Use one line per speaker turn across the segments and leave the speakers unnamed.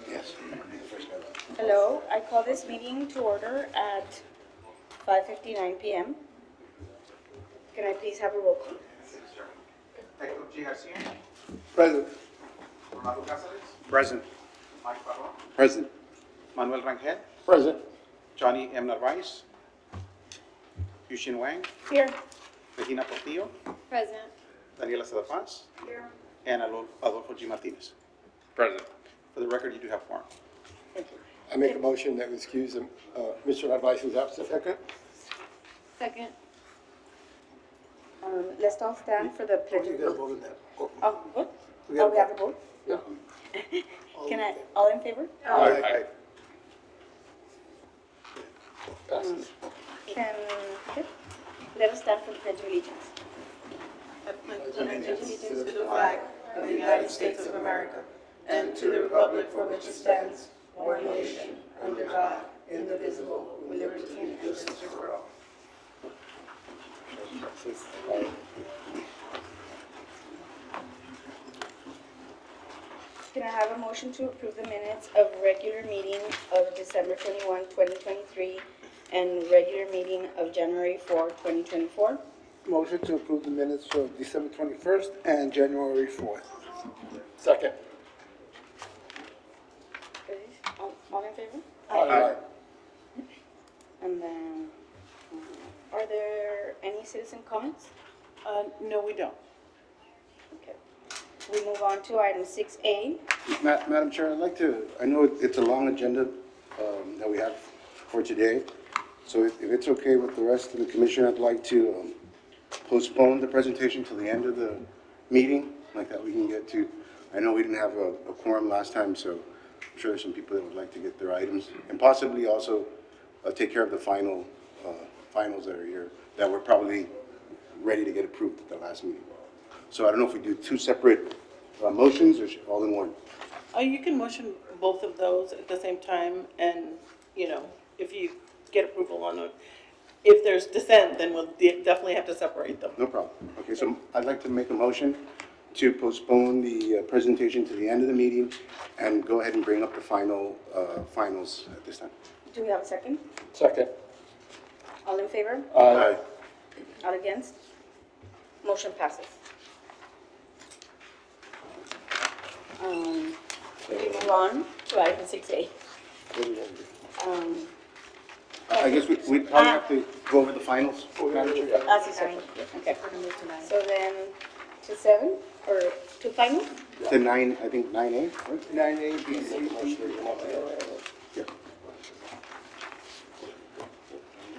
Yes.
Hello, I call this meeting to order at 5:59 p.m. Can I please have a roll call?
Hector G. Garcia,
Present.
Ronaldo Cáceres,
Present.
Mike Barron,
Present.
Manuel Rangel,
Present.
Johnny M. Narvaez, Yushin Wang,
Here.
Regina Portillo,
Present.
Daniela Seda Paz,
Here.
and Adolfo G. Martinez.
Present.
For the record, you do have quorum.
Thank you.
I make a motion that we excuse Mr. Narvaez, who's absent. Second.
Second. Let's all stand for the pledge of allegiance.
vote on that.
Oh, what?
We
Oh,
gotta
we have to vote?
Yeah.
All in favor?
Aye. Passes.
Okay. Let us stand for the pledge of allegiance.
I pledge allegiance to the flag of the United States of America and to the republic for which it stands, one nation, under God, indivisible, with liberty and justice for all.
Can I have a motion to approve the minutes of regular meeting of December 21, 2023, and regular meeting of January 4, 2024?
Motion to approve the minutes of December 21st and January 4th.
Second.
All in favor?
Aye.
And then, are there any citizen comments?
No, we don't.
Okay. We move on to item 6A.
Madam Chair, I'd like to, I know it's a long agenda that we have for today, so if it's okay with the rest of the commission, I'd like to postpone the presentation till the end of the meeting, like that we can get to, I know we didn't have a quorum last time, so I'm sure there's some people that would like to get their items, and possibly also take care of the finals that are here, that were probably ready to get approved at the last meeting. So I don't know if we do two separate motions or all in one.
You can motion both of those at the same time, and, if you get approval on it. If there's dissent, then we'll definitely have to separate them.
No problem. Okay, so I'd like to make a motion to postpone the presentation to the end of the meeting and go ahead and bring up the finals at this time.
Do we have a second?
Second.
All in favor?
Aye.
All against? Motion passes. We move on to item 6A.
What do you want to do?
I guess we'd probably have to go over the finals, Madam Chair.
Sorry. Okay. So then, to 7, or to final?
To 9, I think 9A, right?
9A, B, C, D.
Yeah.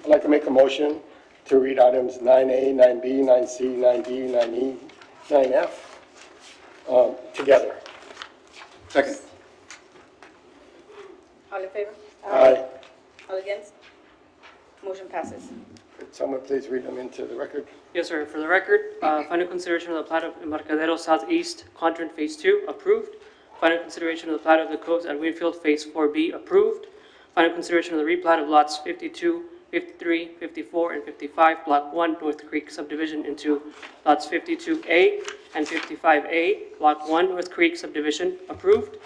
I'd like to make a motion to read items 9A, 9B, 9C, 9D, 9E, 9F together.
Second.
All in favor?
Aye.
All against? Motion passes.
Could someone please read them into the record?
Yes, sir. For the record, final consideration of the plat of Embarcadero Southeast Quadrant Phase 2, approved. Final consideration of the plat of the Coves at Winfield Phase 4B, approved. Final consideration of the replat of lots 52, 53, 54, and 55, Block 1, North Creek subdivision into lots 52A and 55A, Block 1, North Creek subdivision, approved.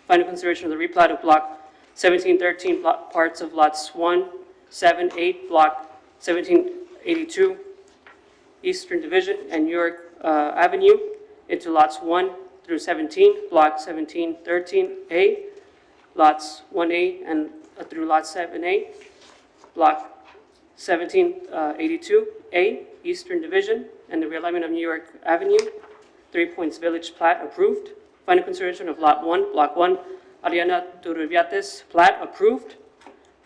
Final consideration of the replat of Block 1713, parts of lots 1, 7, 8, Block 1782, Eastern Division and York Avenue into lots 1 through 17, Block 1713A, lots 1A and through lot 7A, Block 1782A, Eastern Division, and the realignment of New York Avenue, 3 Points Village plat approved. Final consideration of Lot 1, Block 1, Ariana Turbiates plat approved.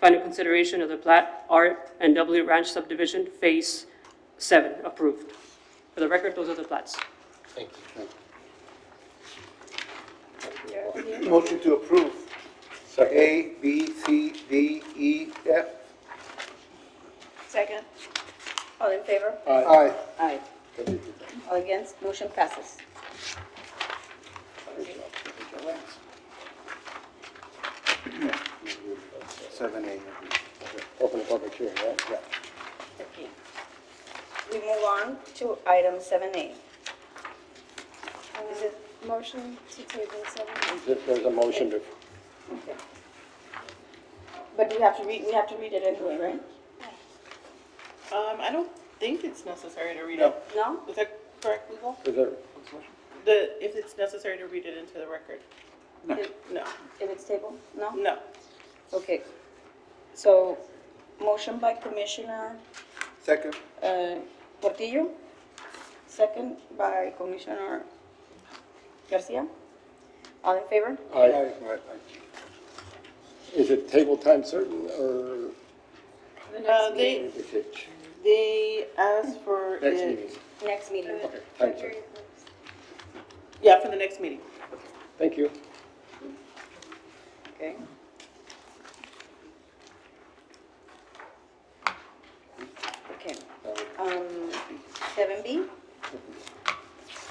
Final consideration of the plat R&W Ranch subdivision, Phase 7 approved. For the record, those are the plats.
Thank
Motion to approve.
Second.
A, B, C, D, E, F.
Second. All in favor?
Aye.
Aye. All against? Motion passes.
7A.
Open the public hearing, right? Yeah.
Okay. We move on to item 7A. Motion to table 7.
There's a motion to,
Okay. But we have to read it anyway, right?
I don't think it's necessary to read
No.
it.
No?
Is that correct, legal?
is there,
If it's necessary to read it into the record? No.
If it's tabled? No?
No.
Okay. So, motion by Commissioner
Second.
Portillo, second by Commissioner Garcia. All in favor?
aye. Is it table time certain or
They asked for
next
it.
meeting?
Next meeting.
Okay, time certain.
Yeah, for the next meeting.
Thank you.
Okay. Okay. 7B,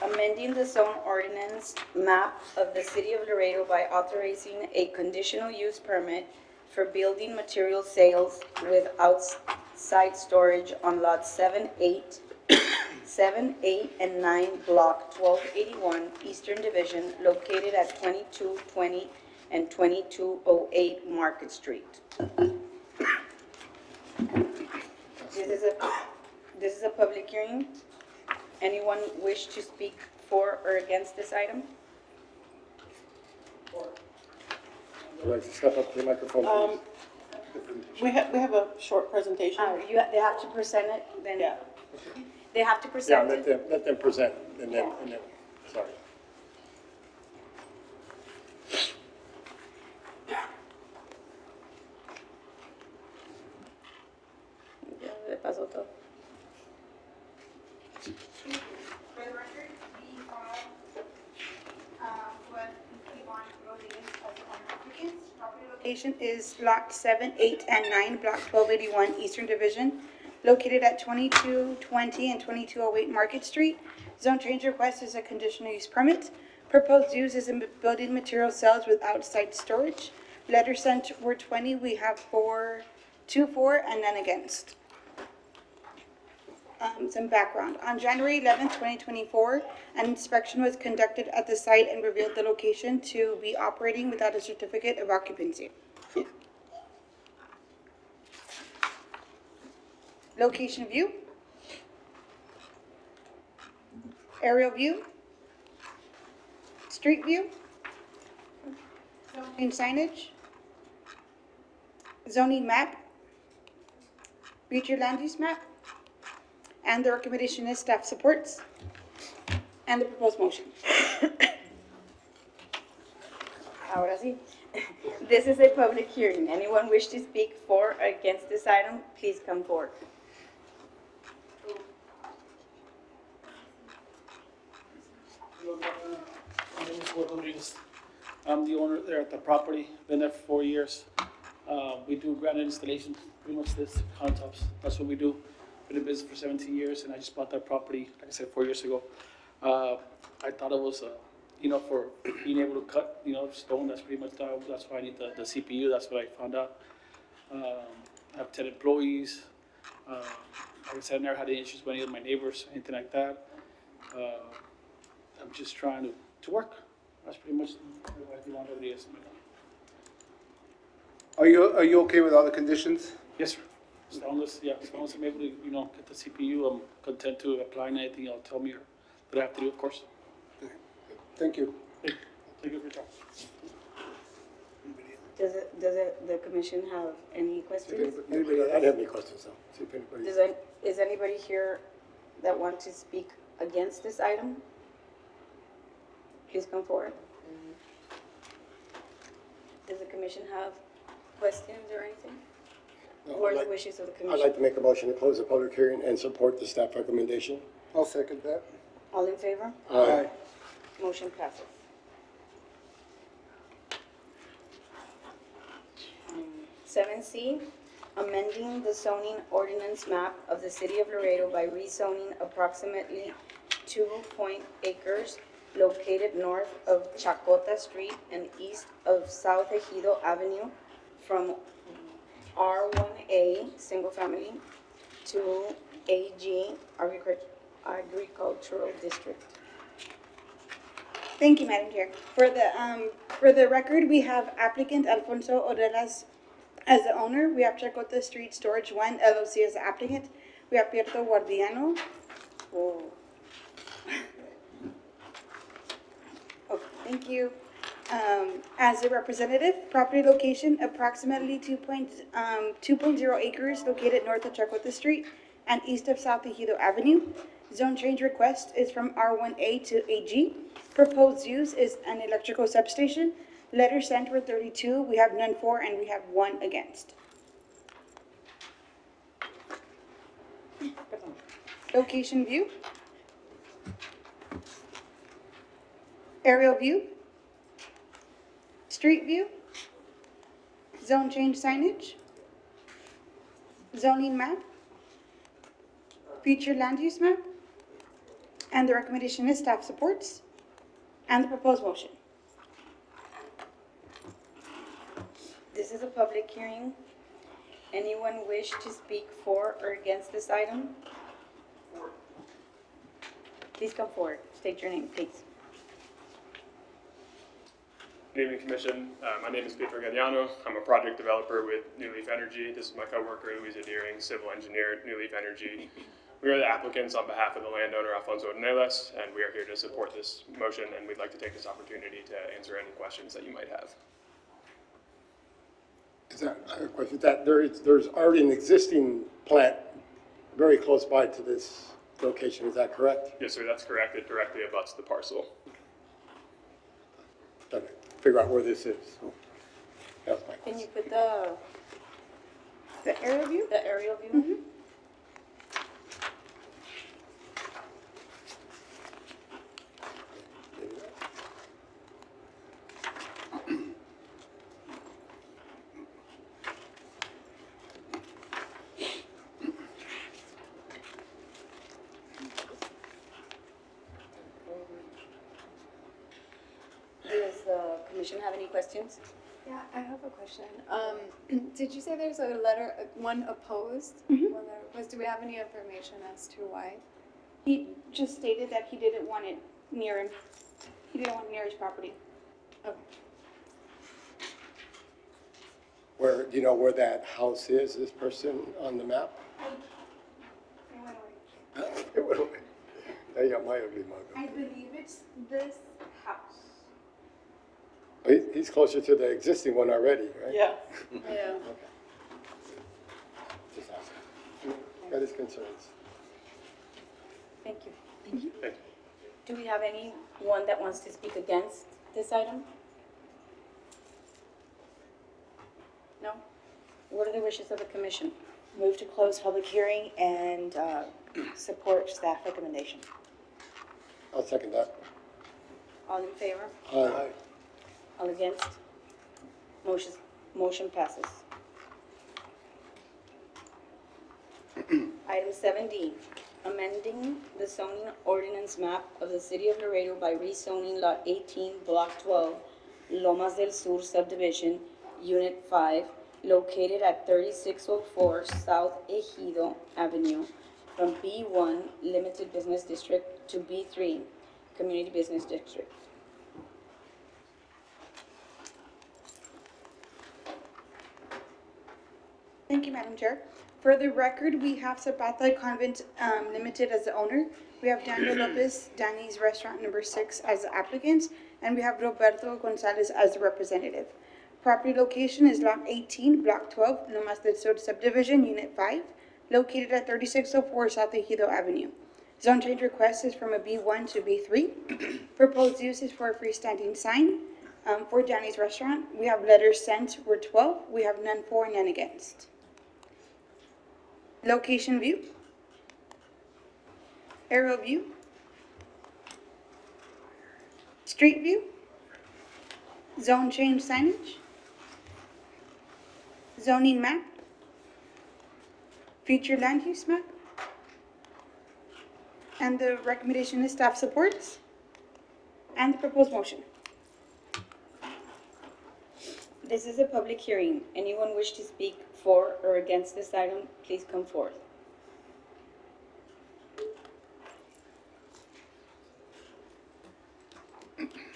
amending the zone ordinance map of the city of Laredo by authorizing a conditional use permit for building material sales with outside storage on lots 7, 8, and 9, block 1281, Eastern Division, located at 2220 and 2208 Market Street. This is a public hearing. Anyone wish to speak for or against this item?
Would you like to step up to the microphone, please?
We have a short presentation.
They have to present it, then?
Yeah.
They have to
Yeah,
present it?
let them present, and then, sorry.
Ya le pasó todo.
For the record, we have, what we want Rodriguez as owner applicants. Property location is lot 7, 8, and 9, block 1281, Eastern Division, located at 2220 and 2208 Market Street. Zone change request is a conditional use permit. Proposed use is in building material sales with outside storage. Letters sent were 20, we have 4, 2 for, and none against. Some background. On January 11th, 2024, an inspection was conducted at the site and revealed the location to be operating without a certificate of occupancy. Location view. Aerial view. Street view. Zoning signage. Zoning map. Future land use map. And the recommendation is staff supports. And the proposed motion.
Ahora sí. This is a public hearing. Anyone wish to speak for or against this item, please come forward.
My name is Juan Rodriguez. I'm the owner there at the property, been there for 4 years. We do granite installations, pretty much this, countertops, that's what we do. Been in business for 17 years, and I just bought that property, like I said, 4 years ago. I thought it was, for being able to cut, stone, that's pretty much, that's why I need the CPU, that's what I found out. I have 10 employees. Like I said, I never had any issues with any of my neighbors, anything like that. I'm just trying to work. That's pretty much what I want every day.
Are you okay with all the conditions?
Yes, sir. As long as I'm able to, get the CPU, I'm content to apply and anything y'all tell me that I have to do, of course.
Thank you.
Thank you for your time.
Does the commission have any questions?
I don't have any questions, though. See if anybody.
Is anybody here that want to speak against this item? Please come forward. Does the commission have questions or anything?
No,
What are
I'd
the
like-
wishes of the
I'd
commission?
like to make a motion to close the public hearing and support the staff recommendation.
I'll second that.
All in favor?
Aye.
Motion passes. 7C, amending the zoning ordinance map of the city of Laredo by rezoning approximately 2 acres located north of Chacota Street and east of South Ejido Avenue from R1A, single family, to AG, agricultural district.
Thank you, Madam Chair. For the record, we have applicant Alfonso Orelas as the owner. We have Chacota Street Storage One LLC as the applicant. We have Pierto Guardiano. Oh. Okay, thank you. As a representative, property location approximately 2.0 acres located north of Chacota Street and east of South Ejido Avenue. Zone change request is from R1A to AG. Proposed use is an electrical substation. Letters sent were 32. We have none for and we have 1 against. Location view. Aerial view. Street view. Zone change signage. Zoning map. Future land use map. And the recommendation is staff supports. And the proposed motion.
This is a public hearing. Anyone wish to speak for or against this item? Please come forward. State your name, please.
Good evening, Commission. My name is Pedro Galliano. I'm a project developer with New Leaf Energy. This is my coworker, Luisa Deering, civil engineer at New Leaf Energy. We are the applicants on behalf of the landowner, Alfonso Ornelas, and we are here to support this motion, and we'd like to take this opportunity to answer any questions that you might have.
I have a question. There's already an existing plant very close by to this location, is that correct?
Yes, sir, that's correct. It directly abuts the parcel.
Trying to figure out where this is. That's my
Can you
question.
put
The aerial view?
the aerial view? Does the commission have any questions?
Yeah, I have a question. Did you say there's a letter, one opposed?
Mhm.
One letter opposed. Do we have any information as to why?
He just stated that he didn't want it near him. He didn't want it near his property.
Okay.
Where, do you know where that house is, this person on the map? It went away. There you got my ugly
I
mug.
believe it's this house.
He's closer to the existing one already, right?
Yeah.
Okay. Just asking. Got his concerns.
Thank you.
Thank you.
Do we have anyone that wants to speak against this item? No? What are the wishes of the commission?
Move to close public hearing and support staff recommendation.
I'll second that.
All in favor?
Aye.
All against? Motion passes. Item 7D, amending the zoning ordinance map of the city of Laredo by rezoning Lot 18, Block 12, Lomas del Sur subdivision, Unit 5, located at 3604 South Ejido Avenue, from B1 Limited Business District to B3 Community Business District.
Thank you, Madam Chair. For the record, we have Zapata Convent Limited as the owner. We have Daniel Lopez, Danny's Restaurant Number 6 as the applicant, and we have Roberto Gonzalez as the representative. Property location is Lot 18, Block 12, Lomas del Sur Subdivision, Unit 5, located at 3604 South Ejido Avenue. Zone change request is from a B1 to B3. Proposed use is for a freestanding sign for Danny's Restaurant. We have letters sent were 12. We have none for, none against. Location view. Aerial view. Street view. Zone change signage. Zoning map. Future land use map. And the recommendation is staff supports. And the proposed motion.
This is a public hearing. Anyone wish to speak for or against this item, please come forth.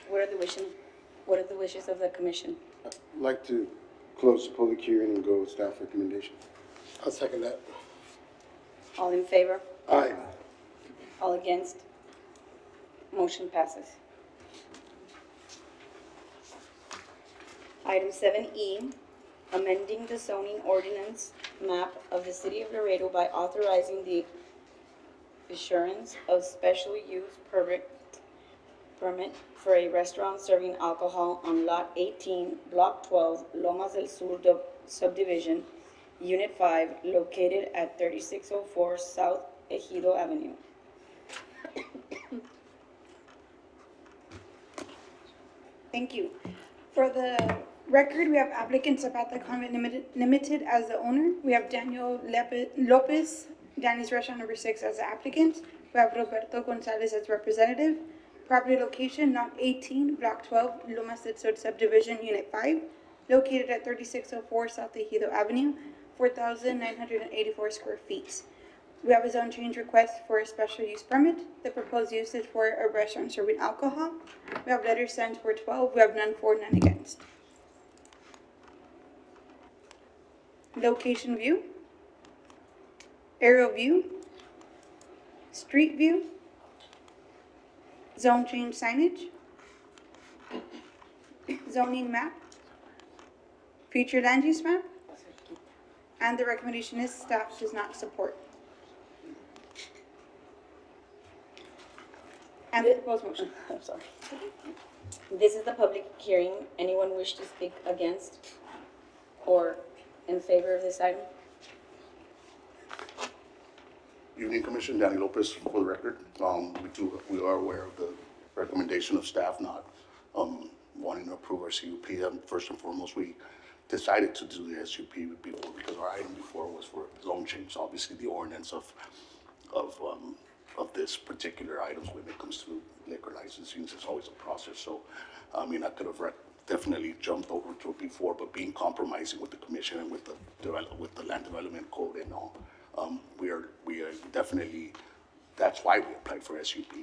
What are the wishes of the commission?
I'd like to close the public hearing and go with staff recommendation.
I'll second that.
All in favor?
Aye.
All against? Motion passes. Item 7E, amending the zoning ordinance map of the city of Laredo by authorizing the issuance of special use permit for a restaurant serving alcohol on Lot 18, Block 12, Lomas del Sur subdivision, Unit 5, located at 3604 South Ejido Avenue.
Thank you. For the record, we have applicant Zapata Convent Limited as the owner. We have Daniel Lopez, Danny's Restaurant number 6 as the applicant. We have Roberto Gonzalez as representative. Property location, Lot 18, Block 12, Lomas del Sur Subdivision, Unit 5, located at 3604 South Ejido Avenue, 4,984 square feet. We have a zone change request for a special use permit. The proposed use is for a restaurant serving alcohol. We have letters signed for 12. We have none for, none against. Location view, aerial view, street view, zone change signage, zoning map, future land use map, and the recommendation is staff does not support. And the proposed motion.
I'm sorry. This is the public hearing. Anyone wish to speak against or in favor of this item?
Evening, Commission. Danny Lopez for the record. We are aware of the recommendation of staff not wanting to approve our CUP. First and foremost, we decided to do the SUP before because our item before was for zone change. Obviously, the ordinance of this particular items when it comes to liquor licensing is always a process. So, I mean, I could have definitely jumped over to it before, but being compromising with the commission and with the land development code and all, we are definitely, that's why we applied for SUP,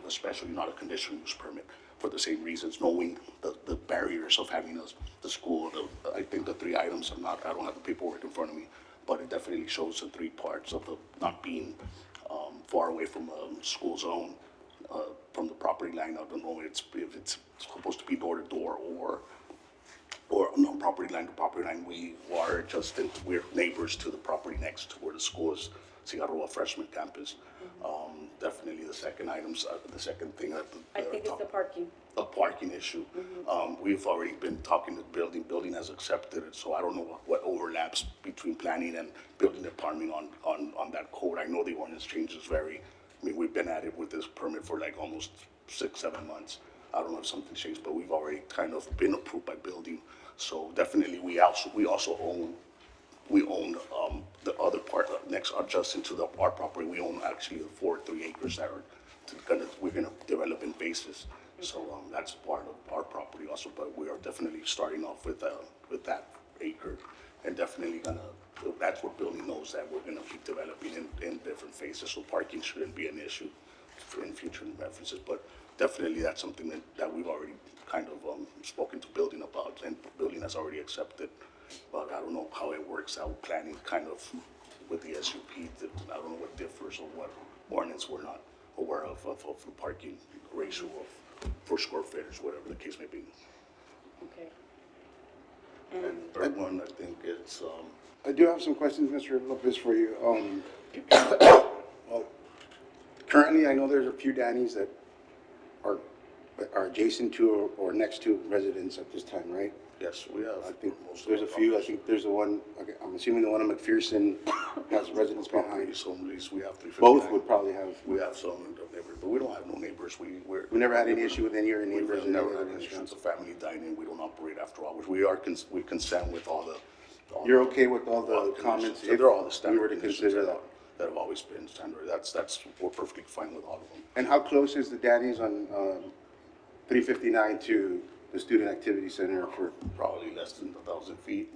especially not a conditional use permit, for the same reasons, knowing the barriers of having the school. I think the 3 items I don't have the paperwork in front of me, but it definitely shows the 3 parts of the not being far away from a school zone, from the property line. I don't know if it's supposed to be door to door or no, property line to property line. We're neighbors to the property next to where the school is, Cigarroa Freshman Campus. Definitely the second thing that
I think it's the parking.
a parking issue. We've already been talking to building has accepted it, so I don't know what overlaps between planning and building department on that code. I know the ordinance changes we've been at it with this permit for like almost 6-7 months. I don't know if something changed, but we've already kind of been approved by building. So definitely we also own the other part next adjacent to our property. We own actually the 3 acres that we're gonna develop in basis. So that's part of our property also, but we are definitely starting off with that acre, and definitely that's what building knows, that we're gonna keep developing in different phases. So parking shouldn't be an issue in future references, but definitely that's something that we've already kind of spoken to building about, and building has already accepted. But I don't know how it works out, planning kind of with the SUP, I don't know what differs or what ordinance we're not aware of the parking ratio for square footage, whatever the case may be.
Okay.
And third one, I think it's,
I do have some questions, Mr. Lopez, for you. Well, currently, I know there's a few Danny's that are adjacent to or next to residents at this time, right?
yes, we have.
I think
most of
there's
our
a few. I
properties.
think there's the one, okay, I'm assuming the one in McPherson has residents behind.
Properties, home lease, we have 359.
Both would probably have.
We have some in the neighborhood, but we don't have no neighbors.
We never had any issue with any of your neighbors
We've
in
never
any
had
of the
any issues
restaurants.
of family dining. We don't operate after hours. We consent with all the.
You're okay with all
all
the
the
comments?
conditions. They're all the
If we
standard
were to
conditions
consider that.
that have always been standard. We're perfectly fine with all of them.
And how close is the Danny's on 359 to the Student Activity Center for?
Probably less than 1,000 feet.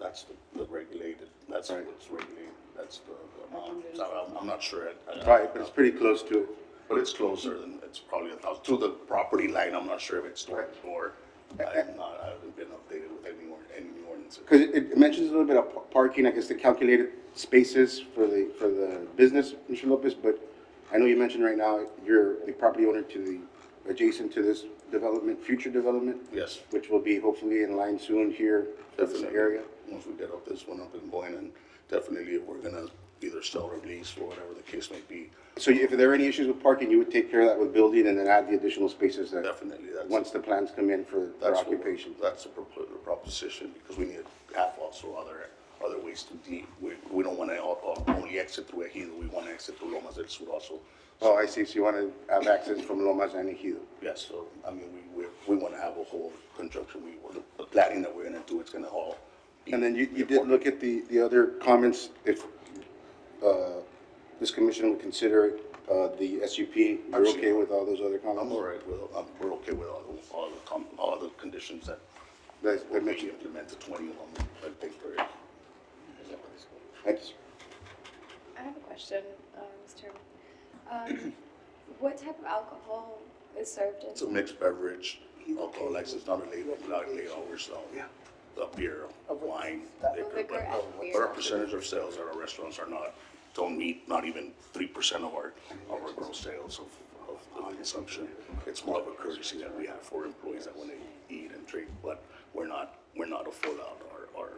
That's the regulated, that's
Right.
what's regulated, that's the amount. So I'm not sure.
Right, but it's pretty close to it.
But it's closer than, it's probably 1,000, to the property line, I'm not sure if it's door to door. I haven't been updated with any ordinances.
Because it mentions a little bit of parking, I guess the calculated spaces for the business, Mr. Lopez, but I know you mentioned right now you're the property owner to the, adjacent to this development, future development?
Yes.
Which will be hopefully in line soon here for this
Definitely.
area?
Once we get up this one up and going, and definitely if we're gonna either sell or lease or whatever the case may be,
So if there are any issues with parking, you would take care of that with building and then add the additional spaces that?
definitely, that's.
Once the plans come in for
That's what
occupation?
That's the proposition, because we need to have also other ways to deal. We don't want to only exit through Ejido, we want to exit through Lomas del Sur also.
Oh, I see, so you want to have access from Lomas and Ejido?
Yes, so, I mean, we want to have a whole conjunction, the planning that we're gonna do, it's gonna all. be-
And then you
be
did look at the other comments, if this commission would consider the SUP, you're okay with all those other comments?
I'm all right with, we're okay with all the conditions that
That
we
mentioned.
implemented, 20 of them, I think, for it.
Thanks.
I have a question, Mr. Chairman. What type of alcohol is served in?
It's a mixed beverage, alcohol license, not a late hours, so, the beer, wine, liquor,
Liquor and
but
beer.
our percentage of sales at our restaurants don't meet, not even 3% of our gross sales of the consumption. It's more of a courtesy that we have for employees that when they eat and drink, but we're not a full out, our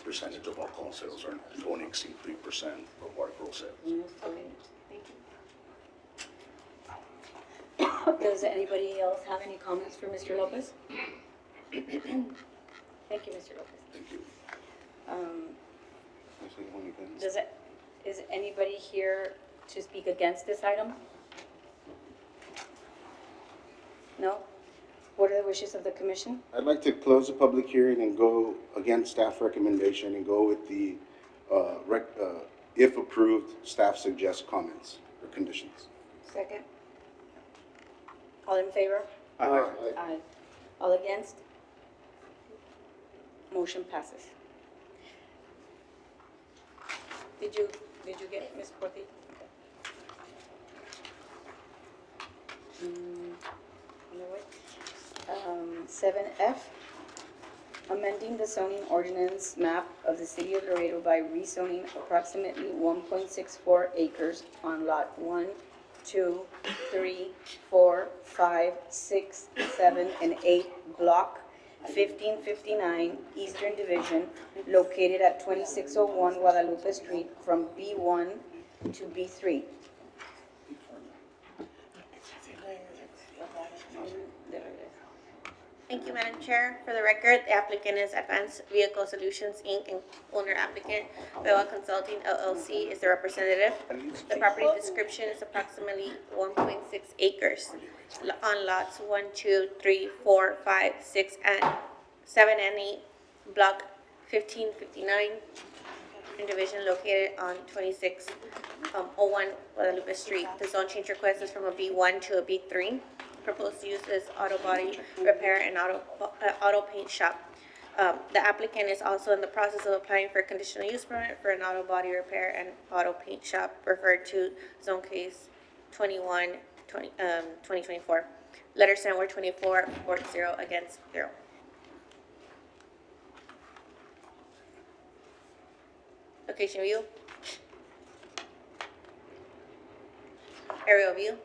percentage of alcohol sales don't exceed 3% of our gross sales.
Okay, thank you.
Does anybody else have any comments for Mr. Lopez? Thank you, Mr. Lopez.
Thank you.
Is anybody here to speak against this item? No? What are the wishes of the commission?
I'd like to close the public hearing and go against staff recommendation and go with the, if approved, staff suggests comments or conditions.
Second. All in favor?
Aye.
Aye. All against? Motion passes. Did you get it, Ms. Corti? No way. 7F, amending the zoning ordinance map of the city of Laredo by rezoning approximately 1.64 acres on lot 1, 2, 3, 4, 5, 6, 7, and 8, block 1559, Eastern Division, located at 2601 Guadalupe Street from B1 to B3.
Thank you, Madam Chair. For the record, the applicant is Advanced Vehicle Solutions, Inc., and owner applicant. Bella Consulting LLC is the representative. The property description is approximately 1.6 acres on lots 1, 2, 3, 4, 5, 6, and 7 and 8, block 1559, division located on 2601 Guadalupe Street. The zone change request is from a B1 to a B3. Proposed use is auto body repair and auto paint shop. The applicant is also in the process of applying for a conditional use permit for an auto body repair and auto paint shop referred to zone case 2024. Letter sent were 24, 0 against 0. Location view. Aerial view.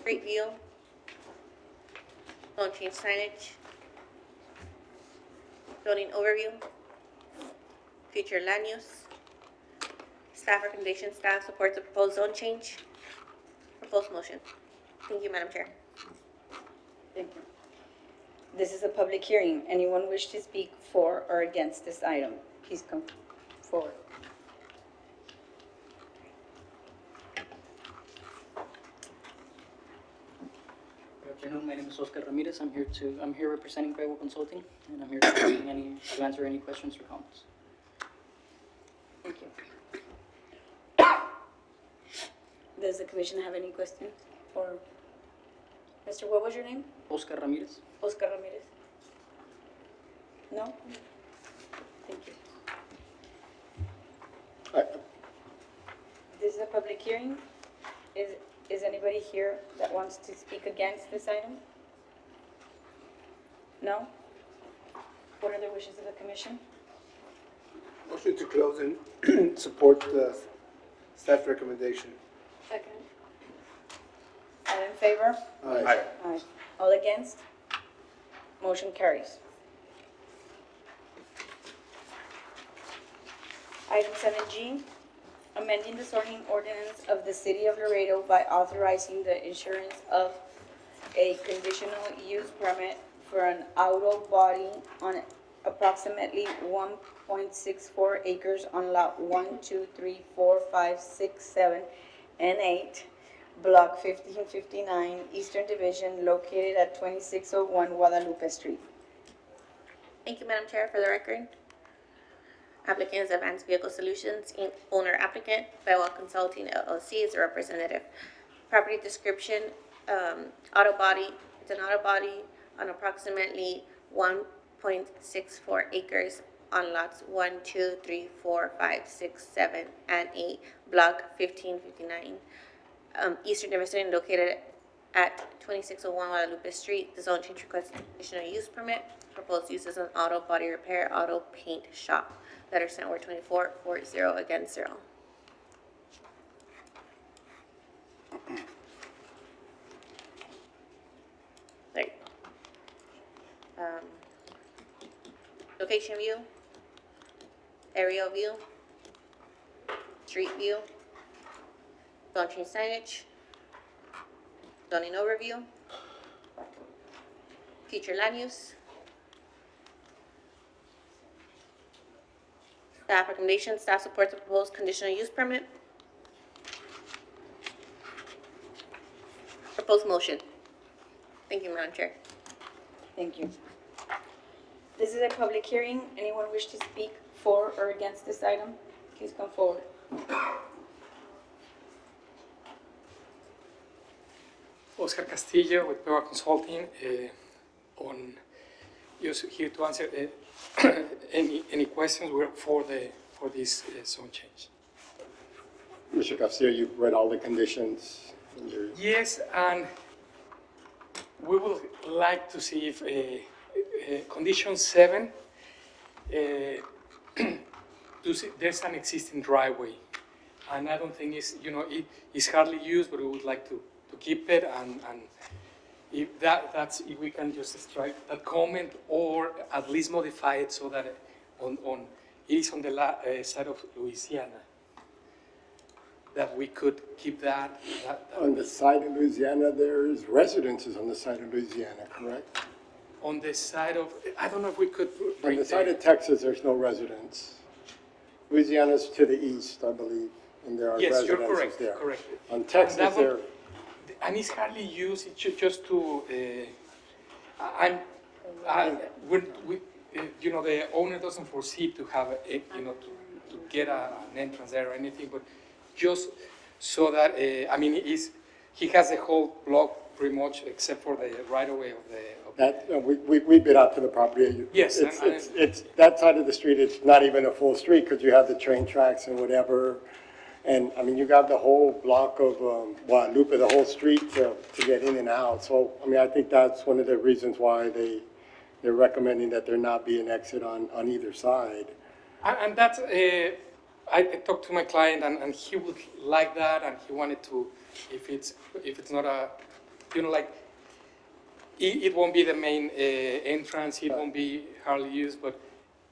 Street view. Zone change signage. Building overview. Future land use. Staff recommendation, staff supports the proposed zone change. Proposed motion. Thank you, Madam Chair.
Thank you. This is a public hearing. Anyone wish to speak for or against this item? Please come forward.
Good afternoon, my name is Oscar Ramirez. I'm here representing Prego Consulting, and I'm here to answer any questions or comments.
Thank you. Does the commission have any questions? Or, Mr., what was your name?
Oscar Ramirez.
Oscar Ramirez? No? Thank you. This is a public hearing. Is anybody here that wants to speak against this item? No? What are the wishes of the commission?
Motion to close and support the staff recommendation.
Second.
All in favor?
Aye.
Aye. All against? Motion carries. Item 7G, amending the zoning ordinance of the City of Laredo by authorizing the issuance of a conditional use permit for an auto body on approximately 1.64 acres on lot 1, 2, 3, 4, 5, 6, 7, and 8, Block 1559, Eastern Division, located at 2601 Guadalupe Street.
Thank you, Madam Chair. For the record, applicant is Advanced Vehicle Solutions, Inc., owner applicant, Bywell Consulting LLC is the representative. Property description, auto body, it's an auto body on approximately 1.64 acres on lots 1, 2, 3, 4, 5, 6, 7, and 8, Block 1559. Eastern Division, located at 2601 Guadalupe Street. The zone change request conditional use permit. Proposed use is an auto body repair, auto paint shop. Letter sent word 2440 against 0. There you go. Location view, aerial view, street view, zone change signage, zoning overview, future land use, staff recommendation, staff supports the proposed conditional use permit. Proposed motion. Thank you, Madam Chair.
Thank you. This is a public hearing. Anyone wish to speak for or against this item? Please come forward.
Oscar Castillo with Peva Consulting. Just here to answer any questions for this zone change.
Mr. Castillo, you've read all the conditions?
Yes, and we would like to see if condition 7, there's an existing driveway, and I don't think it's hardly used, but we would like to keep it, and if if we can just strike that comment or at least modify it so that it is on the side of Louisiana, that we could keep that.
On the side of Louisiana, there's residences on the side of Louisiana, correct?
On the side of, I don't know if we could bring
On the side of Texas, there's no residence. Louisiana's to the east, I believe, and there are
yes,
residences
you're correct,
there.
correct.
On Texas,
and
there.
And it's hardly used. It's just to, the owner doesn't foresee to have to get an entrance there or anything, but just so that he has the whole block pretty much except for the right of way of the.
We bid out to the property.
Yes,
it's that side of the street. It's not even a full street because you have the train tracks and whatever. And you got the whole block of Guadalupe, the whole street to get in and out. So I think that's one of the reasons why they're recommending that there not be an exit on either side.
And that's I talked to my client and he would like that, and he wanted to, if it's not a, it won't be the main entrance. It won't be hardly used, but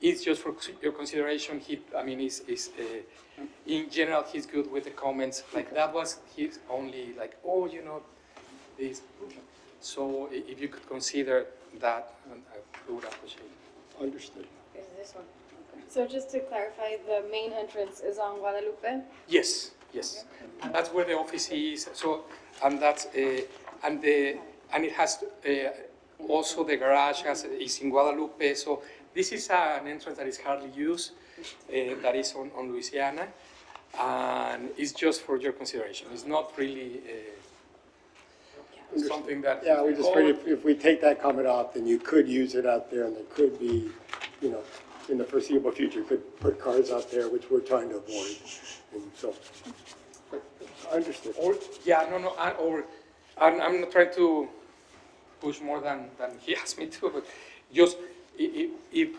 it's just for your consideration. In general, he's good with the comments. Like that was his only this. So if you could consider that, I would appreciate it.
Understood.
Is this one? Okay.
So just to clarify, the main entrance is on Guadalupe?
Yes. And that's where the office is. So, and that's and it has also the garage is in Guadalupe. So this is an entrance that is hardly used. That is on Louisiana, and it's just for your consideration. It's not really something that.
Yeah, we just afraid if we take that comment off, then you could use it out there, and there could be, in the foreseeable future, could put cars out there, which we're trying to avoid. And so, I understood.
Or, yeah, no, no, I'm not trying to push more than he asked me to, but just if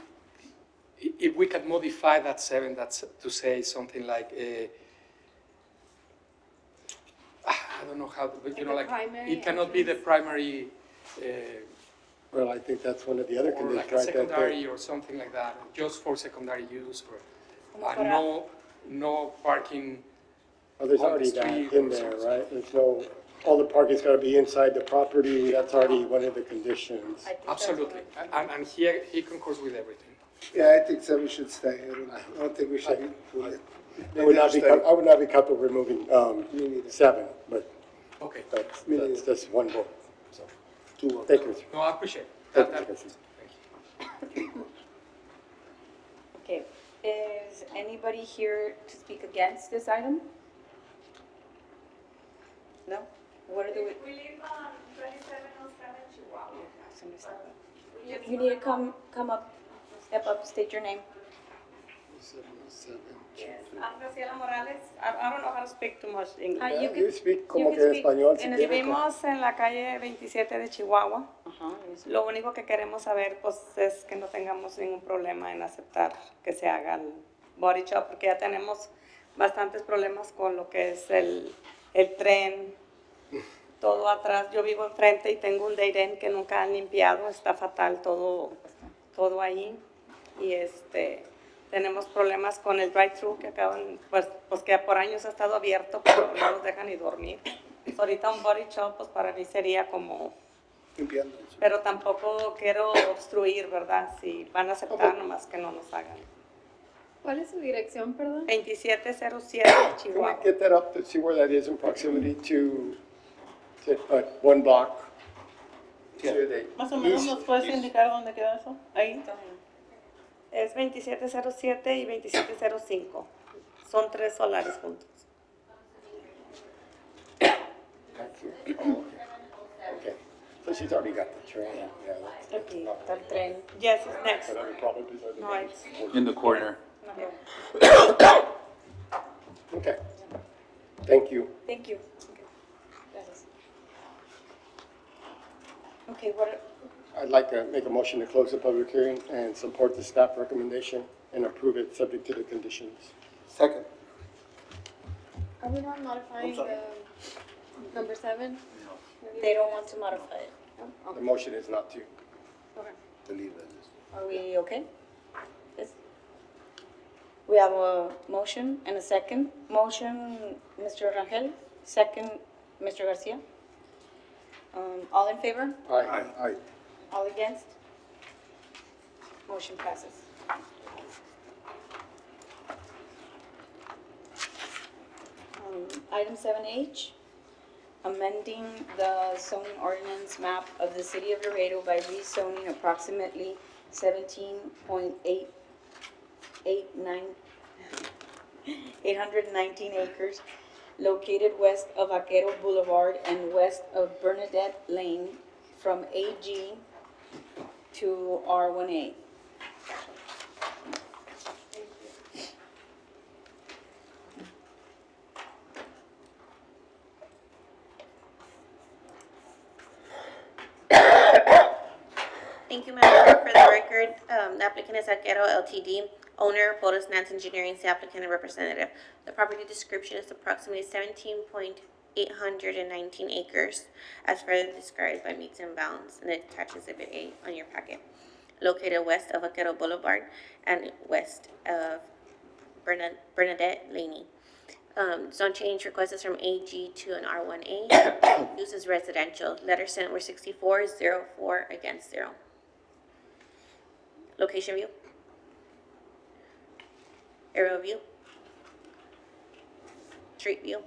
we can modify that 7, that's to say something like, I don't know how, but you know, like, it cannot be the primary,
Well, I think that's one of the other
or
conditions,
like a
right? that
secondary or something like that, just for secondary use, or
Como para-
no parking.
Well, there's
on the
already
street
that in
or
there,
something.
right? There's no, all the parking's gotta be inside the property, that's already one of the conditions.
I think that's
Absolutely,
one.
and he concurs with everything.
Yeah, I think 7 should stay. I don't think we should.
I would not be, I would not be comfortable removing,
Me neither.
7, but
Okay,
that's just one vote, so.
2 votes.
Thank you.
no, I appreciate
Thank
that.
you.
Okay, is anybody here to speak against this item? No? What are the?
We live on 2707 Chihuahua.
You need to come up, step up, state your name.
Yes, I'm Graciela Morales. I don't know how to speak too much English.
You speak como
You
que
can speak
español si
en
quieres.
Vivimos en la calle 27 de Chihuahua. Lo único que queremos saber pues, es que no tengamos ningún problema en aceptar que se haga el body shop, porque ya tenemos bastantes problemas con lo que es el tren, todo atrás. Yo vivo enfrente y tengo un deirén que nunca han limpiado, está fatal todo ahí. Y tenemos problemas con el drive-thru que acaban, pues que por años ha estado abierto, pero no nos dejan ni dormir. Pues ahorita un body shop, pues para mí sería como,
Limpiando.
pero tampoco quiero obstruir, ¿verdad? Si van a aceptar, nomás que no nos hagan.
¿Cuál es su dirección, perdón?
2707
Can we
Chihuahua.
get that up to see where that is in proximity to one block? To the
Más o menos
east?
nos puedes indicar dónde queda eso. Ahí. Es 2707 y 2705. Son 3 solares juntos.
Okay, so she's already got the train, yeah. that's-
Aquí está el tren.
Yes, it's next.
But other properties are the-
No, it's
In the corner.
Okay, thank you.
Thank you. Gracias. Okay, what,
I'd like to make a motion to close the public hearing and support the staff recommendation and approve it subject to the conditions.
Second.
Are we not modifying the number 7?
they don't want to modify it.
The motion is not to.
Are we okay? Yes. We have a motion and a second. Motion, Mr. Rangel, second, Mr. Garcia. All in favor?
Aye.
Aye.
All against? Motion passes. Item 7H, amending the zoning ordinance map of the city of Laredo by rezoning approximately 819 acres located west of Vaquero Boulevard and west of Bernadette Lane from AG to R1A.
Thank you, Madam Clerk. For the record, the applicant is Arquero LTD, owner, Bodas Nance Engineering, is the applicant and representative. The property description is approximately 17.819 acres, as further described by Meets and Bounds, and it attaches Exhibit A on your packet. Located west of Vaquero Boulevard and west of Bernadette Laney. Zone change request is from AG to an R1A. Use is residential. Letters sent were 6404 against 0. Location view. Aerial view. Street view.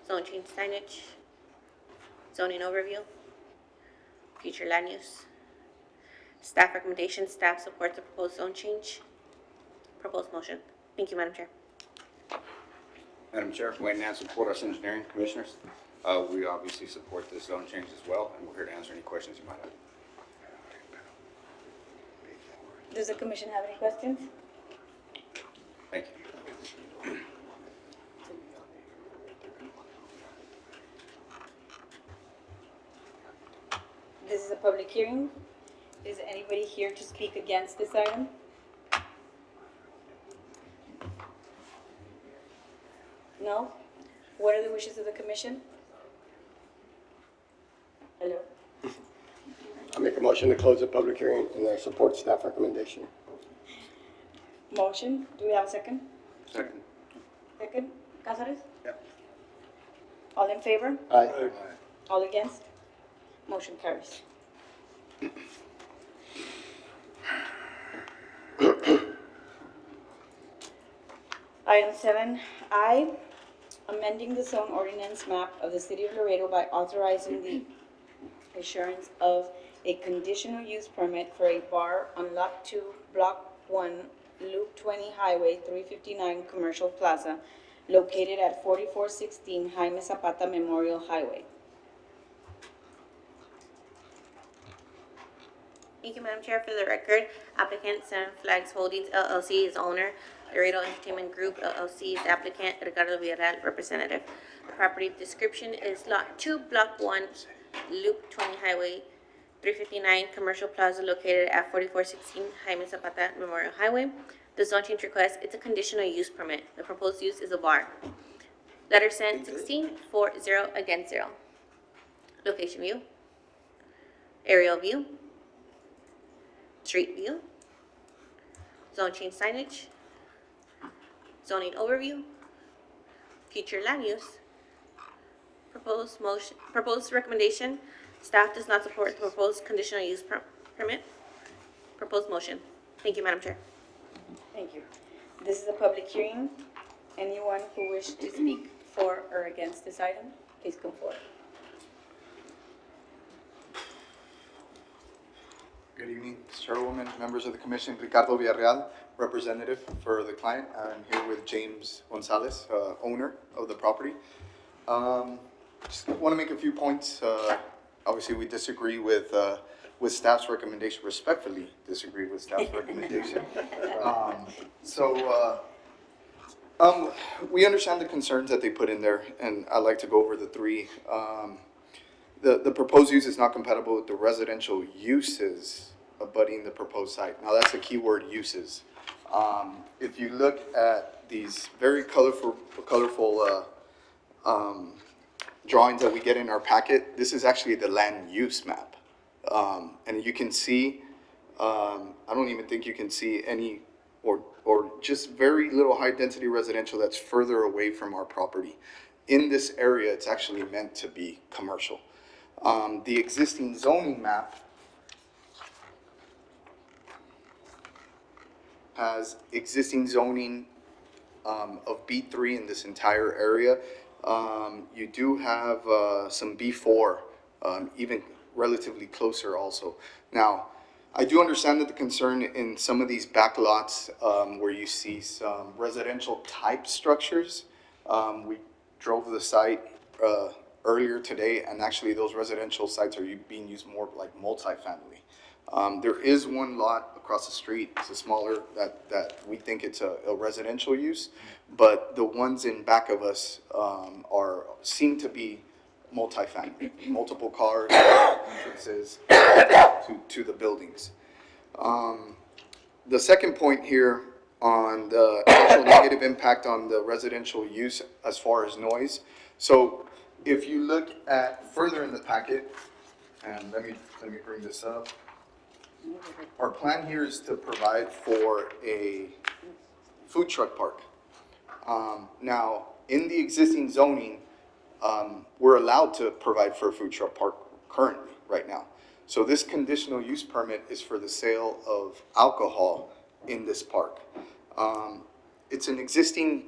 Zone change signage. Zoning overview. Future land use. Staff recommendation, staff supports the proposed zone change. Proposed motion. Thank you, Madam Chair.
Madam Chair, Wayne Nance with Porterhouse Engineering, Commissioners. We obviously support this zone change as well, and we're here to answer any questions you might have.
Does the commission have any questions?
Thank you.
public hearing. Is anybody here to speak against this item? No? What are the wishes of the commission? Hello?
I make a motion to close the public hearing and support staff recommendation.
Motion, do we have a second?
Second.
Second, Cáceres?
Yeah.
All in favor?
Aye.
All against? Motion carries. Item 7I, amending the zone ordinance map of the city of Laredo by authorizing the issuance of a conditional use permit for a bar on Lot 2, Block 1, Loop 20 Highway 359 Commercial Plaza, located at 4416 Jaime Zapata Memorial Highway.
Thank you, Madam Chair. For the record, applicant Seven Flags Holdings LLC is owner. Laredo Entertainment Group LLC is applicant. Ricardo Villarreal, representative. The property description is Lot 2, Block 1, Loop 20 Highway 359 Commercial Plaza, located at 4416 Jaime Zapata Memorial Highway. The zone change request, it's a conditional use permit. The proposed use is a bar. Letter sent 16-4-0 against 0. Location view. Aerial view. Street view. Zone change signage. Zoning overview. Future land use. Proposed motion, proposed recommendation. Staff does not support the proposed conditional use permit. Proposed motion. Thank you, Madam Chair.
Thank you. This is a public hearing. Anyone who wishes to speak for or against this item, please come forward.
Good evening, Chairwoman, members of the Commission. Ricardo Villarreal, representative for the client. I'm here with James Gonzalez, owner of the property. Just want to make a few points. Obviously, we disagree with staff's recommendation, respectfully disagree with staff's recommendation. We understand the concerns that they put in there, and I'd like to go over the three. The proposed use is not compatible with the residential uses abutting the proposed site. Now, that's the key word, uses. If you look at these very colorful drawings that we get in our packet, this is actually the land use map. And you can see, I don't even think you can see any, or just very little high density residential that's further away from our property. In this area, it's actually meant to be commercial. The existing zoning map has existing zoning of B3 in this entire area. You do have some B4, even relatively closer also. Now, I do understand that the concern in some of these back lots where you see some residential type structures. We drove the site earlier today, and actually those residential sites are being used more like multifamily. There is one lot across the street, it's a smaller, that we think it's a residential use, but the ones in back of us seem to be multifamily, multiple cars, entrances to the buildings. The second point here on the actual negative impact on the residential use as far as noise. So if you look at further in the packet, and let me bring this up. Our plan here is to provide for a food truck park. Now, in the existing zoning, we're allowed to provide for a food truck park currently, right now. So this conditional use permit is for the sale of alcohol in this park. It's an existing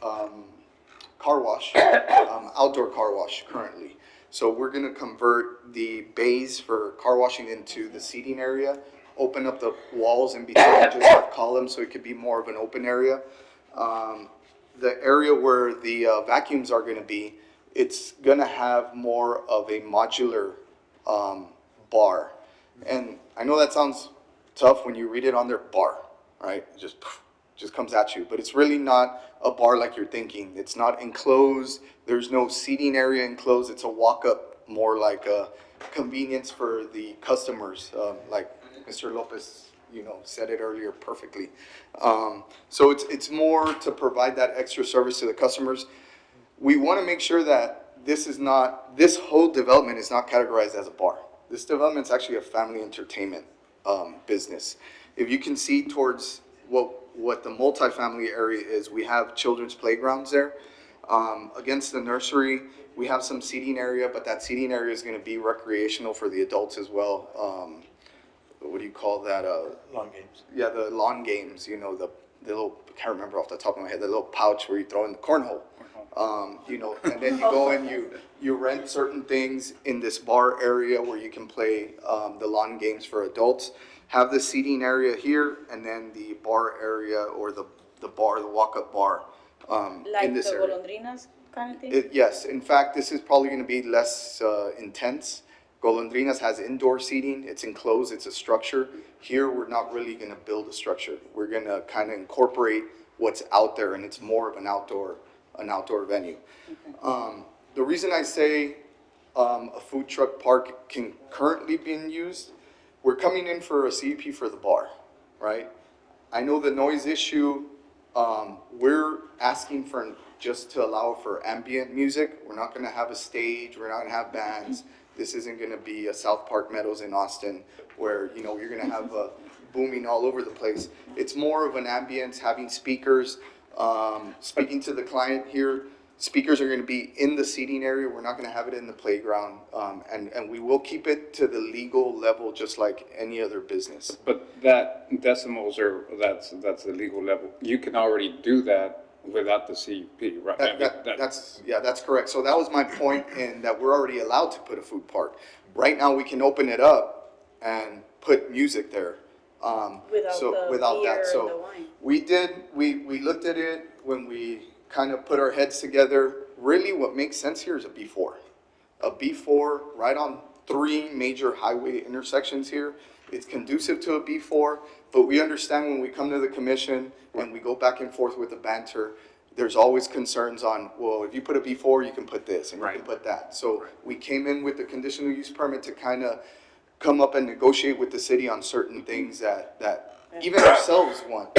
car wash, outdoor car wash currently. So we're gonna convert the bays for car washing into the seating area, open up the walls in between and just have columns so it could be more of an open area. The area where the vacuums are gonna be, it's gonna have more of a modular bar. And I know that sounds tough when you read it on their bar, right? It just comes at you, but it's really not a bar like you're thinking. It's not enclosed. There's no seating area enclosed. It's a walk-up more like a convenience for the customers, like Mr. Lopez, said it earlier perfectly. So it's more to provide that extra service to the customers. We want to make sure that this whole development is not categorized as a bar. This development is actually a family entertainment business. If you can see towards what the multifamily area is, we have children's playgrounds there. Against the nursery, we have some seating area, but that seating area is going to be recreational for the adults as well. What do you call that?
Lawn games.
Yeah, the lawn games, the little, I can't remember off the top of my head, the little pouch where you throw in the cornhole. And then you go and you rent certain things in this bar area where you can play the lawn games for adults. Have the seating area here, and then the bar area or the walk-up bar
Like
in this
the
area.
golondrinas kind of thing?
Yes, in fact, this is probably going to be less intense. Golondrinas has indoor seating. It's enclosed. It's a structure. Here, we're not really going to build a structure. We're going to kind of incorporate what's out there, and it's more of an outdoor venue. The reason I say a food truck park can currently be used, we're coming in for a CUP for the bar, right? I know the noise issue, we're asking for just to allow for ambient music. We're not going to have a stage. We're not going to have bands. This isn't going to be a South Park Meadows in Austin where, you're going to have booming all over the place. It's more of an ambience, having speakers, speaking to the client here. Speakers are going to be in the seating area. We're not going to have it in the playground. And we will keep it to the legal level, just like any other business.
But that decimals that's the legal level. You can already do that without the CUP, right?
That's correct. So that was my point, in that we're already allowed to put a food park. Right now, we can open it up and put music there. Without that. So we looked at it when we kind of put our heads together. Really, what makes sense here is a B4. A B4 right on 3 major highway intersections here. It's conducive to a B4, but we understand when we come to the commission and we go back and forth with the banter, there's always concerns on, well, if you put a B4, you can put this and you can put that. So we came in with the conditional use permit to kind of come up and negotiate with the city on certain things that even ourselves want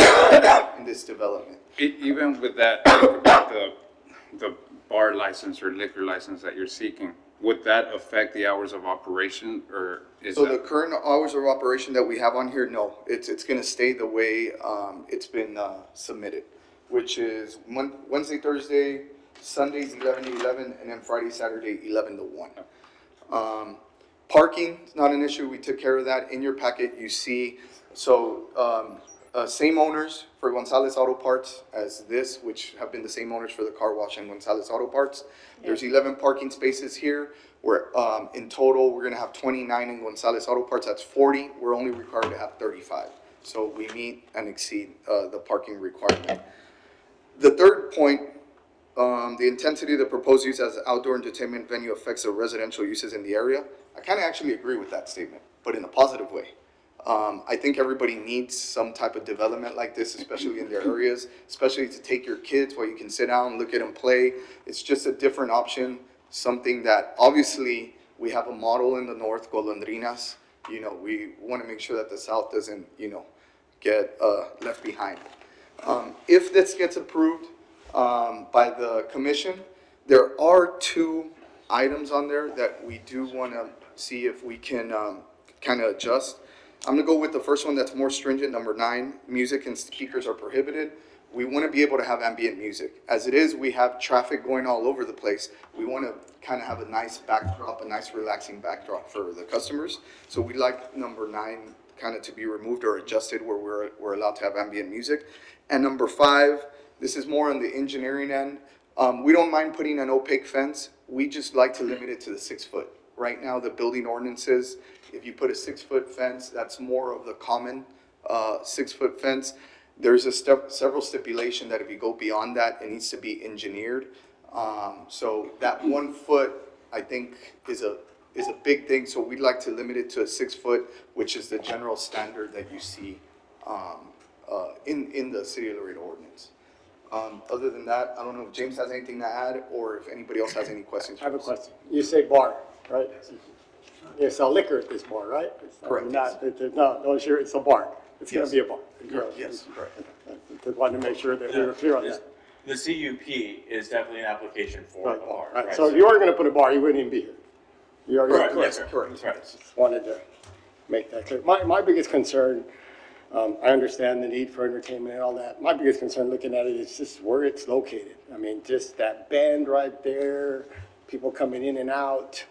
in this development.
Even with that, the bar license or liquor license that you're seeking, would that affect the hours of operation, or is
So the current hours of operation that we have on here, no, it's going to stay the way it's been submitted, which is Wednesday, Thursday, Sundays 11 to 11, and then Friday, Saturday 11 to 1. Parking is not an issue. We took care of that. In your packet, you see, same owners for Gonzalez Auto Parts as this, which have been the same owners for the car wash and Gonzalez Auto Parts. There's 11 parking spaces here. Where in total, we're going to have 29 in Gonzalez Auto Parts. That's 40. We're only required to have 35. So we meet and exceed the parking requirement. The third point, the intensity of the proposed use as an outdoor entertainment venue affects the residential uses in the area. I kind of actually agree with that statement, but in a positive way. I think everybody needs some type of development like this, especially in their areas, especially to take your kids while you can sit down and look at them play. It's just a different option, something that obviously we have a model in the north, Golondrinas. We want to make sure that the south doesn't, get left behind. If this gets approved by the commission, there are 2 items on there that we do want to see if we can kind of adjust. I'm going to go with the first one that's more stringent, number 9, music and speakers are prohibited. We want to be able to have ambient music. As it is, we have traffic going all over the place. We want to kind of have a nice backdrop, a nice relaxing backdrop for the customers. So we'd like number 9 kind of to be removed or adjusted where we're allowed to have ambient music. And number 5, this is more on the engineering end. We don't mind putting an opaque fence. We just like to limit it to the 6 foot. Right now, the building ordinances, if you put a 6 foot fence, that's more of the common 6 foot fence. There's several stipulation that if you go beyond that, it needs to be engineered. So that 1 foot, I think, is a big thing. So we'd like to limit it to a 6 foot, which is the general standard that you see in the City of Laredo ordinance. Other than that, I don't know if James has anything to add or if anybody else has any questions.
I have a question. You say bar. right? You sell liquor at this bar, right?
Correct.
There's no, sure, it's a bar. It's gonna
Yes.
be a bar.
Correct, yes, correct.
Just wanted to make sure that we were clear on that.
The CUP is definitely an application for a
Right,
bar.
right. So if you are gonna put a bar, you wouldn't even be here. You already.
Correct, yes, sir.
Correct.
Just wanted to make that clear. My biggest concern, I understand the need for entertainment and all that. My biggest concern looking at it is just where it's located. I mean, just that bend right there, people coming in and out,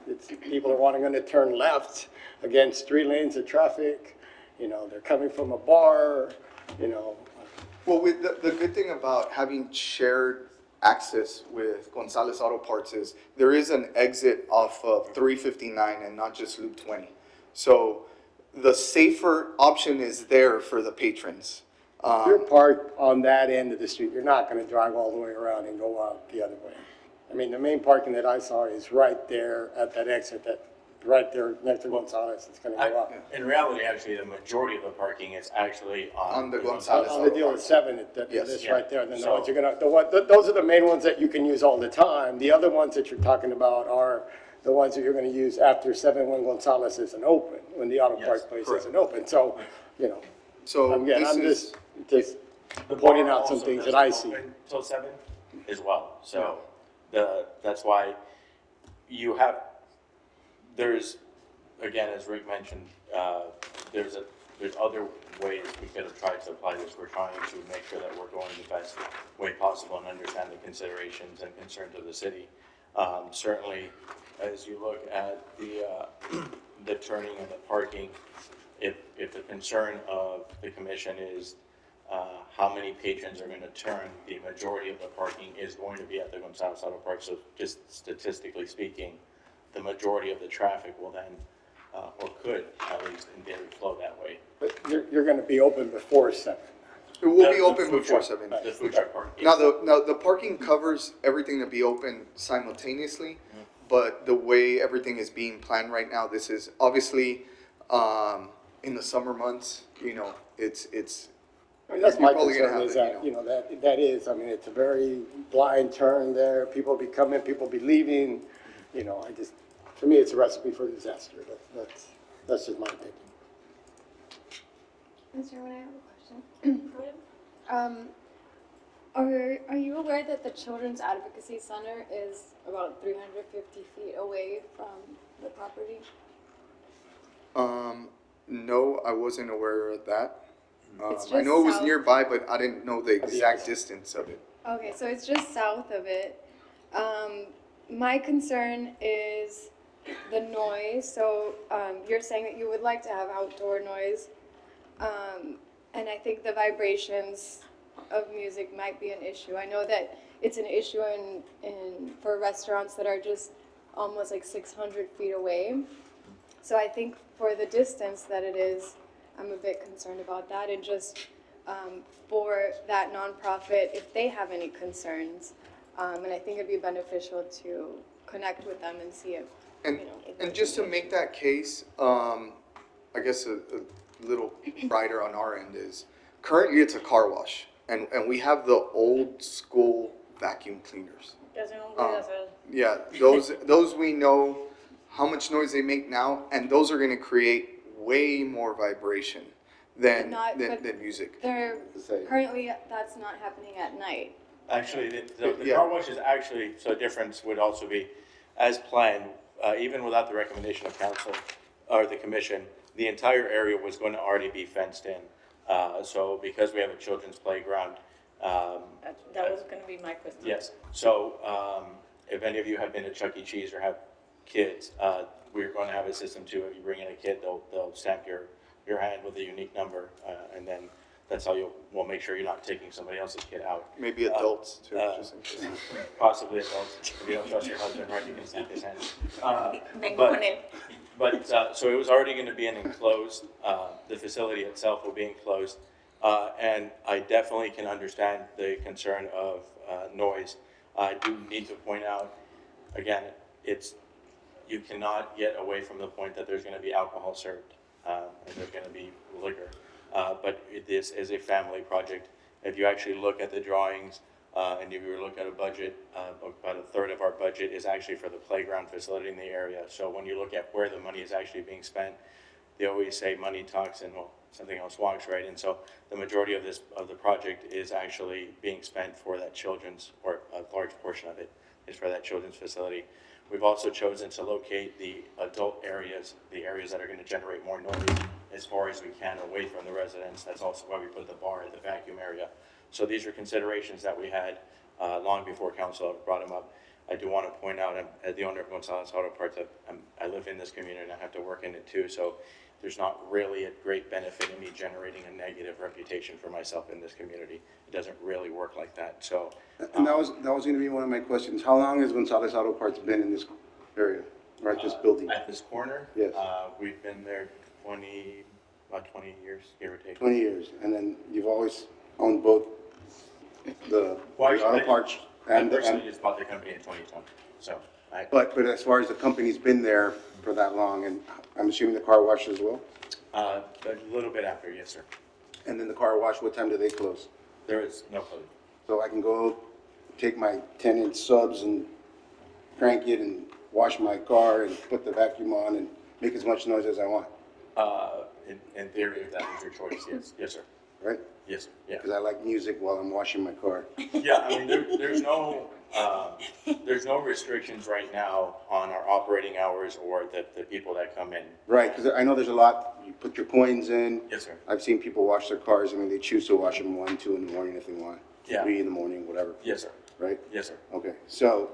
it's, people are wanting to turn left against 3 lanes of traffic. They're coming from a bar,
Well, with the good thing about having shared access with Gonzalez Auto Parts is there is an exit off of 359 and not just Loop 20. So the safer option is there for the patrons.
If you're parked on that end of the street, you're not gonna drive all the way around and go out the other way. I mean, the main parking that I saw is right there at that exit, right there next to Gonzalez, it's gonna go up.
In reality, actually, the majority of the parking is actually on
the Gonzalez
On the deal with 7,
Yes.
it's
Yeah.
right there, then the
So-
ones you're gonna, those are the main ones that you can use all the time. The other ones that you're talking about are the ones that you're gonna use after 7 when Gonzalez isn't open, when the auto
Yes,
parts place
correct.
isn't open, so,
So
again,
this
I'm
is,
just
The
pointing
bar
out some
also
things that
doesn't
I see.
open Till 7 as well, so that's why you have, there's, again, as Rick mentioned, there's other ways we could have tried to apply this. We're trying to make sure that we're going the best way possible and understand the considerations and concerns of the city. Certainly, as you look at the turning and the parking, if the concern of the commission is how many patrons are going to turn, the majority of the parking is going to be at the Gonzalez Auto Park. So just statistically speaking, the majority of the traffic will then, or could at least in theory, flow that way.
But you're gonna be open before 7.
it will be
The
open
food
before
truck-
7.
The food truck park.
Now,
yes.
the parking covers everything to be open simultaneously, but the way everything is being planned right now, this is obviously, in the summer months, it's.
I mean, that's my
you're probably gonna
concern
have
is
it,
that is, I mean, it's a very blind turn there. People be coming, people be leaving, for me, it's a recipe for disaster. That's just my opinion.
Mr. Chairman, I have a question. Are you aware that the Children's Advocacy Center is about 350 feet away from the property?
No, I wasn't aware of that.
It's
I
just
know it was
south.
nearby, but I didn't know the exact distance of it.
Okay, so it's just south of it. My concern is the noise. So you're saying that you would like to have outdoor noise. And I think the vibrations of music might be an issue. I know that it's an issue for restaurants that are just almost like 600 feet away. So I think for the distance that it is, I'm a bit concerned about that. And just for that nonprofit, if they have any concerns, and I think it'd be beneficial to connect with them and see if,
And just to make that case, I guess a little brighter on our end is, currently it's a car wash, and we have the old school vacuum cleaners. Yeah, those we know how much noise they make now, and those are gonna create way more vibration than music.
Currently, that's not happening at night.
Actually, the car wash is actually, so a difference would also be, as planned, even without the recommendation of council or the commission, the entire area was going to already be fenced in. So because we have a children's playground.
That was gonna be my question.
Yes, so if any of you have been to Chuck E. Cheese or have kids, we're going to have a system too. If you bring in a kid, they'll stamp your hand with a unique number, and then that's how we'll make sure you're not taking somebody else's kid out.
Maybe adults too, just in case.
Possibly adults. If you don't trust your husband, right, you can stamp his hand. So it was already going to be an enclosed, the facility itself will be enclosed. And I definitely can understand the concern of noise. I do need to point out, again, you cannot get away from the point that there's going to be alcohol served, and there's going to be liquor. But this is a family project. If you actually look at the drawings, And if you were looking at a budget, about a third of our budget is actually for the playground facility in the area. So when you look at where the money is actually being spent, they always say money talks and, well, something else walks, right? And so the majority of the project is actually being spent for that children's, or a large portion of it is for that children's facility. We've also chosen to locate the adult areas, the areas that are going to generate more noise, as far as we can away from the residents. That's also why we put the bar at the vacuum area. So these are considerations that we had long before council brought them up. I do want to point out, I'm the owner of Gonzalez Auto Parts. I live in this community and I have to work in it too. So there's not really a great benefit in me generating a negative reputation for myself in this community. It doesn't really work like that. So,
And that was going to be one of my questions. How long has Gonzalez Auto Parts been in this area, or at this building?
At this corner?
Yes.
We've been there about 20 years, give or take.
20 years, and then you've always owned both the auto parts and
I personally just bought the company in 2020, so.
But as far as the company's been there for that long, and I'm assuming the car wash as well?
A little bit after, yes, sir.
And then the car wash, what time do they close?
There is no clue.
So I can go take my 10-inch subs and crank it and wash my car and put the vacuum on and make as much noise as I want?
In theory, if that was your choice, yes. Yes, sir.
Right?
Yes, sir. Yeah.
Because I like music while I'm washing my car.
Yeah, I mean, there's no restrictions right now on our operating hours or the people that come in.
Right, because I know there's a lot, you put your coins in.
Yes, sir.
I've seen people wash their cars, I mean, they choose to wash them 1, 2 in the morning if they want.
Yeah.
3 in the morning, whatever.
Yes, sir.
Right?
Yes, sir.
Okay, so,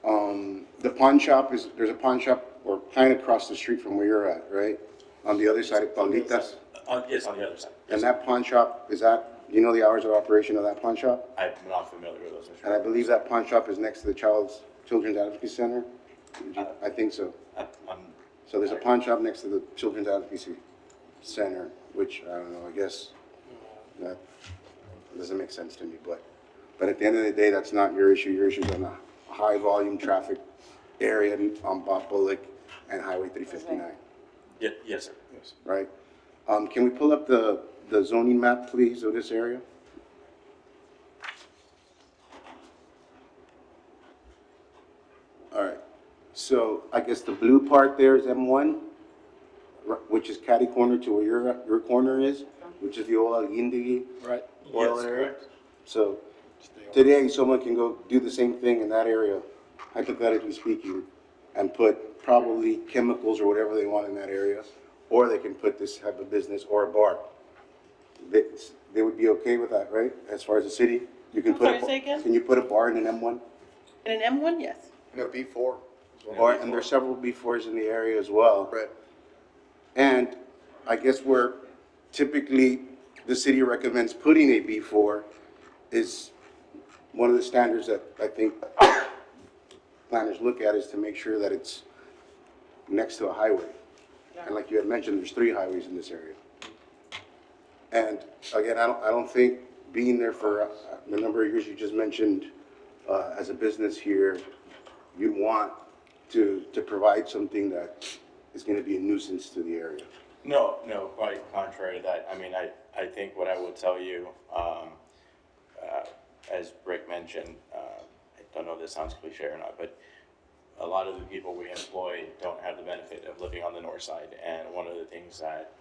the pawn shop there's a pawn shop, or kind of across the street from where you're at, right? On the other side of Paulitas?
Yes, on the other side.
And that pawn shop, do you know the hours of operation of that pawn shop?
I'm not familiar with those. Mr.
And I believe that pawn shop is next to the Children's Advocacy Center? I think so. So there's a pawn shop next to the Children's Advocacy Center, which, I don't know, I guess that doesn't make sense to me, but at the end of the day, that's not your issue. Your issue is on a high volume traffic area on Bob Bullock and Highway 359.
Yes, sir. Yes.
Right? Can we pull up the zoning map, please, of this area? All right. So I guess the blue part there is M1, which is catty corner to where your corner is, which is the old Alguindegui
Right.
oil
Yes,
area.
correct.
So today, someone can go do the same thing in that area, hypothetically speaking, and put probably chemicals or whatever they want in that area, or they can put this type of business or a bar. They would be okay with that, right? As far as the city, you can
I'm
put
sorry, say again?
Can you put a bar in an M1?
In an M1, yes.
No, B4.
And there's several B4s in the area as well.
Right.
And I guess where typically the city recommends putting a B4 is one of the standards that I think planners look at is to make sure that it's next to a highway. And like you had mentioned, there's 3 highways in this area. And again, I don't think being there for the number of years you just mentioned as a business here, you'd want to provide something that is going to be a nuisance to the area.
No, quite contrary to that. I mean, I think what I will tell you, as Rick mentioned, I don't know if this sounds cliche or not, but a lot of the people we employ don't have the benefit of living on the north side. And one of the things that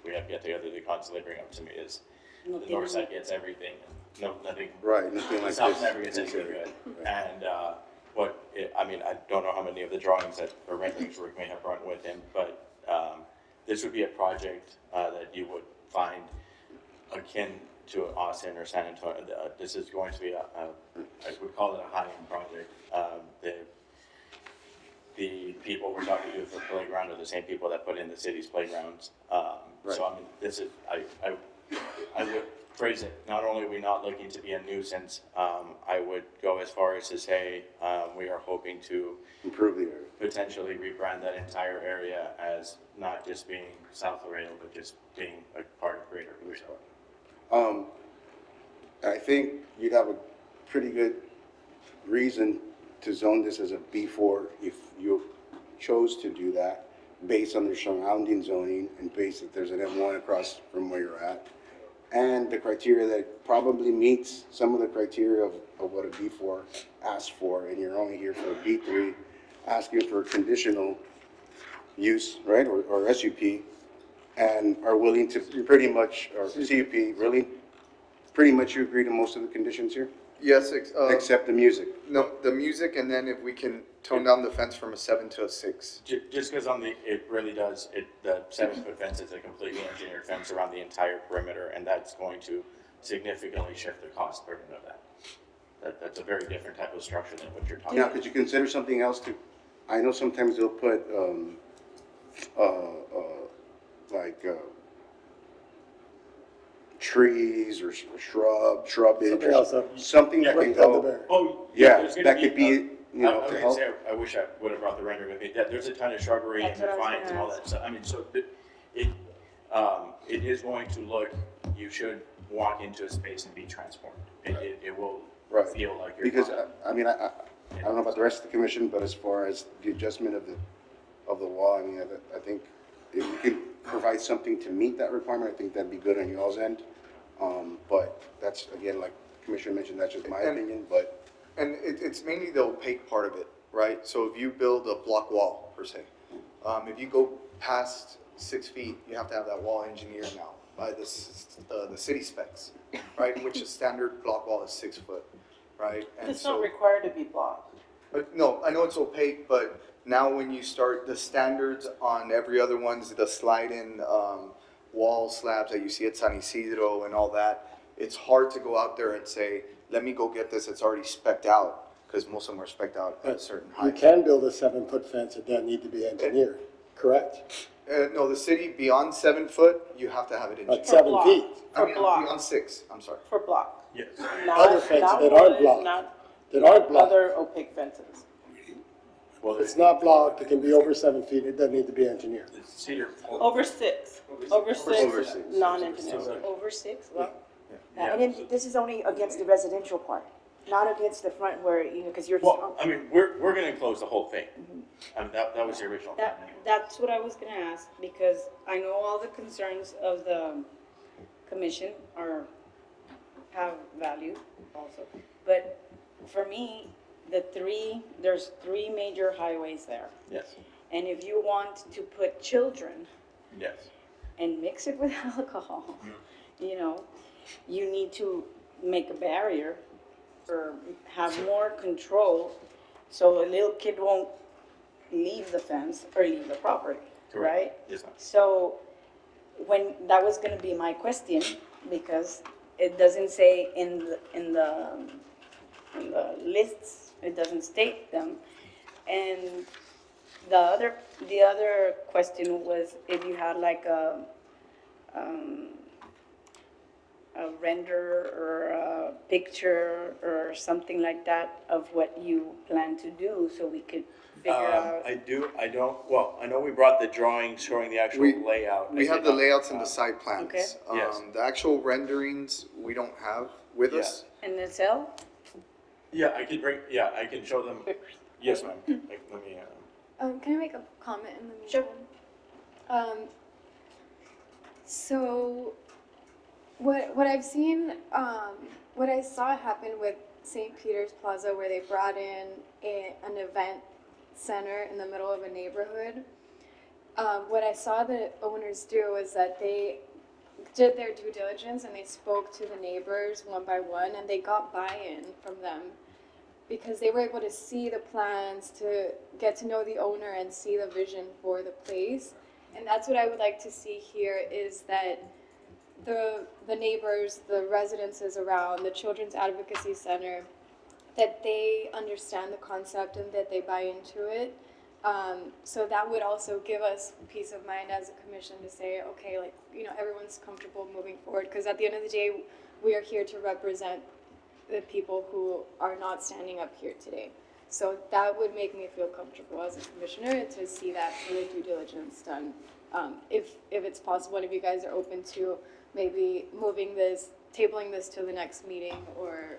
we have yet together they constantly bring up to me is the north side gets everything. No, nothing.
Right, nothing like
the south
this.
never gets anything good. And I mean, I don't know how many of the drawings or renderings Rick may have brought with him, but this would be a project that you would find akin to Austin or San Antonio. This is going to be I would call it a high-end project. The people we're talking to for playground are the same people that put in the city's playgrounds. So I mean, this is I would phrase it. Not only are we not looking to be a nuisance, I would go as far as to say we are hoping to
improve the area,
potentially rebrand that entire area as not just being South Laredo, but just being a part of Greater Louisville.
I think you'd have a pretty good reason to zone this as a B4 if you chose to do that, based on the surrounding zoning and based that there's an M1 across from where you're at. and the criteria that probably meets some of the criteria of what a B4 asks for, and you're only here for a B3, asking for conditional use, right, or SUP, and are willing to pretty much, or CUP, really, pretty much you agree to most of the conditions here,
Yes,
except the music.
no, the music, and then if we can tone down the fence from a 7 to a 6.
Just because it really does, the 7-foot fence is a completely engineered fence around the entire perimeter, and that's going to significantly shift the cost burden of that. That's a very different type of structure than what you're talking
Now,
about.
could you consider something else too? I know sometimes they'll put, like, trees or shrubage
Something else,
or something that can go.
Oh,
Yeah,
there's gonna
that
be,
could be, you know,
I was
to
gonna
help.
say, I wish I would have brought the rendering with me. Yeah, there's a ton of shrubbery and
That's what I was
vines
gonna
and all
ask.
that stuff. I mean, so it is going to look, you should walk into a space and be transformed. It will
Right.
feel like you're.
Because, I mean, I don't know about the rest of the commission, but as far as the adjustment of the wall, I mean, I think if we could provide something to meet that requirement, I think that'd be good on y'all's end. But that's, again, like Commissioner mentioned, that's just my opinion, but.
And it's mainly the opaque part of it, right? So if you build a block wall, per se, if you go past 6 feet, you have to have that wall engineered now by the city specs, right? Which a standard block wall is 6 foot, right? And
It's
so,
not required to be blocked.
but no, I know it's opaque, but now when you start the standards on every other one's, the slide-in wall slabs that you see at San Isidro and all that, it's hard to go out there and say, let me go get this, it's already spec'd out, because most of them are spec'd out at a certain
You
height.
can build a 7-foot fence, it doesn't need to be engineered, correct?
No, the city, beyond 7 foot, you have to have it engineered.
At 7
block.
feet.
I mean, beyond 6, I'm sorry.
For block.
Yes.
Other fences that aren't blocked, that aren't blocked.
Other opaque fences.
Well,
It's not blocked, it can be over 7 feet, it doesn't need to be engineered.
Cedar.
Over 6. Over 6, non-engineered.
Over 6, well,
And then this is only against the residential part, not against the front where, because you're.
Well, I mean, we're gonna enclose the whole thing. I mean, that was the original plan.
that's what I was gonna ask, because I know all the concerns of the commission have value also. But for me, there's 3 major highways there.
Yes,
And if you want to put children
yes.
and mix it with alcohol, you need to make a barrier or have more control so a little kid won't leave the fence or leave the property, right?
Yes, ma'am.
So that was gonna be my question, because it doesn't say in the lists, it doesn't state them. And the other question was if you had like a render or a picture or something like that of what you plan to do, so we could figure out.
I know we brought the drawing showing the actual layout.
We have the layouts and the site plans.
Okay.
Yes.
The actual renderings, we don't have with us.
And the cell?
Yeah, I can show them. Yes, ma'am. Let me,
Can I make a comment in the meantime? Sure. So, what I've seen, what I saw happen with St. Peter's Plaza, where they brought in an event center in the middle of a neighborhood, what I saw the owners do is that they did their due diligence and they spoke to the neighbors one by one, and they got buy-in from them because they were able to see the plans, to get to know the owner and see the vision for the place. And that's what I would like to see here, is that the neighbors, the residences around, the Children's Advocacy Center, that they understand the concept and that they buy into it. So that would also give us peace of mind as a commission to say, okay, everyone's comfortable moving forward. Because at the end of the day, we are here to represent the people who are not standing up here today. So that would make me feel comfortable as a commissioner to see that further due diligence done. If it's possible, and if you guys are open to maybe tabling this to the next meeting, or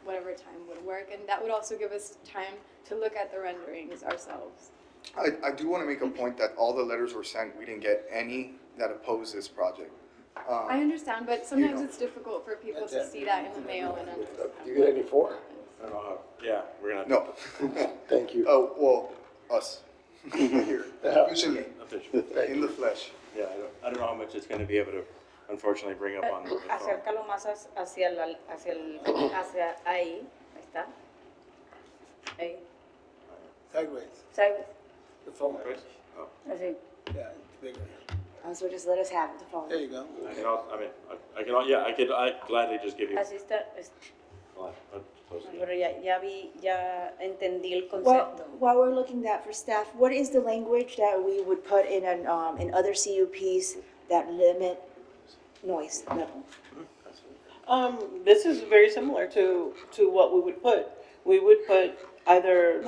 whatever time would work. And that would also give us time to look at the renderings ourselves.
I do want to make a point that all the letters were sent, we didn't get any that oppose this project.
I understand, but sometimes it's difficult for people to see that in the mail and
Do you get any for?
I don't know how, yeah, we're gonna.
No.
Thank you.
Oh, well, us. Here, officially,
Official.
in the flesh.
Yeah, I don't know how much it's gonna be able to, unfortunately, bring up on the phone.
Acércalo más hacia hacia ahí. Ahí está. Ahí.
Sideways,
Sideways.
the phone.
Así.
Yeah, it's bigger.
So just let us have the phone.
There you go.
I can also, I mean, I can, yeah, I'd gladly just give you.
Así está.
Well, close to you.
Pero ya entendí el
Well,
concepto.
while we're looking that for staff, what is the language that we would put in in other CUPs that limit noise level?
This is very similar to what we would put. We would put either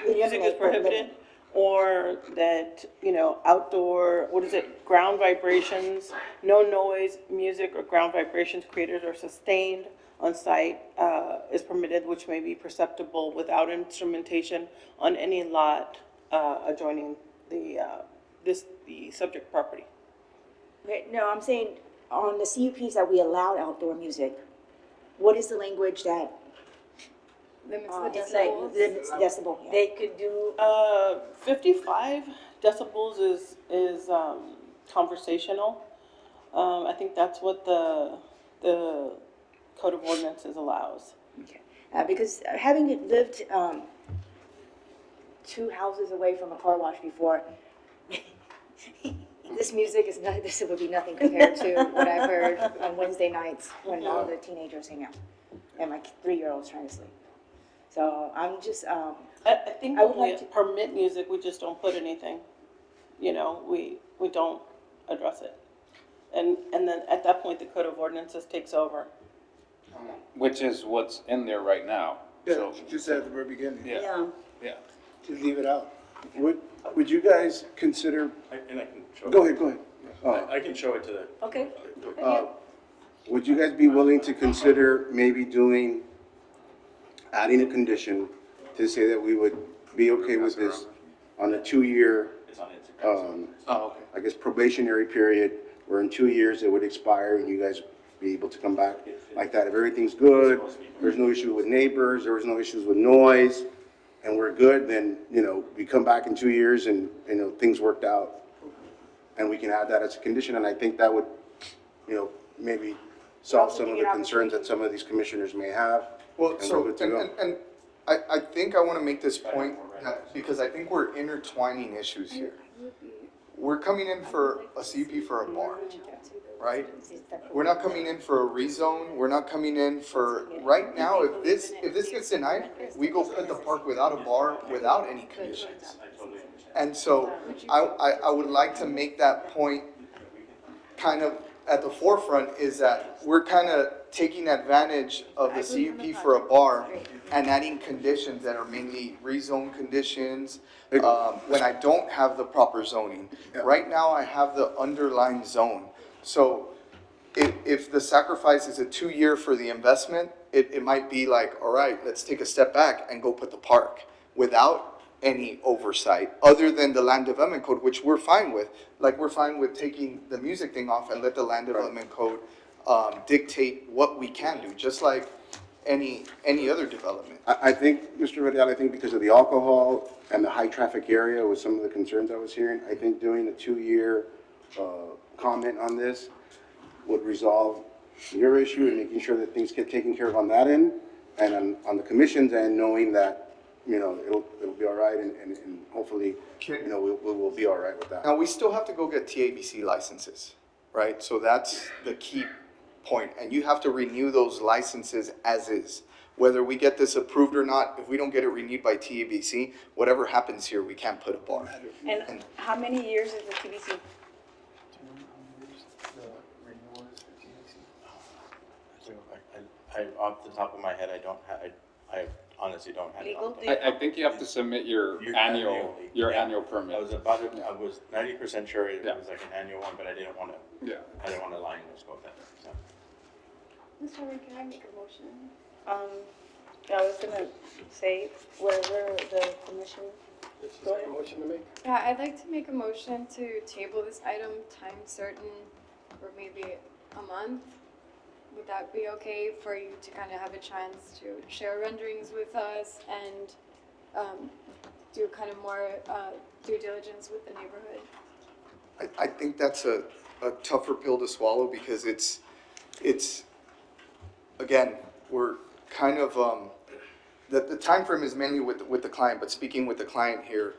music is prohibited or that, you know, outdoor, what is it, ground vibrations, no noise, music or ground vibrations created or sustained on site is permitted, which may be perceptible without instrumentation on any lot adjoining the subject property.
Okay, no, I'm saying on the CUPs that we allow outdoor music, what is the language that
limits the
It's like
decibels.
limits decibel? Yeah.
they could do
55 decibels is conversational. I think that's what the Code of Ordinances allows.
Okay. Because having lived 2 houses away from a car wash before, this music is not. This would be nothing compared to what I've heard on Wednesday nights when all the teenagers hang out, and my 3-year-old's trying to sleep. So I'm just.
I think
I would
when we
like to-
permit music, we just don't put anything. You know, we don't address it. And then at that point, the Code of Ordinances takes over.
Which is what's in there right now.
Yeah,
So,
just at the very beginning.
yeah, yeah.
Just leave it out.
Would you guys consider,
And I can show it.
go ahead.
I can show it to the.
Okay.
Would you guys be willing to consider maybe adding a condition to say that we would be okay with this on a 2-year,
It's on Instagram.
Oh, okay.
I guess probationary period, where in 2 years it would expire and you guys be able to come back like that? If everything's good, there's no issue with neighbors, there was no issues with noise, and we're good, then, you know, we come back in 2 years and, you know, things worked out. And we can add that as a condition, and I think that would, you know, maybe solve some of the concerns that some of these commissioners may have.
Well,
And
so,
we're good to go.
and I think I want to make this point, that because I think we're intertwining issues here. We're coming in for a CUP for a bar, right? We're not coming in for a rezone, we're not coming in for, right now, if this gets denied, we go put the park without a bar, without any conditions. And so, I would like to make that point kind of at the forefront, is that we're kind of taking advantage of the CUP for a bar and adding conditions that are mainly rezone conditions, when I don't have the proper zoning. Right now, I have the underlying zone. So if the sacrifice is a 2-year for the investment, it might be like, all right, let's take a step back and go put the park without any oversight, other than the land development code, which we're fine with. Like, we're fine with taking the music thing off and let the land development code dictate what we can do, just like any other development.
I think, Mr. Vidal, I think because of the alcohol and the high traffic area with some of the concerns I was hearing, I think doing a 2-year comment on this would resolve your issue and making sure that things get taken care of on that end, and on the commission's end, knowing that, you know, it'll be all right, and hopefully, you know, we'll be all right with that.
Now, we still have to go get TABC licenses, right? So that's the key point, and you have to renew those licenses as is. Whether we get this approved or not, if we don't get it renewed by TABC, whatever happens here, we can't put a bar.
And how many years is the TBC?
I, off the top of my head, I honestly don't have it.
Legal?
I think you have to submit your annual permit.
I was about it, I was 90% sure it
Yeah.
was like an annual one, but I didn't want to,
Yeah.
I didn't want to lie and just go with that, so.
Mr. Chairman, can I make a motion?
I was gonna say whatever the commission. Go ahead.
Motion to make?
Yeah, I'd like to make a motion to table this item time certain for maybe a month. Would that be okay for you to kind of have a chance to share renderings with us and do kind of more due diligence with the neighborhood?
I think that's a tougher pill to swallow because it's, again, we're kind of, the timeframe is mainly with the client, but speaking with the client here,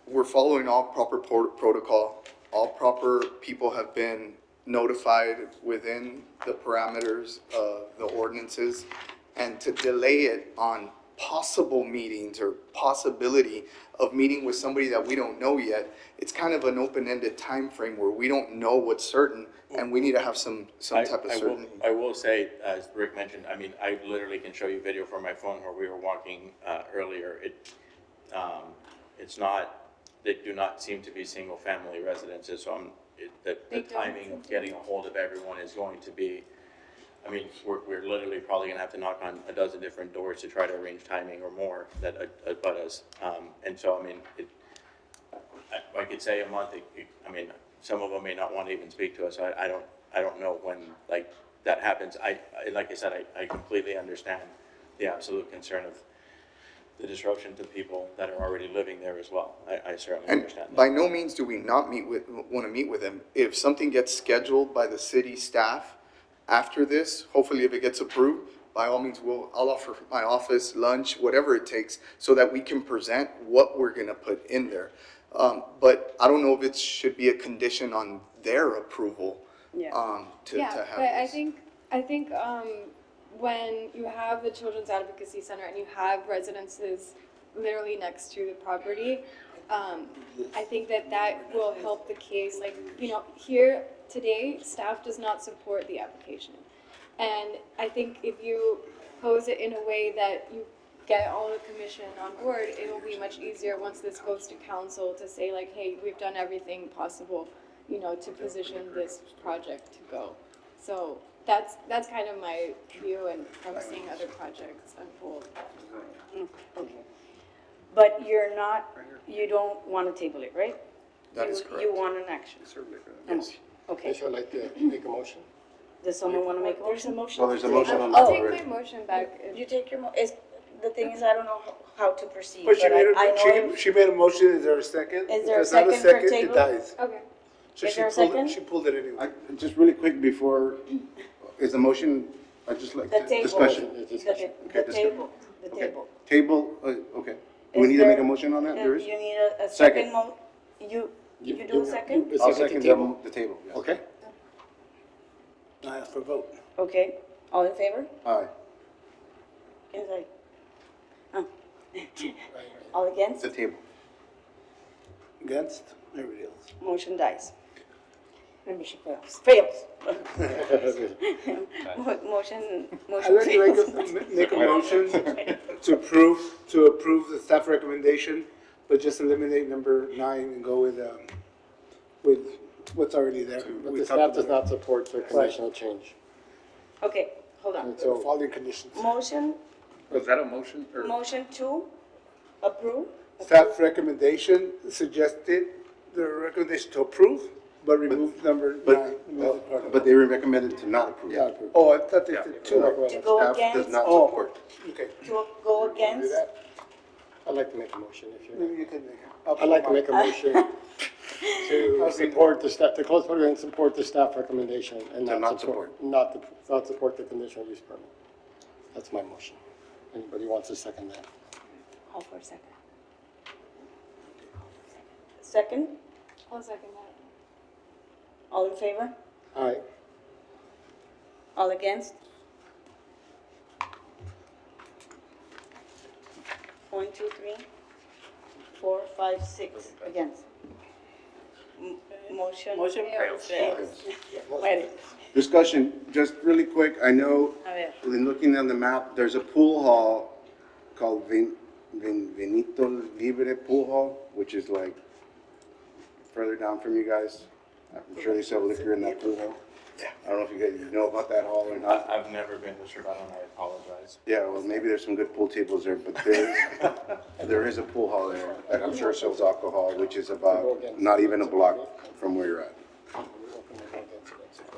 we're following all proper protocol. All proper people have been notified within the parameters of the ordinances. And to delay it on possible meetings or possibility of meeting with somebody that we don't know yet, it's kind of an open-ended time frame where we don't know what's certain, and we need to have some type of certainty.
I will say, as Rick mentioned, I mean, I literally can show you video from my phone where we were walking earlier. It's not, they do not seem to be single-family residences, so the timing of getting a hold of everyone is going to be, I mean, we're literally probably gonna have to knock on a dozen different doors to try to arrange timing or more that abut us. And so, I mean, I could say a month, I mean, some of them may not want to even speak to us. I don't know when, like, that happens. Like I said, I completely understand the absolute concern of the disruption to people that are already living there as well. I certainly understand that.
By no means do we not want to meet with them. If something gets scheduled by the city staff after this, hopefully if it gets approved, by all means, I'll offer my office lunch, whatever it takes, so that we can present what we're gonna put in there. But I don't know if it should be a condition on their approval, to have
but I think when you have the Children's Advocacy Center and you have residences literally next to the property, I think that will help the case. Like, you know, here today, staff does not support the application. And I think if you pose it in a way that you get all the commission on board, it'll be much easier once this goes to council to say like, hey, we've done everything possible, you know, to position this project to go. So that's kind of my view and from seeing other projects unfold.
Okay. But you don't want to table it, right?
That is correct.
You want an action?
Yes.
Okay.
I'd like to make a motion.
Does someone want to make a motion?
Well, there's a motion on the
I'll
floor
take
already.
my motion back.
You take your the thing is, I don't know how to proceed,
But she
but
made
I know.
she made a motion, is there a second?
Is there a
If there's not
second for
second,
table?
it dies.
Okay.
So
Is
she
there a
pulled
second?
She pulled it anyway.
Just really quick before, is the motion, I just like
The table.
discussion.
The
discussion.
table, the
Okay.
table.
Table, okay. Do we
Is
need to make a
there-
motion on that? There is?
You need a
Second.
second you do a second?
I'll second the table, yes.
Okay.
I ask for a vote.
Okay, all in favor?
Aye.
Is like, all against?
The table.
Against? Everybody else.
Motion dies. Membership fails. Motion
I'd like
fails.
to make a motion to approve the staff recommendation, but just eliminate number 9 and go with what's already there.
But
We
the
talked
staff does
about
not support the conditional change.
Okay, hold on.
it. The following conditions.
Motion
Was that a motion or?
Motion to approve?
Staff recommendation suggested, the recommendation to approve, but remove number 9.
But they were recommended to not approve.
Yeah, approved.
Oh, I thought they did two.
To go
Staff does
against?
not
Oh.
support.
Okay.
To go against?
I'd like to make a motion if you.
Maybe you can make it.
I'd like to make a motion to support the staff, to close public and support the staff recommendation and
To
not
not
support, not support the conditional use permit. That's my motion. Anybody wants to second that?
Hold for a second. Second,
I'll second that.
all in favor?
Aye.
All against? 1, 2, 3, 4, 5, 6 against. Motion fails. Muere.
Discussion, just really quick, I know,
A ver.
in looking on the map, there's a pool hall called Venito Libre Pool Hall, which is like further down from you guys. I'm sure they sell liquor in that pool hall. Yeah, I don't know if you guys know about that hall or not.
I've never been to Cervado, and I apologize.
Yeah, well, maybe there's some good pool tables there, but there is a pool hall there that I'm sure sells alcohol, which is about not even a block from where you're at.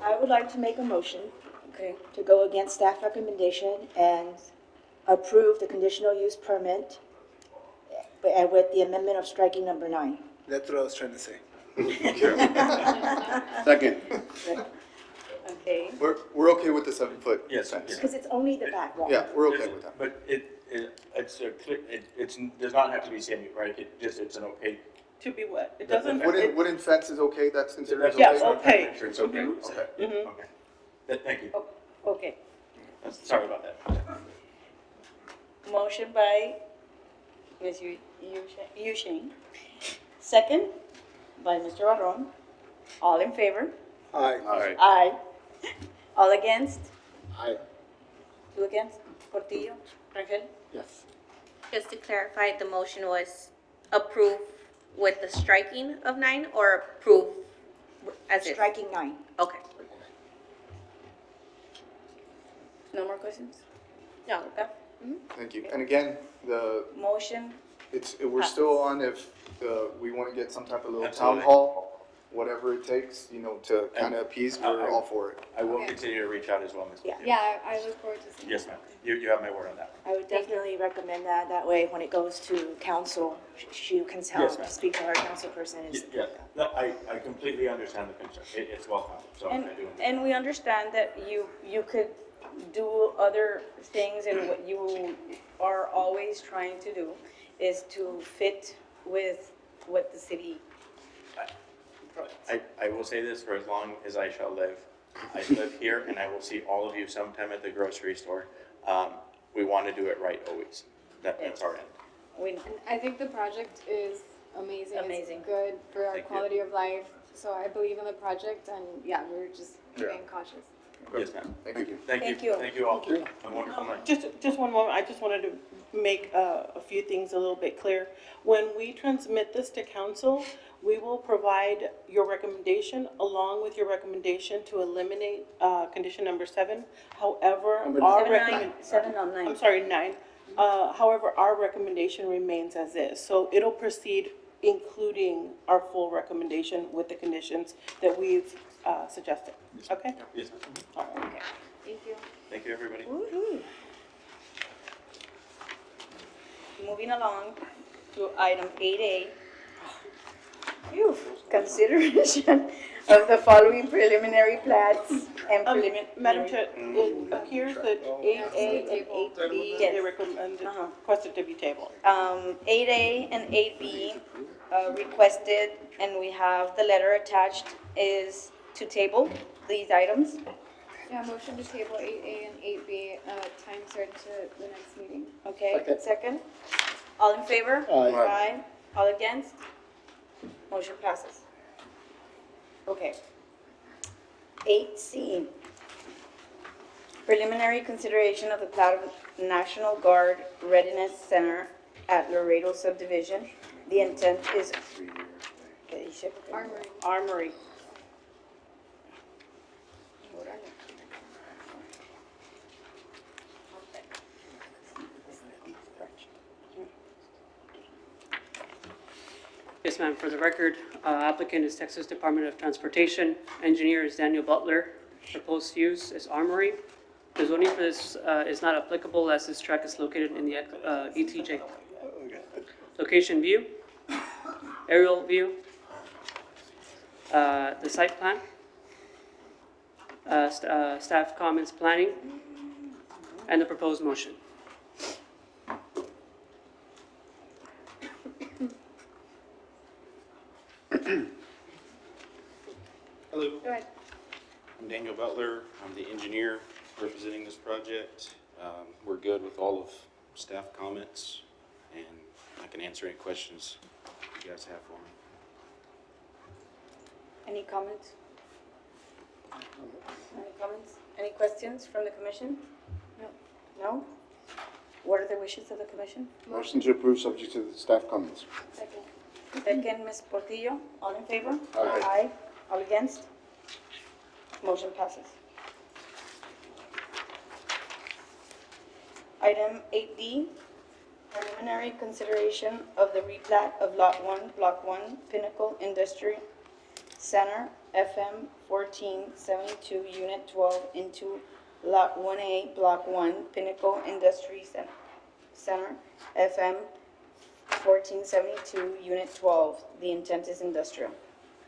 I would like to make a motion
Okay,
to go against staff recommendation and approve the conditional use permit and with the amendment of striking number 9.
That's what I was trying to say.
Second.
okay.
We're okay with the 7-foot
Yes,
fence.
yes.
Because it's only the back wall.
Yeah, we're okay with that.
But it's a clear, it's, does not have to be semi, right? It's an opaque.
To be what? It doesn't.
Wooden fence is okay, that's considered okay?
Yeah, okay.
It's okay.
Mhm.
Okay.
Mhm.
Okay. Thank you.
Okay.
Sorry about that.
Motion by Ms. Yusheng. Second by Mr. Barron. All in favor?
Aye.
Aye.
Aye. All against?
Aye.
2 against? Portillo? Rangel?
Yes.
Just to clarify, the motion was approve with the striking of 9 or approve as is?
Striking 9.
Okay.
No more questions?
No.
Okay.
Thank you. And again,
Motion,
we're still on if we want to get some type of little town
Absolutely.
hall, whatever it takes, to kind of appease, we're all for it.
I will continue to reach out as well, Ms.
Yeah.
Yeah, I look forward to seeing.
Yes, ma'am. You have my word on that.
I would definitely recommend that. That way, when it goes to council, she can tell,
Yes, ma'am.
speak to her council person and
Yeah,
support
yeah.
that.
No, I completely understand the concern. It's well founded, so I
and,
do understand.
and we understand that you could do other things, and what you are always trying to do is to fit with what the city.
I will say this for as long as I shall live. I live here and I will see all of you sometime at the grocery store. We want to do it right always. That's our end.
We,
I think the project is amazing.
Amazing.
It's good for our
Thank you.
quality of life. So I believe in the project, and yeah, we're just being cautious.
Yes, ma'am.
Thank you.
Thank you. Thank you all. Have a wonderful night.
Just one moment, I just wanted to make a few things a little bit clear. When we transmit this to council, we will provide your recommendation along with your recommendation to eliminate condition number 7. However, our
I'm
sorry, 9. However, our recommendation remains as is. So it'll proceed including our full recommendation with the conditions that we've suggested. Okay?
Yes, ma'am.
All right.
okay. Thank you.
Thank you, everybody.
Woo-hoo. Moving along to item 8A. Phew. Consideration of the following preliminary plats and preliminary.
Madam Chair, it appears that 8A and 8B, they recommended, requested to be tabled.
8A and 8B requested, and we have the letter attached, is to table these items.
Yeah, motion to table 8A and 8B, time certain to the next meeting.
Okay, second. All in favor?
Aye.
All against? Motion passes. Okay. 8C, preliminary consideration of the plat of National Guard Readiness Center at Laredo subdivision. The intent is.
Armory.
Armory.
Yes, ma'am. For the record, applicant is Texas Department of Transportation. Engineer is Daniel Butler. Proposed use is Armory. The zoning for this is not applicable as this track is located in the ETJ. Location view, aerial view, the site plan, staff comments planning, and the proposed motion.
Hello,
Go ahead.
I'm Daniel Butler. I'm the engineer representing this project. We're good with all of staff comments, and I can answer any questions you guys have for me.
Any comments? Any comments? Any questions from the commission? No. No? What are the wishes of the commission?
Motion to approve subject to the staff comments.
Second, Ms. Portillo, all in favor?
Aye.
All against? Motion passes. Item 8D, preliminary consideration of the replat of Lot 1, Block 1, Pinnacle Industry Center, FM 1472, Unit 12, into Lot 1A, Block 1, Pinnacle Industry Center, FM 1472, Unit 12. The intent is industrial.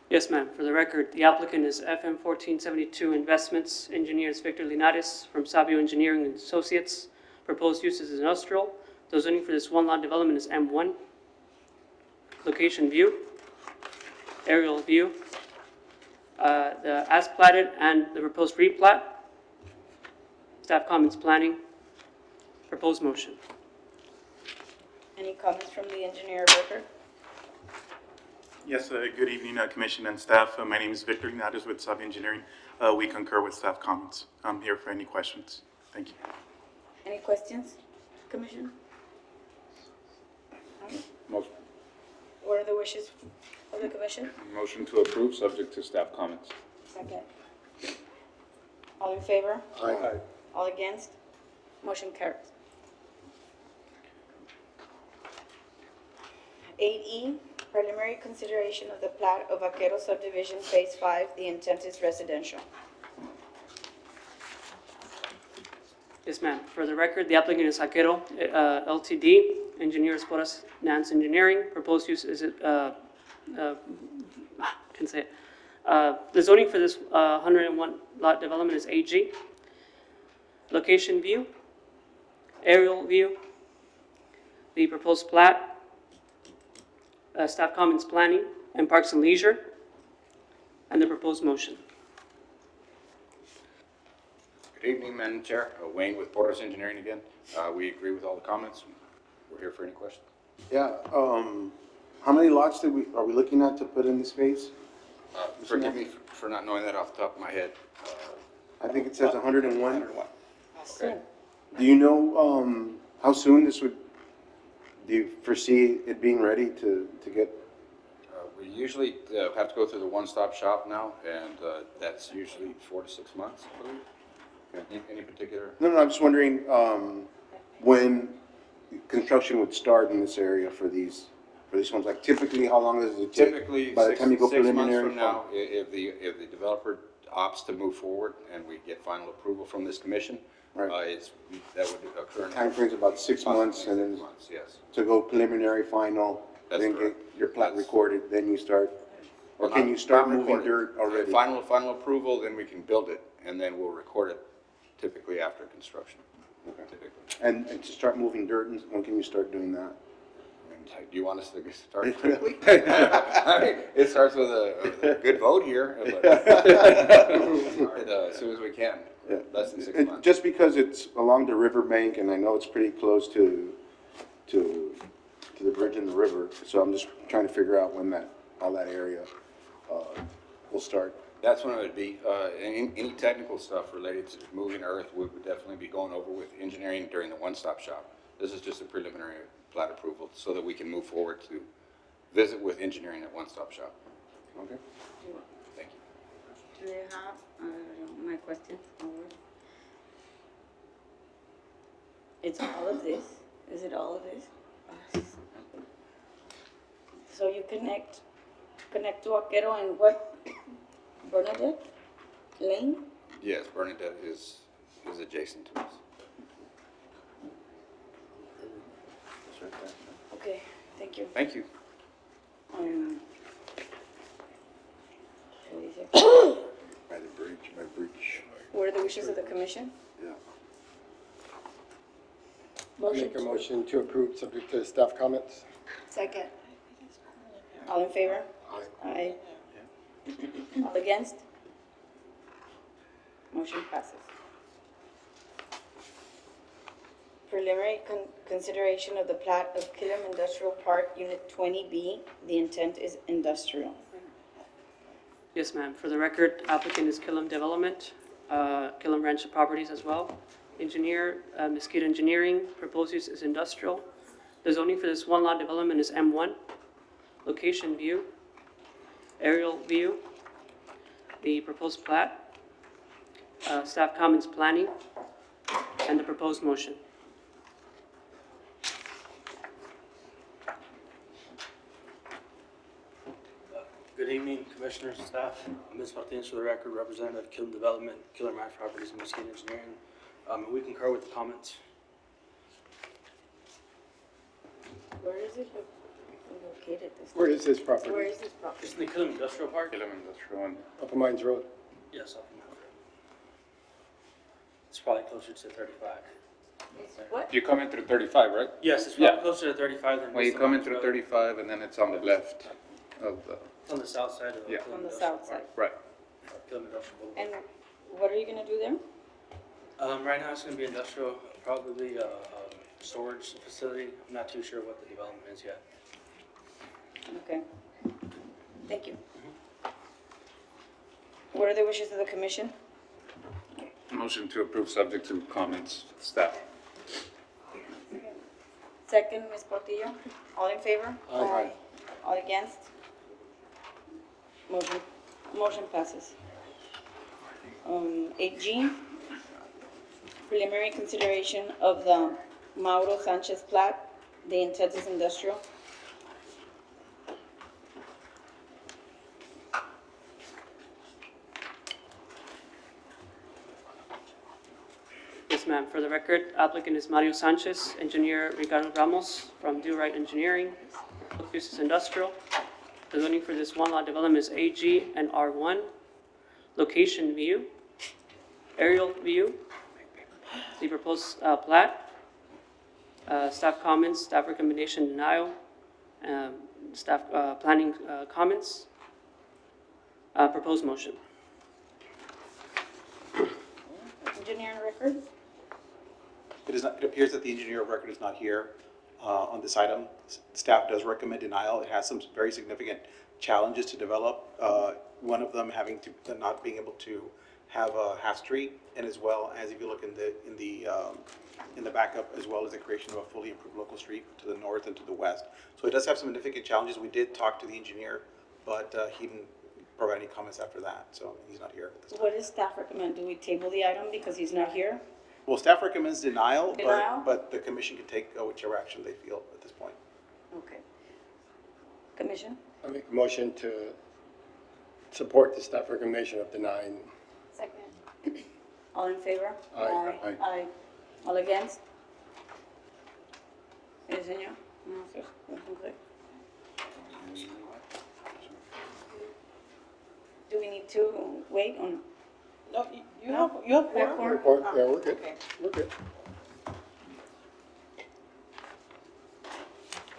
Yes, ma'am. For the record, the applicant is FM 1472 Investments, engineers Victor Linares from Sabio Engineering and Associates. Proposed use is industrial. The zoning for this one lot development is M1. Location view, aerial view, the as platted and the proposed replat. Staff comments planning, proposed motion.
Any comments from the engineer, Burker?
Yes, good evening, Commission and staff. My name is Victor Linares with Sub Engineering. We concur with staff comments. I'm here for any questions. Thank you.
Any questions, Commission?
Motion.
What are the wishes of the Commission?
Motion to approve, subject to staff comments.
Second. All in favor?
Aye.
All against? Motion carries. 8E, preliminary consideration of the plat of Vaquero subdivision Phase 5. The intent is residential.
Yes, ma'am. For the record, the applicant is Aquero LTD, engineers Porras Nance Engineering. Proposed use is, can say it. The zoning for this 101 lot development is AG. Location view, aerial view, the proposed plat, staff comments planning, and Parks and Leisure, and the proposed motion.
Good evening, Madam Chair. Wayne with Porter's Engineering again. We agree with all the comments. We're here for any questions.
Yeah, how many lots are we looking at to put in this phase?
Forgive me for not knowing that off the top of my head.
I think it says 101.
101. Okay.
Do you know, how soon do you foresee it being ready to get?
We usually have to go through the one-stop shop now, and that's usually 4 to 6 months, I believe. Any particular?
No, I'm just wondering, when construction would start in this area for these ones, like typically, how long does it take?
Typically,
by the time you go
6 months
preliminary?
from now, if the developer opts to move forward and we get final approval from this commission,
Right.
that would occur in
Timeframe's about 6 months, and then
6 months, yes.
to go preliminary, final,
That's
then get
correct.
your plat
That's-
recorded, then you start, or
Well,
can
not-
you start
not
moving
recorded.
dirt already?
Final approval, then we can build it, and then we'll record it typically after construction.
Okay.
Typically.
And to start moving dirt, when can you start doing that?
And do you want us to start quickly? It starts with a good vote here, but start, as soon as we can,
Yeah.
less than 6
And
months.
just because it's along the riverbank, and I know it's pretty close to the bridge in the river, so I'm just trying to figure out when all that area will start.
That's when it would be. Any technical stuff related to moving earth, we would definitely be going over with engineering during the one-stop shop. This is just a preliminary plat approval so that we can move forward to visit with engineering at one-stop shop.
Okay.
Thank you.
Do they have, my question? It's all of this? Is it all of this? So you connect to Vaquero and what? Bernadette Lane?
Yes, Bernadette is adjacent to us.
Okay, thank you.
Thank you.
By the bridge.
What are the wishes of the commission?
Yeah.
Make a motion to approve, subject to staff comments.
Second. All in favor? Aye. All against? Motion passes. Preliminary consideration of the plat of Killam Industrial Park, Unit 20B. The intent is industrial.
Yes, ma'am. For the record, applicant is Killam Development, Killam Ranch Properties as well. Engineer, Mesquite Engineering. Proposed use is industrial. The zoning for this one lot development is M1. Location view, aerial view, the proposed plat, staff comments planning, and the proposed motion.
Good evening, Commissioners and staff. Ms. Martinez, for the record, Representative Killam Development, Killer Match Properties, and Mosquito Engineering. And we concur with the comments.
Where is it located?
Where is this property?
Where is this property?
It's in the Killam Industrial Park?
Killam Industrial and
Upper Mines Road.
Yes, off of Mount Vernon. It's probably closer to 35.
What?
You come in through 35, right?
Yes, it's probably closer to 35 than.
Well, you
Mr.
come in
Mount
through
Vernon.
35 and then it's on the left of the,
It's on the south side of the
Yeah.
Killam
On the
Industrial
south
Park.
side.
right.
Killam Industrial Boulevard.
And what are you gonna do there?
Right now, it's going to be industrial, probably storage facility. I'm not too sure what the development is yet.
Okay. Thank you. What are the wishes of the commission?
Motion to approve subject to comments, staff.
Second, Ms. Portillo. All in favor?
Aye.
All against? Motion passes. 8G, preliminary consideration of the Mauro Sanchez plat. The intent is industrial.
Yes, ma'am. For the record, applicant is Mario Sanchez, engineer Ricardo Ramos from Do Right Engineering. Use is industrial. The zoning for this one lot development is AG and R1. Location view, aerial view, the proposed plat, staff comments, staff recommendation denial, staff planning comments, proposed motion.
Engineer on record?
It is not, it appears that the engineer of record is not here on this item. Staff does recommend denial. It has some very significant challenges to develop. One of them having to, not being able to have a half street, and as well as if you look in the backup, as well as the creation of a fully improved local street to the north and to the west. So it does have some significant challenges. We did talk to the engineer, but he didn't provide any comments after that, so he's not here at this time.
What does staff recommend? Do we table the item because he's not here?
Well, staff recommends denial,
Denial?
but the commission can take whichever action they feel at this point.
Okay. Commission?
I make a motion to support the staff recommendation of denying.
Second. All in favor?
Aye.
Aye. All against? Señor? No, sir. Okay. Do we need to wait on?
No, you have
We have
quorum?
quorum?
Yeah, we're good.
Okay.
We're good.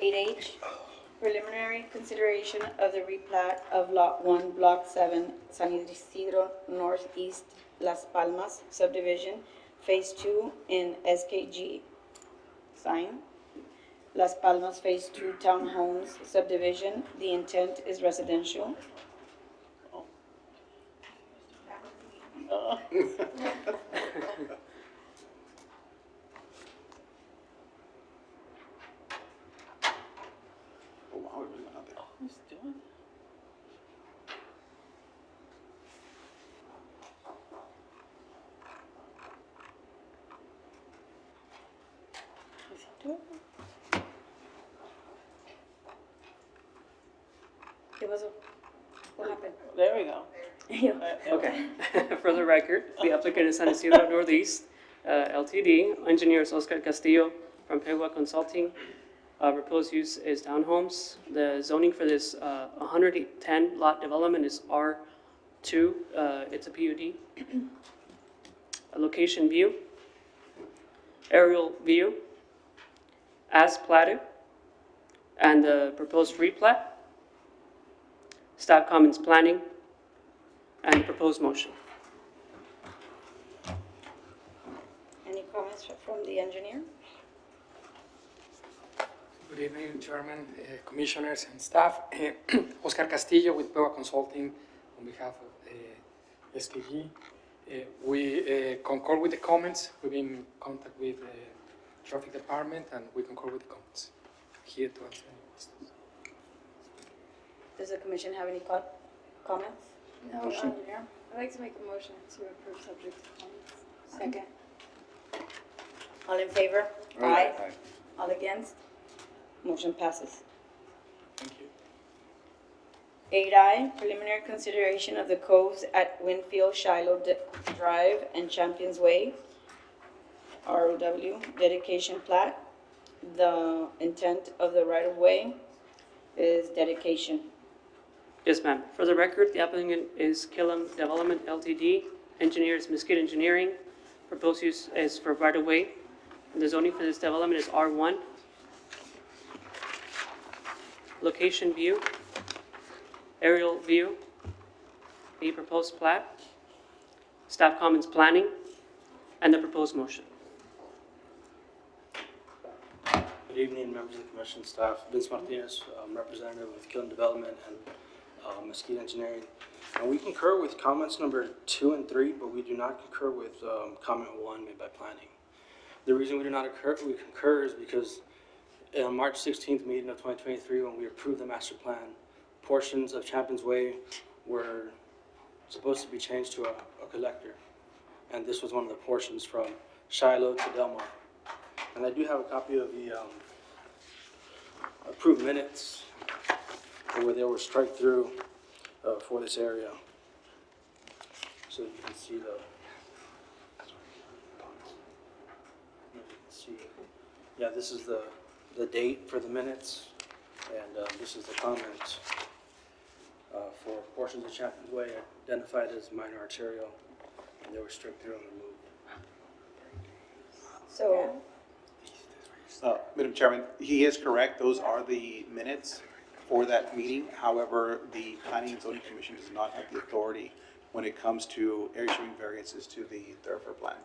8H, preliminary consideration of the replat of Lot 1, Block 7, San Isidro Northeast, Las Palmas subdivision, Phase 2 in SKG sign. Las Palmas Phase 2 Townhomes subdivision, the intent is residential.
Oh, wow, we really went out there.
Who's doing? Is he doing?
It was a, what happened?
There we go.
Okay. For the record, the applicant is San Isidro Northeast, LTD. Engineer is Oscar Castillo from Pegua Consulting. Proposed use is townhomes. The zoning for this 110 lot development is R2. It's a PUD. A location view, aerial view, as platted, and the proposed replat. Staff comments planning, and proposed motion.
Any comments from the engineer?
Good evening, Chairman, Commissioners, and staff. Oscar Castillo with Pegua Consulting on behalf of SKG. We concur with the comments. We've been in contact with the Traffic Department, and we concur with the comments. Here to answer any questions.
Does the commission have any comments?
No,
Engineer?
I'd like to make a motion to approve subject to comments.
Second. All in favor?
Aye.
All against? Motion passes.
Thank you.
8I, preliminary consideration of the coves at Winfield Shiloh Drive and Champions Way, ROW, dedication plat. The intent of the right-of-way is dedication.
Yes, ma'am. For the record, the applicant is Killam Development Ltd. Engineer is Mesquite Engineering. Proposed use is for right-of-way. And the zoning for this development is R1. Location view, aerial view, the proposed plat, staff comments planning, and the proposed motion.
Good evening, members of the commission, staff. Vince Martinez, representative with Killen Development and Mesquite Engineering. And we concur with comments number 2 and 3, but we do not concur with comment 1 made by planning. The reason we do not concur is because on March 16th meeting of 2023, when we approved the master plan, portions of Champions Way were supposed to be changed to a collector. And this was one of the portions from Shiloh to Delmar. And I do have a copy of the approved minutes where they were strike through for this area. So you can see yeah, this is the date for the minutes, and this is the comment for portions of Champions Way identified as minor arterial, and they were stripped through and removed.
So,
Madam Chairman, he is correct. Those are the minutes for that meeting. However, the Planning and Zoning Commission does not have the authority when it comes to issuing variances to the thoroughfare plan.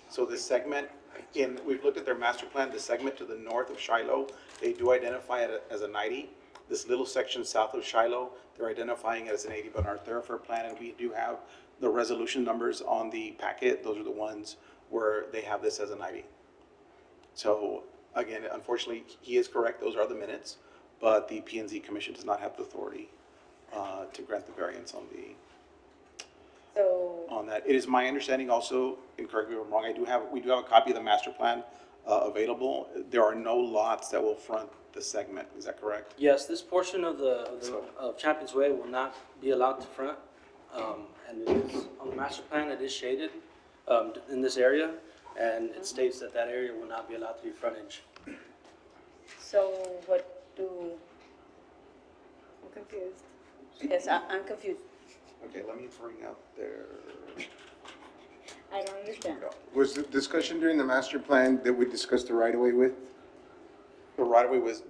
So this segment, we've looked at their master plan, the segment to the north of Shiloh, they do identify it as a 90. This little section south of Shiloh, they're identifying it as an 80, but our thoroughfare plan, and we do have the resolution numbers on the packet, those are the ones where they have this as a 90. So again, unfortunately, he is correct, those are the minutes, but the P&Z Commission does not have the authority to grant the variance on that. It is my understanding also, and correct me if I'm wrong, we do have a copy of the master plan available. There are no lots that will front the segment, is that correct?
Yes, this portion of of Champions Way will not be allowed to front, and it is, on the master plan, it is shaded in this area, and it states that that area will not be allowed to be frontage.
so I'm
confused.
Yes, I'm confused.
Okay, let me bring up their.
I don't understand.
Was the discussion during the master plan that we discussed the right-of-way with?
The right-of-way was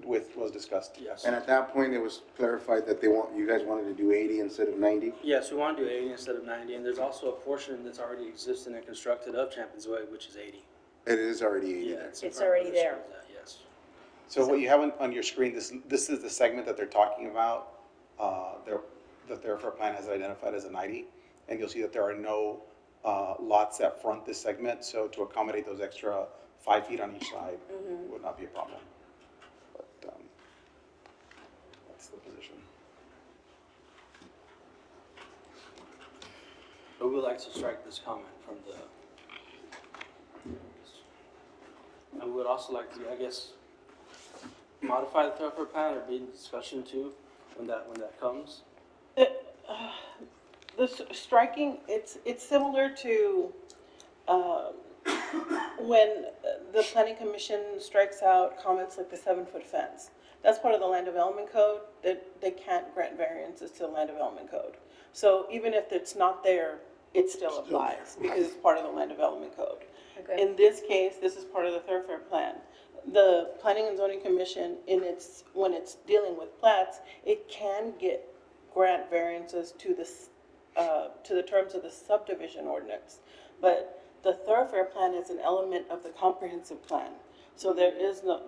discussed.
Yes.
And at that point, it was clarified that you guys wanted to do 80 instead of 90?
Yes, we want to do 80 instead of 90, and there's also a portion that's already existing and constructed of Champions Way, which is 80.
It is already 80
Yeah,
there.
It's already there.
Yes.
So what you have on your screen, this is the segment that they're talking about. The thoroughfare plan has it identified as a 90, and you'll see that there are no lots that front this segment, so to accommodate those extra 5 feet on each side would not be a problem. But that's the position.
But we would like to strike this comment from and we would also like to, I guess, modify the thoroughfare plan or be in discussion too when that comes.
The striking, it's similar to when the planning commission strikes out comments like the 7-foot fence. That's part of the land development code, that they can't grant variances to the land development code. So even if it's not there, it still applies because it's part of the land development code.
Okay.
In this case, this is part of the thoroughfare plan. The Planning and Zoning Commission, when it's dealing with plats, it can grant variances to the terms of the subdivision ordinance. But the thoroughfare plan is an element of the comprehensive plan. So there is no,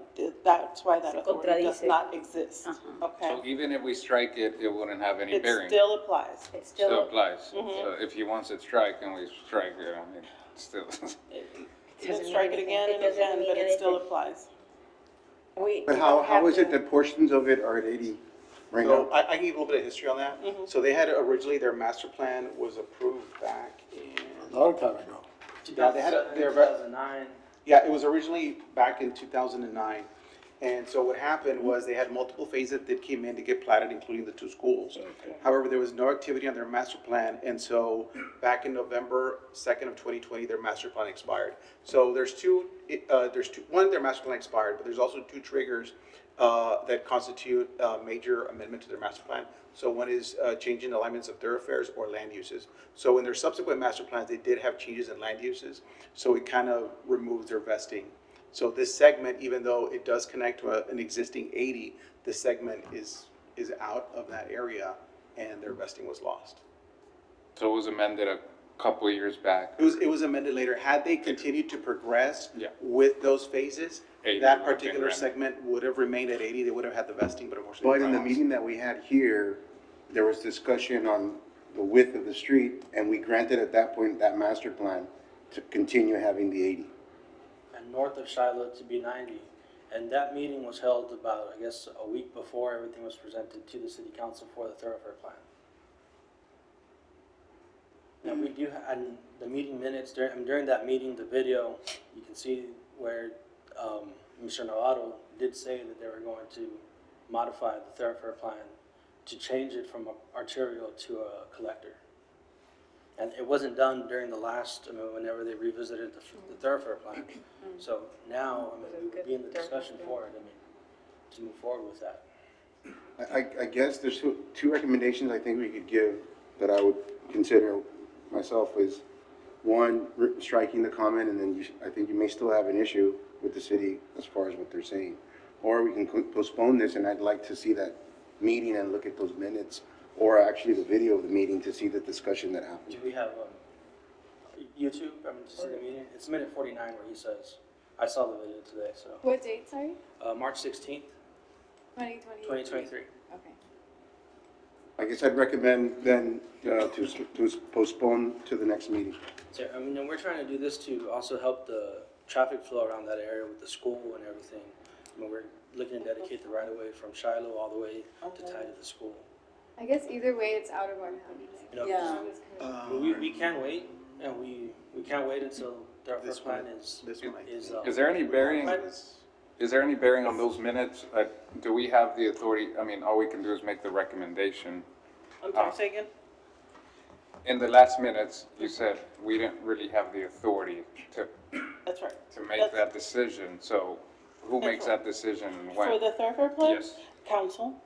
that's why that authority does not exist. Okay?
So even if we strike it, it wouldn't have any bearing?
It still applies.
It
Still applies.
Mhm.
So if he wants it strike and we strike it, I mean, still.
You can strike it again and again, but it still applies.
But how is it that portions of it are at 80 right
So
now?
I can give a little bit of history on that. So they had originally, their master plan was approved back in.
A long time ago.
Yeah, they had, their
2009.
Yeah, it was originally back in 2009. And so what happened was they had multiple phases that came in to get platted, including the two schools. However, there was no activity on their master plan, and so back in November 2nd of 2020, their master plan expired. So there's two, one, their master plan expired, but there's also two triggers that constitute a major amendment to their master plan. So one is changing alignments of thoroughfares or land uses. So in their subsequent master plans, they did have changes in land uses, so it kind of removes their vesting. So this segment, even though it does connect to an existing 80, this segment is out of that area, and their vesting was lost.
So it was amended a couple of years back.
It was amended later. Had they continued to progress with those phases,
80
that
would have been
particular
granted.
segment would have remained at 80. They would have had the vesting, but unfortunately.
But in the meeting that we had here, there was discussion on the width of the street, and we granted at that point that master plan to continue having the 80.
And north of Shiloh to be 90. And that meeting was held about, I guess, a week before everything was presented to the city council for the thoroughfare plan. And we do, and the meeting minutes, during that meeting, the video, you can see where Mr. Navarro did say that they were going to modify the thoroughfare plan to change it from arterial to a collector. And it wasn't done during the last, whenever they revisited the thoroughfare plan. So now, we would be in the discussion for it, to move forward with that.
I guess there's two recommendations I think we could give that I would consider myself is, one, striking the comment, and then I think you may still have an issue with the city as far as what they're saying. Or we can postpone this, and I'd like to see that meeting and look at those minutes, or actually the video of the meeting to see the discussion that happened.
Do we have YouTube, to see the meeting? It's minute 49 where he says, I saw the video today, so.
What date, sorry?
March 16th, 2023.
Okay.
I guess I'd recommend then to postpone to the next meeting.
So, and we're trying to do this to also help the traffic flow around that area with the school and everything. We're looking to dedicate the right of way from Shiloh all the way to tie to the school.
I guess either way, it's out of our hands.
You know,
Yeah.
we can wait, and we can't wait until the first plan is.
Is there any bearing? Is there any bearing on those minutes? Do we have the authority? All we can do is make the recommendation.
I'm sorry, say again?
In the last minutes, you said we didn't really have the authority to
That's right.
to make that decision. So who makes that decision and when?
For the thoroughfare plan?
Yes.
Council.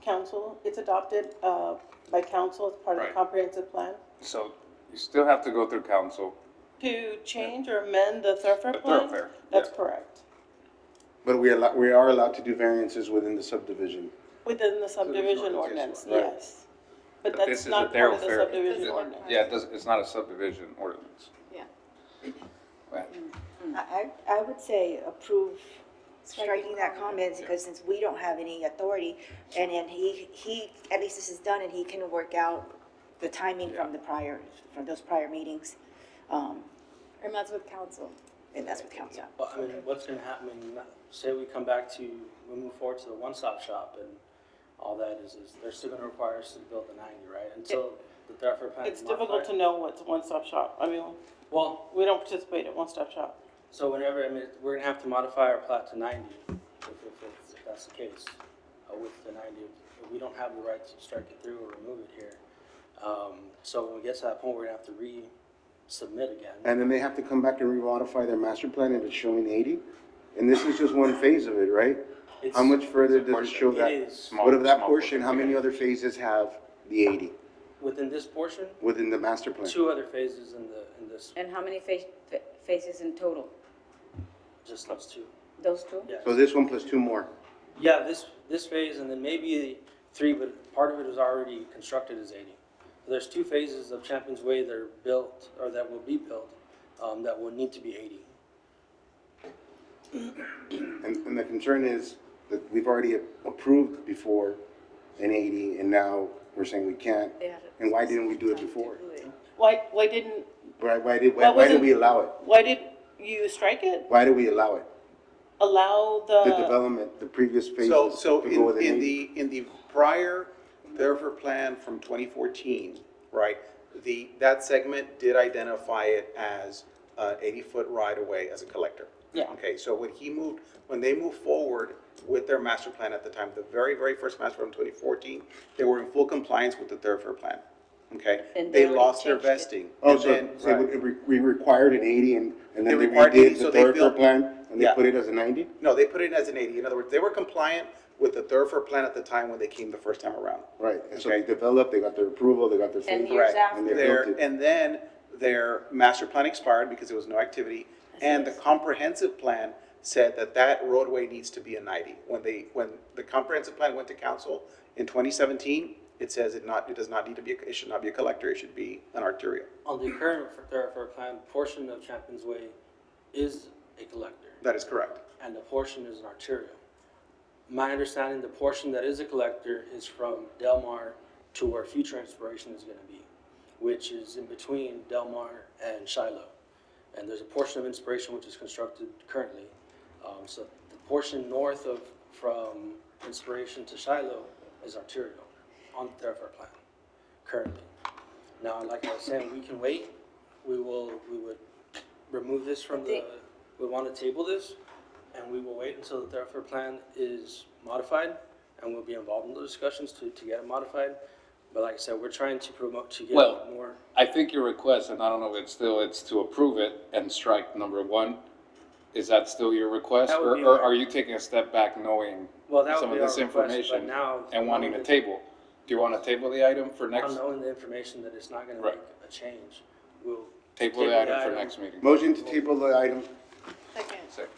Council, it's adopted by council as part of the
Right.
comprehensive plan.
So you still have to go through council.
To change or amend the thoroughfare
The
plan?
thoroughfare,
That's
yeah.
correct.
But we are allowed to do variances within the subdivision.
Within the subdivision ordinance,
Right.
yes. But
This
that's
is a
not part of the
thoroughfare.
subdivision ordinance.
Yeah, it's not a subdivision ordinance.
Yeah.
Right.
I would say approve striking that comment, because since we don't have any authority, and then he, at least this is done, and he can work out the timing from those prior meetings.
And that's with council.
And that's with council.
Well, what's gonna happen, say we come back to, we move forward to the one-stop shop and all that is they're still gonna require us to build the 90, right? Until the thoroughfare plan is
It's difficult
modified.
to know what's one-stop shop.
Well,
we don't participate at one-stop shop.
so whenever, we're gonna have to modify our plat to 90, if that's the case, with the 90. We don't have the right to strike it through or remove it here. So when we get to that point, we're gonna have to resubmit again.
And then they have to come back and re-modify their master plan if it's showing 80? And this is just one phase of it, right? How much further does it show that?
It is.
What of that portion, how many other phases have the 80
Within this portion,
within the master plan?
2 other phases in this,
And how many phases in total?
just those 2.
Those two?
Yeah.
So this one plus 2 more.
Yeah, this phase and then maybe 3, but part of it is already constructed as 80. So there's 2 phases of Champions Way that are built, or that will be built, that will need to be 80.
And the concern is that we've already approved before an 80, and now we're saying we can't. And why didn't we do it before?
Why didn't,
Why did we allow it?
why did you strike it?
Why did we allow it?
allow
The development, the previous phases
So
to go with an
in
80?
in the prior thoroughfare plan from 2014, right, that segment did identify it as an 80-foot right-of-way as a collector.
Yeah.
Okay, so when they moved forward with their master plan at the time, the very, very first master plan in 2014, they were in full compliance with the thoroughfare plan. Okay?
And
They
they already
lost their
changed it.
vesting.
Oh,
And
so
then-
so we required an 80 and then
They
they
required 80,
redid
so
the
they
thoroughfare
built-
plan and they
Yeah.
put it as a 90?
No, they put it as an 80. In other words, they were compliant with the thoroughfare plan at the time when they came the first time around.
Right, and so they developed, they got their approval, they got their.
10
phase,
years
Correct.
after.
And they
Their-
built it.
And then their master plan expired because there was no activity. And the comprehensive plan said that that roadway needs to be a 90. When the comprehensive plan went to council in 2017, it says it does not need to be, it should not be a collector, it should be an arterial.
On the current thoroughfare plan, portion of Champions Way is a collector,
That is correct.
and the portion is an arterial. My understanding, the portion that is a collector is from Del Mar to where Future Inspiration is gonna be, which is in between Del Mar and Shiloh. And there's a portion of Inspiration which is constructed currently. So the portion north of, from Inspiration to Shiloh is arterial on the thoroughfare plan, currently. Now, like I was saying, we can wait. We would remove this from we want to table this, and we will wait until the thoroughfare plan is modified, and we'll be involved in the discussions to get it modified. But like I said, we're trying to promote, to get more.
I think your request, and I don't know if it's to approve it and strike number 1. Is that still your request?
That would be
Or
my-
are you taking a step back knowing
Well, that would
some of
be our
this
request, but
information
now.
and wanting to table? Do you want to table the item for
Now
next?
knowing the information that it's not going to
Right.
make a change, we'll.
Table the item for next meeting.
Motion to table the item.
Second.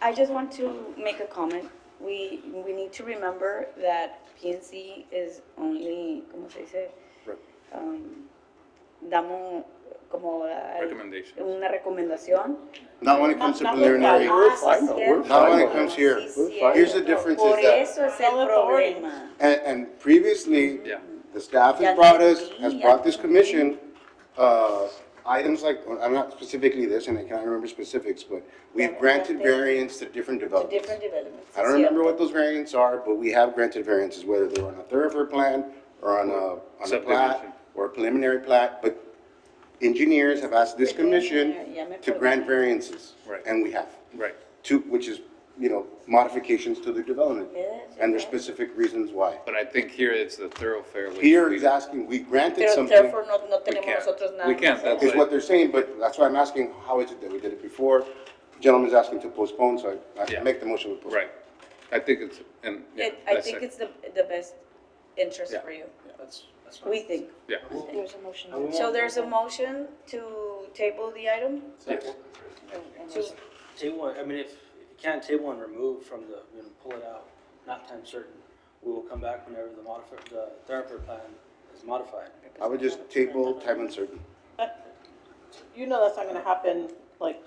I just want to make a comment. We need to remember that PNC is only, ¿cómo se dice? Damos como
Recommendation.
una recomendación.
Not when it comes to
Not
preliminary.
required.
We're fine, though. We're
Not
fine.
when it
though.
comes here.
Sí,
Here's the
cierto.
difference
Por
is that,
eso es el
No authority.
problema.
and previously,
Yeah.
the staff
Ya
has brought us,
entendí,
has
ya
brought this
entendí.
commission, items like, I'm not specifically this, and I can't remember specifics, but we've granted variance to different
To
developments.
different developments.
I don't remember what those variants are, but we have granted variances, whether they're on a thoroughfare plan or on a plat
Subdivision.
or a preliminary plat, but engineers have asked this commission
Ya me
to
acordé.
grant variances.
Right.
And we have,
Right.
which is, modifications to the development.
Yes,
And there's
yes.
specific reasons why.
But I think here it's the thoroughfare. which
Here
we-
he's asking, we granted
Pero
something,
therefore no
We
tenemos
can't.
nosotros nada.
We can't,
que hacer.
that's
is what they're saying, but that's why I'm asking, how is it that we did it before? Gentleman's asking to postpone, so I
Yeah.
make the motion to postpone.
Right. I think it's, and, yeah.
I
that's
think
it.
it's the best interest
Yeah.
for you.
That's fine.
We think.
Yeah.
There's a motion.
And we
So
won't-
there's a motion to table the item?
Yes.
To-
Table, I mean, if you can't table and remove from the, pull it out, not time certain, we will come back whenever the thoroughfare plan is modified.
I would just table time uncertain.
You know that's not gonna happen, like,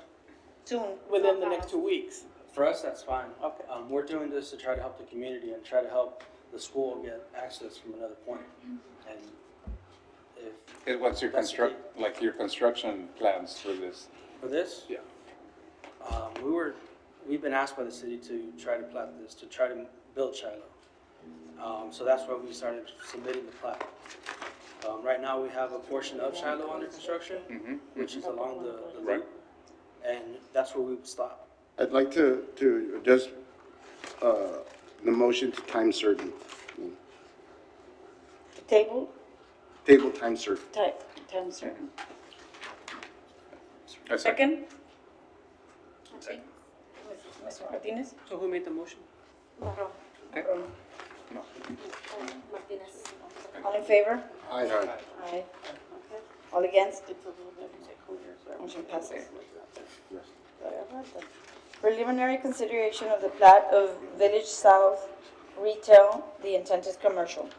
Soon.
within the next 2 weeks.
For us, that's fine.
Okay.
We're doing this to try to help the community and try to help the school get access from another point. And if,
What's your
That's
your construction plans for this?
for this,
Yeah.
we've been asked by the city to try to plat this, to try to build Shiloh. So that's why we started submitting the plat. Right now, we have a portion of Shiloh under construction, which is along the
Right.
loop, and that's where we would stop.
I'd like to adjust, the motion to time certain.
Table,
Table time certain.
time certain.
I
Second? Ms. Martinez?
So who made the motion?
All in favor?
Aye.
Aye. All against?
It's a little bit clear, so.
Motion passes.
Yes.
Preliminary consideration of the plat of Village South Retail, the intent is commercial.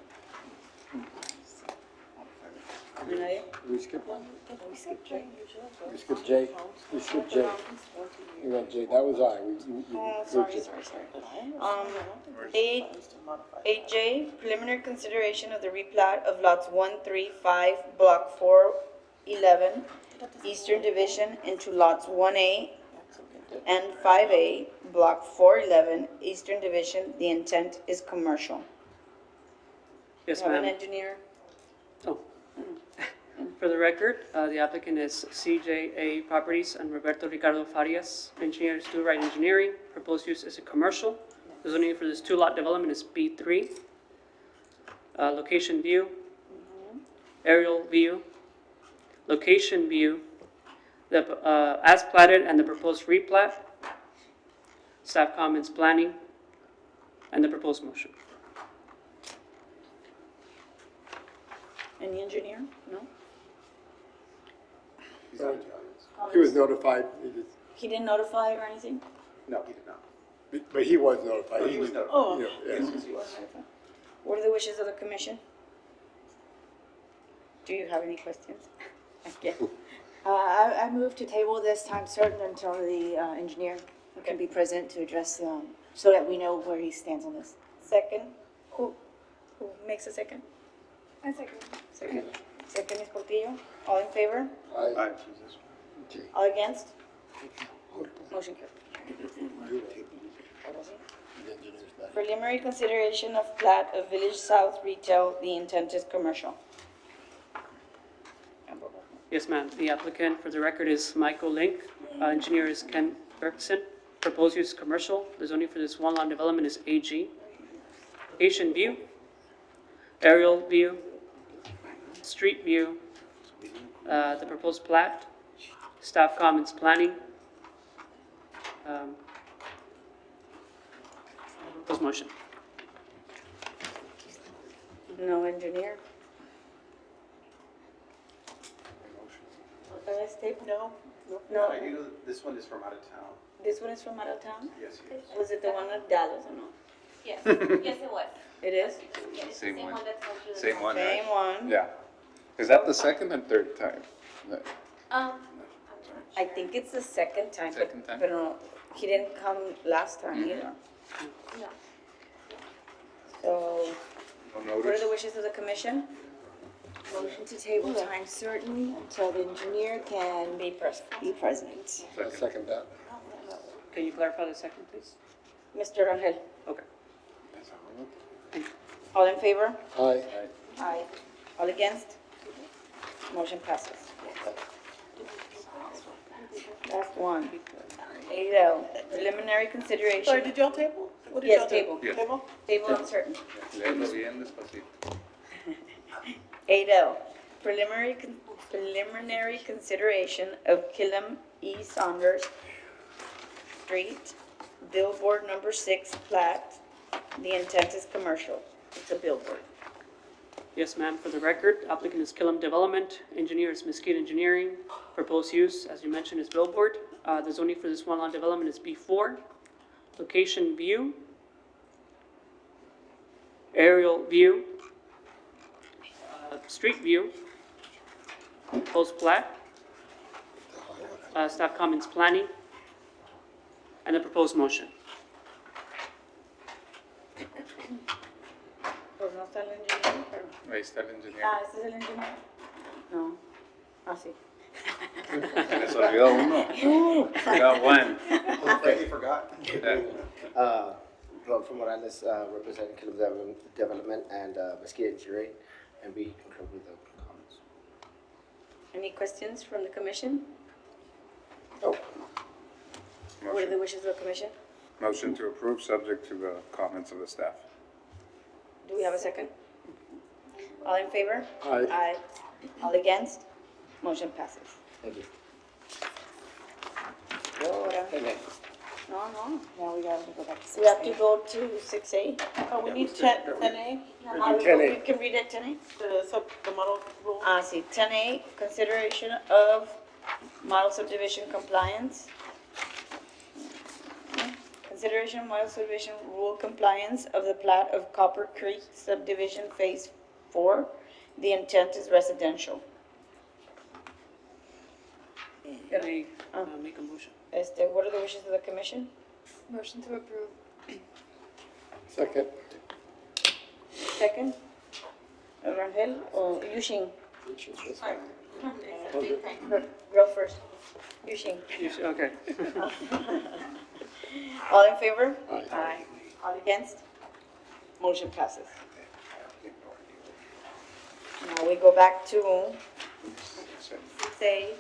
Nadie?
We skip one? We skip J. We skip J. We skip J. You got J, that was I.
Sorry. 8J, preliminary consideration of the replat of lots 135, block 411, Eastern Division into lots 1A And 5A, Block 411, Eastern Division, the intent is commercial.
Yes,
Have an
ma'am.
engineer?
Oh. For the record, the applicant is CJA Properties and Roberto Ricardo Farias. Engineer is Do Right Engineering. Proposed use is a commercial. The zoning for this two-lot development is B3. Location view, aerial view, location view, the as platted and the proposed replat, staff comments planning, and the proposed motion.
Any engineer? No?
He's not in the audience.
He was notified,
He didn't notify or anything?
No, he did not.
but he was notified.
Oh, he was notified.
Oh.
Yeah, yeah.
Yes, yes, he was.
What are the wishes of the commission? Do you have any questions? Okay.
I move to table this time certain until the engineer can be present to address, so that we know where he stands on this.
Second, who makes a second?
I second.
Second. Second is Portillo. All in favor?
Aye.
All against? Motion carried. Preliminary consideration of plat of Village South Retail, the intent is commercial.
Yes, ma'am. The applicant, for the record, is Michael Link. Engineer is Ken Bergson. Proposed use is commercial. The zoning for this one-lot development is AG. Location view, aerial view, street view, the proposed plat, staff comments planning, proposed motion.
No engineer? Let's tape, no? No.
I do know that this one is from out of town.
This one is from out of town?
Yes, yes.
Was it the one at Dallas or no?
Yes, yes, it was.
It is?
Yeah, it's the
Same
same
one.
one that's going through the.
Same one, right?
Same one.
Yeah. Is that the second and third time?
I think it's the second time,
Second time?
but no, he didn't come last time either.
No.
So,
No
what are
notice?
the wishes of the commission?
Motion to table time certain until the engineer can
Be present.
be present.
I'll second that.
Can you clarify the second, please?
Mr. Rangel,
Okay.
all in favor?
Aye.
Aye. All against? Motion passes. Last one. 8L, preliminary consideration.
Sorry, did y'all table? What did
Yes,
y'all
table.
do? Table?
Table uncertain.
Léelo bien despacito.
8L, preliminary consideration of Killam E. Saunders Street, billboard number 6 plat. The intent is commercial. It's a billboard.
Yes, ma'am. For the record, applicant is Killam Development. Engineer is Mesquite Engineering. Proposed use, as you mentioned, is billboard. The zoning for this one-lot development is B4. Location view, aerial view, street view, proposed plat, staff comments planning, and the proposed motion.
Pues no está el engineer, pero...
Ahí está el ingeniero.
Ah, ¿este es el engineer? No. Ah, sí.
Se les olvidó uno. Forgot one.
He forgot.
Yeah.
From Morales, representing Killam Development and Mesquite Engineering, and we concur with the comments.
Any questions from the commission?
Oh.
What are the wishes of the commission?
Motion to approve, subject to the comments of the staff.
Do we have a second? All in favor?
Aye.
Aye. All against? Motion passes.
Thank you.
Ahora. No, no.
Now we gotta go back to
We have to
6A.
go to 6A.
Oh, we need 10A,
Ah,
10A.
You can read it, 10A?
the model rule.
Ah, sí, 10A, consideration of model subdivision compliance. Consideration of model subdivision rule compliance of the plat of Copper Creek subdivision phase 4. The intent is residential.
Can I make a motion?
What are the wishes of the commission?
Motion to approve.
Second.
Second? Rangel or Yushing? Go first. Yushin.
Okay.
All in favor? Aye. All against? Motion passes. Now we go back to 6A.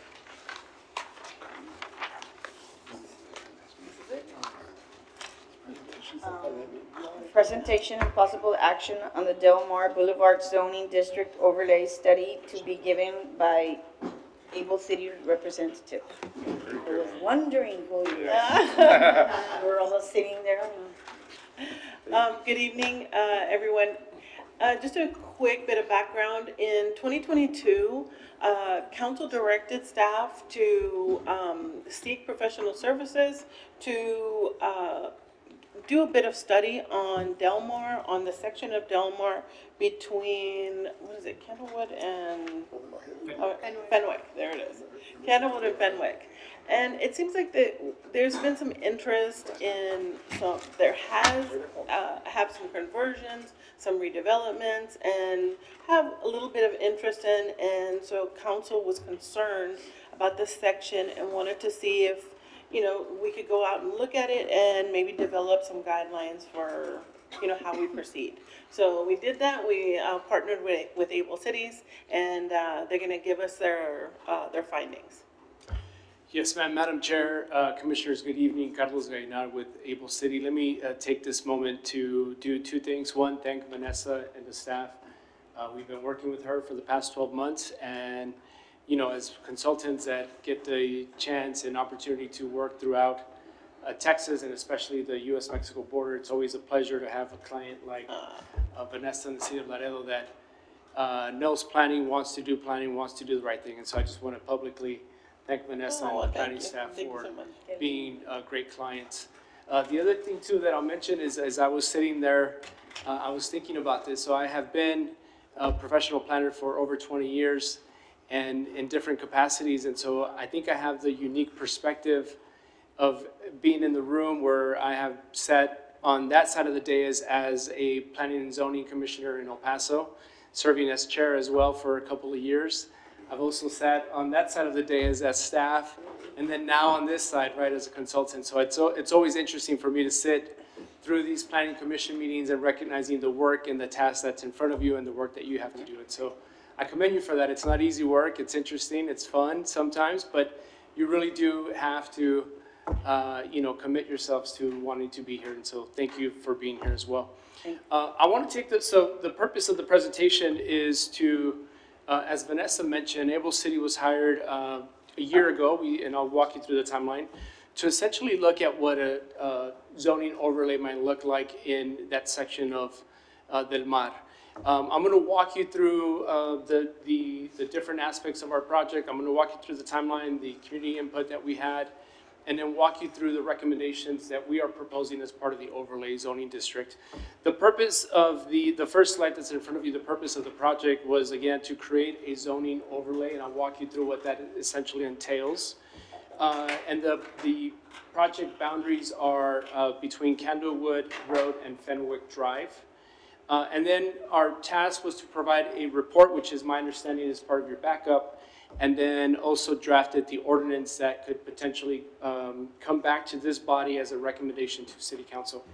Presentation and possible action on the Del Mar Boulevard zoning district overlay study to be given by Able City representative. I was wondering who you were. We're all sitting there.
Good evening, everyone. Just a quick bit of background. In 2022, council directed staff to seek professional services to do a bit of study on Del Mar, on the section of Del Mar between, what is it, Candlewood and Fenwick, there it is. Candlewood and Fenwick. And it seems like there's been some interest in some, there has, have some conversions, some redevelopments, and have a little bit of interest in, and so council was concerned about this section and wanted to see if, you know, we could go out and look at it and maybe develop some guidelines for, you know, how we proceed. So we did that. We partnered with Able Cities, and they're going to give us their findings.
Yes, ma'am. Madam Chair, Commissioners, good evening. Carlos Gainar with Able City. Let me take this moment to do two things. One, thank Vanessa and the staff. We've been working with her for the past 12 months, and you know, as consultants that get the chance and opportunity to work throughout Texas and especially the U.S.-Mexico border, it's always a pleasure to have a client like Vanessa in the city of Laredo that knows planning, wants to do the right thing. And so I just want to publicly thank Vanessa and the planning staff for being great clients. The other thing too that I'll mention is, as I was sitting there, I was thinking about this. So I have been a professional planner for over 20 years and in different capacities. And so I think I have the unique perspective of being in the room where I have sat on that side of the dais as a planning and zoning commissioner in El Paso, serving as chair as well for a couple of years. I've also sat on that side of the dais as staff, and then now on this side, right, as a consultant. So it's always interesting for me to sit through these planning commission meetings and recognizing the work and the task that's in front of you and the work that you have to do. And so I commend you for that. It's not easy work. It's interesting. It's fun sometimes, but you really do have to, you know, commit yourselves to wanting to be here. And so thank you for being here as well. I want to take this. So the purpose of the presentation is to, as Vanessa mentioned, Able City was hired a year ago, and I'll walk you through the timeline, to essentially look at what a zoning overlay might look like in that section of Del Mar. I'm going to walk you through the different aspects of our project. I'm going to walk you through the timeline, the community input that we had, and then walk you through the recommendations that we are proposing as part of the overlay zoning district. The purpose of the first slide that's in front of you, the purpose of the project was, again, to create a zoning overlay, and I'll walk you through what that essentially entails. And the project boundaries are between Candlewood Road and Fenwick Drive. And then our task was to provide a report, which is my understanding is part of your backup, and then also drafted the ordinance that could potentially come back to this body as a recommendation to City Council.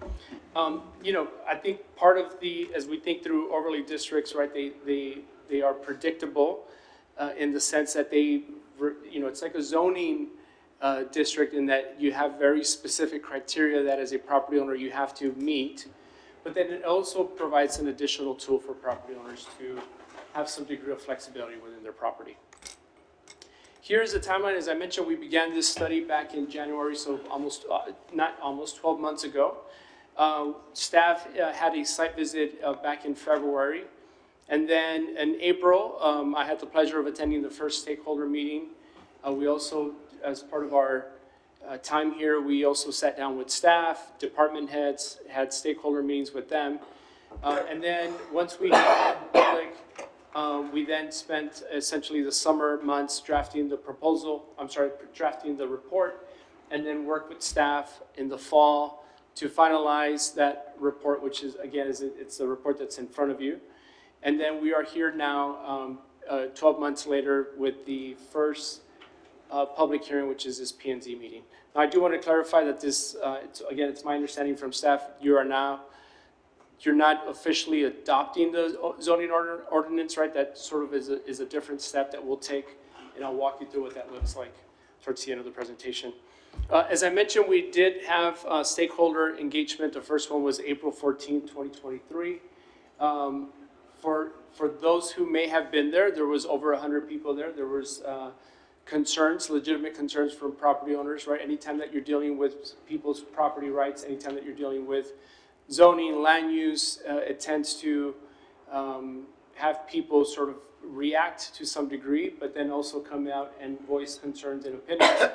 You know, I think part of as we think through overlay districts, right, they are predictable in the sense that you know, it's like a zoning district in that you have very specific criteria that as a property owner you have to meet. But then it also provides an additional tool for property owners to have some degree of flexibility within their property. Here's the timeline. As I mentioned, we began this study back in January, so not almost 12 months ago. Staff had a site visit back in February. And then in April, I had the pleasure of attending the first stakeholder meeting. We also, as part of our time here, we also sat down with staff, department heads, had stakeholder meetings with them. And then once we got public, we then spent essentially the summer months drafting the drafting the report, and then worked with staff in the fall to finalize that report, which is, again, it's the report that's in front of you. And then we are here now, 12 months later, with the first public hearing, which is this P and Z meeting. Now, I do want to clarify that this, it's my understanding from staff, you're not officially adopting the zoning ordinance, right? That sort of is a different step that we'll take, and I'll walk you through what that looks like towards the end of the presentation. As I mentioned, we did have stakeholder engagement. The first one was April 14, 2023. For those who may have been there, there was over 100 people there. There was concerns, legitimate concerns from property owners, right? Anytime that you're dealing with people's property rights, anytime that you're dealing with zoning, land use, it tends to have people sort of react to some degree, but then also come out and voice concerns and opinions.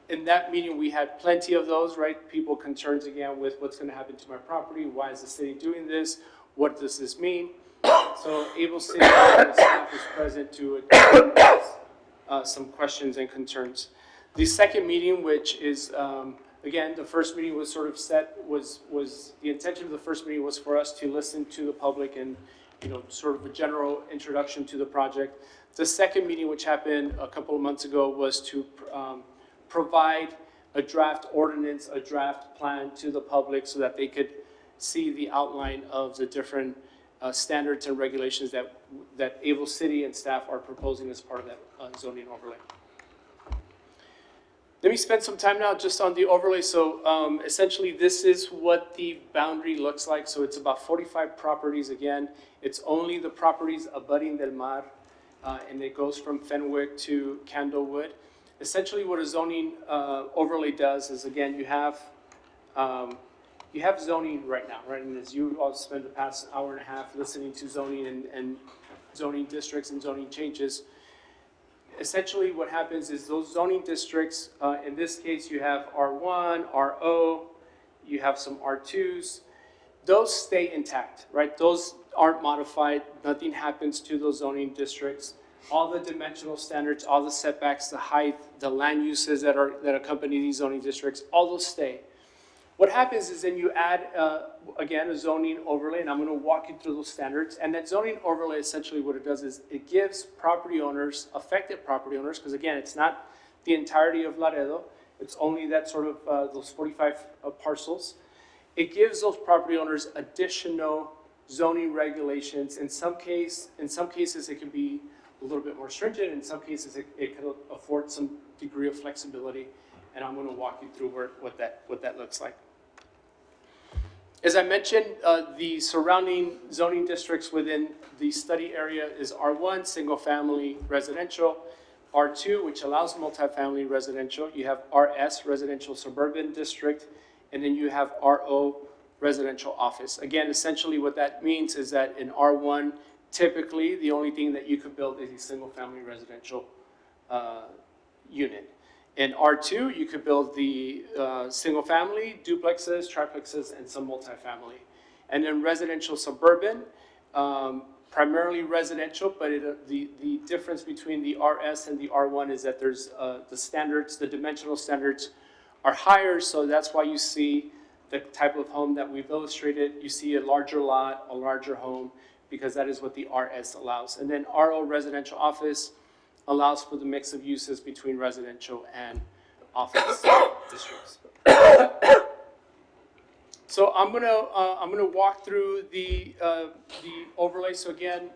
In that meeting, we had plenty of those, right? People concerns again with what's going to happen to my property. Why is the city doing this? What does this mean? So Able City staff is present to address some questions and concerns. The second meeting, which is, again, the first meeting was sort of set, was the intention of the first meeting was for us to listen to the public and, sort of a general introduction to the project. The second meeting, which happened a couple of months ago, was to provide a draft ordinance, a draft plan to the public so that they could see the outline of the different standards and regulations that Able City and staff are proposing as part of that zoning overlay. Let me spend some time now just on the overlay. So essentially this is what the boundary looks like. So it's about 45 properties again. It's only the properties abutting Del Mar, and it goes from Fenwick to Candlewood. Essentially what a zoning overlay does is, again, you have zoning right now, right? And as you all spent the past hour and a half listening to zoning and zoning districts and zoning changes, essentially what happens is those zoning districts, in this case you have R1, RO, you have some R2s, those stay intact, right? Those aren't modified, nothing happens to those zoning districts. All the dimensional standards, all the setbacks, the height, the land uses that accompany these zoning districts, all those stay. What happens is then you add, again, a zoning overlay, and I'm going to walk you through those standards. And that zoning overlay, essentially what it does is it gives property owners, affected property owners, because again, it's not the entirety of Laredo, it's only that sort of those 45 parcels. It gives those property owners additional zoning regulations. In some cases, it can be a little bit more stringent. In some cases, it can afford some degree of flexibility. And I'm going to walk you through what that looks like. As I mentioned, the surrounding zoning districts within the study area is R1, single family residential, R2, which allows multifamily residential. You have RS, residential suburban district, and then you have RO, residential office. Again, essentially what that means is that in R1, typically the only thing that you could build is a single family residential unit. In R2, you could build the single family, duplexes, triplexes, and some multifamily. And in residential suburban, primarily residential, but the difference between the RS and the R1 is that there's the standards, the dimensional standards are higher, so that's why you see the type of home that we've illustrated. You see a larger lot, a larger home, because that is what the RS allows. And then RO, residential office, allows for the mix of uses between residential and office districts. So I'm gonna walk through the overlay. So again,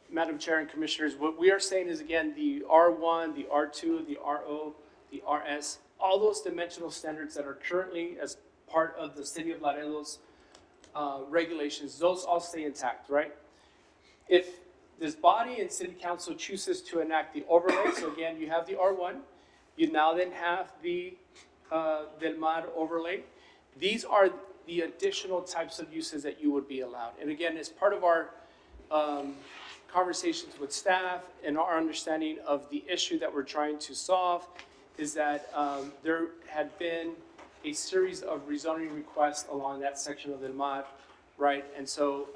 Madam Chair and Commissioners, what we are saying is, again, the R1, the R2, the RO, the RS, all those dimensional standards that are currently as part of the City of Laredo's regulations, those all stay intact, right? If this body and City Council chooses to enact the overlay, so again, you have the R1, you now then have the Del Mar overlay. These are the additional types of uses that you would be allowed. And again, as part of our conversations with staff and our understanding of the issue that we're trying to solve is that there had been a series of rezoning requests along that section of Del Mar, right? And so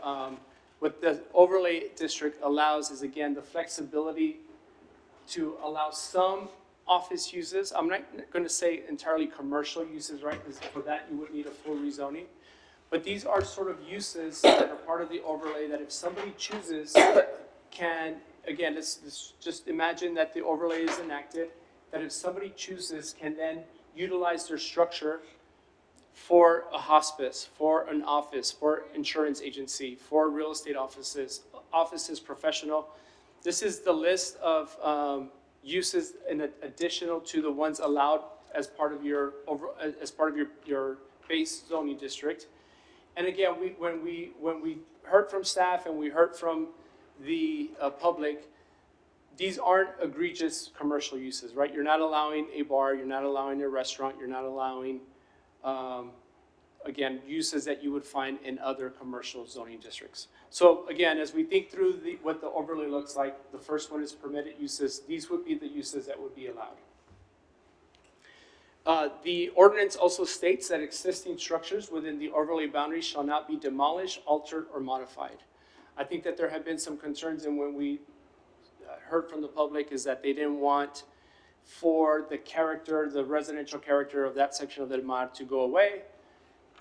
what the overlay district allows is, again, the flexibility to allow some office uses. I'm not going to say entirely commercial uses, right? Because for that, you would need a full rezoning. But these are sort of uses that are part of the overlay that if somebody chooses can, again, let's just imagine that the overlay is enacted that if somebody chooses, can then utilize their structure for a hospice, for an office, for insurance agency, for real estate offices, professional. This is the list of uses in additional to the ones allowed as part of your your base zoning district. And again, when we heard from staff and we heard from the public, these aren't egregious commercial uses, right? You're not allowing a bar, you're not allowing a restaurant, you're not allowing, again, uses that you would find in other commercial zoning districts. So again, as we think through what the overlay looks like, the first one is permitted uses. These would be the uses that would be allowed. The ordinance also states that existing structures within the overlay boundaries shall not be demolished, altered, or modified. I think that there have been some concerns, and when we heard from the public is that they didn't want for the character, the residential character of that section of the MAR to go away.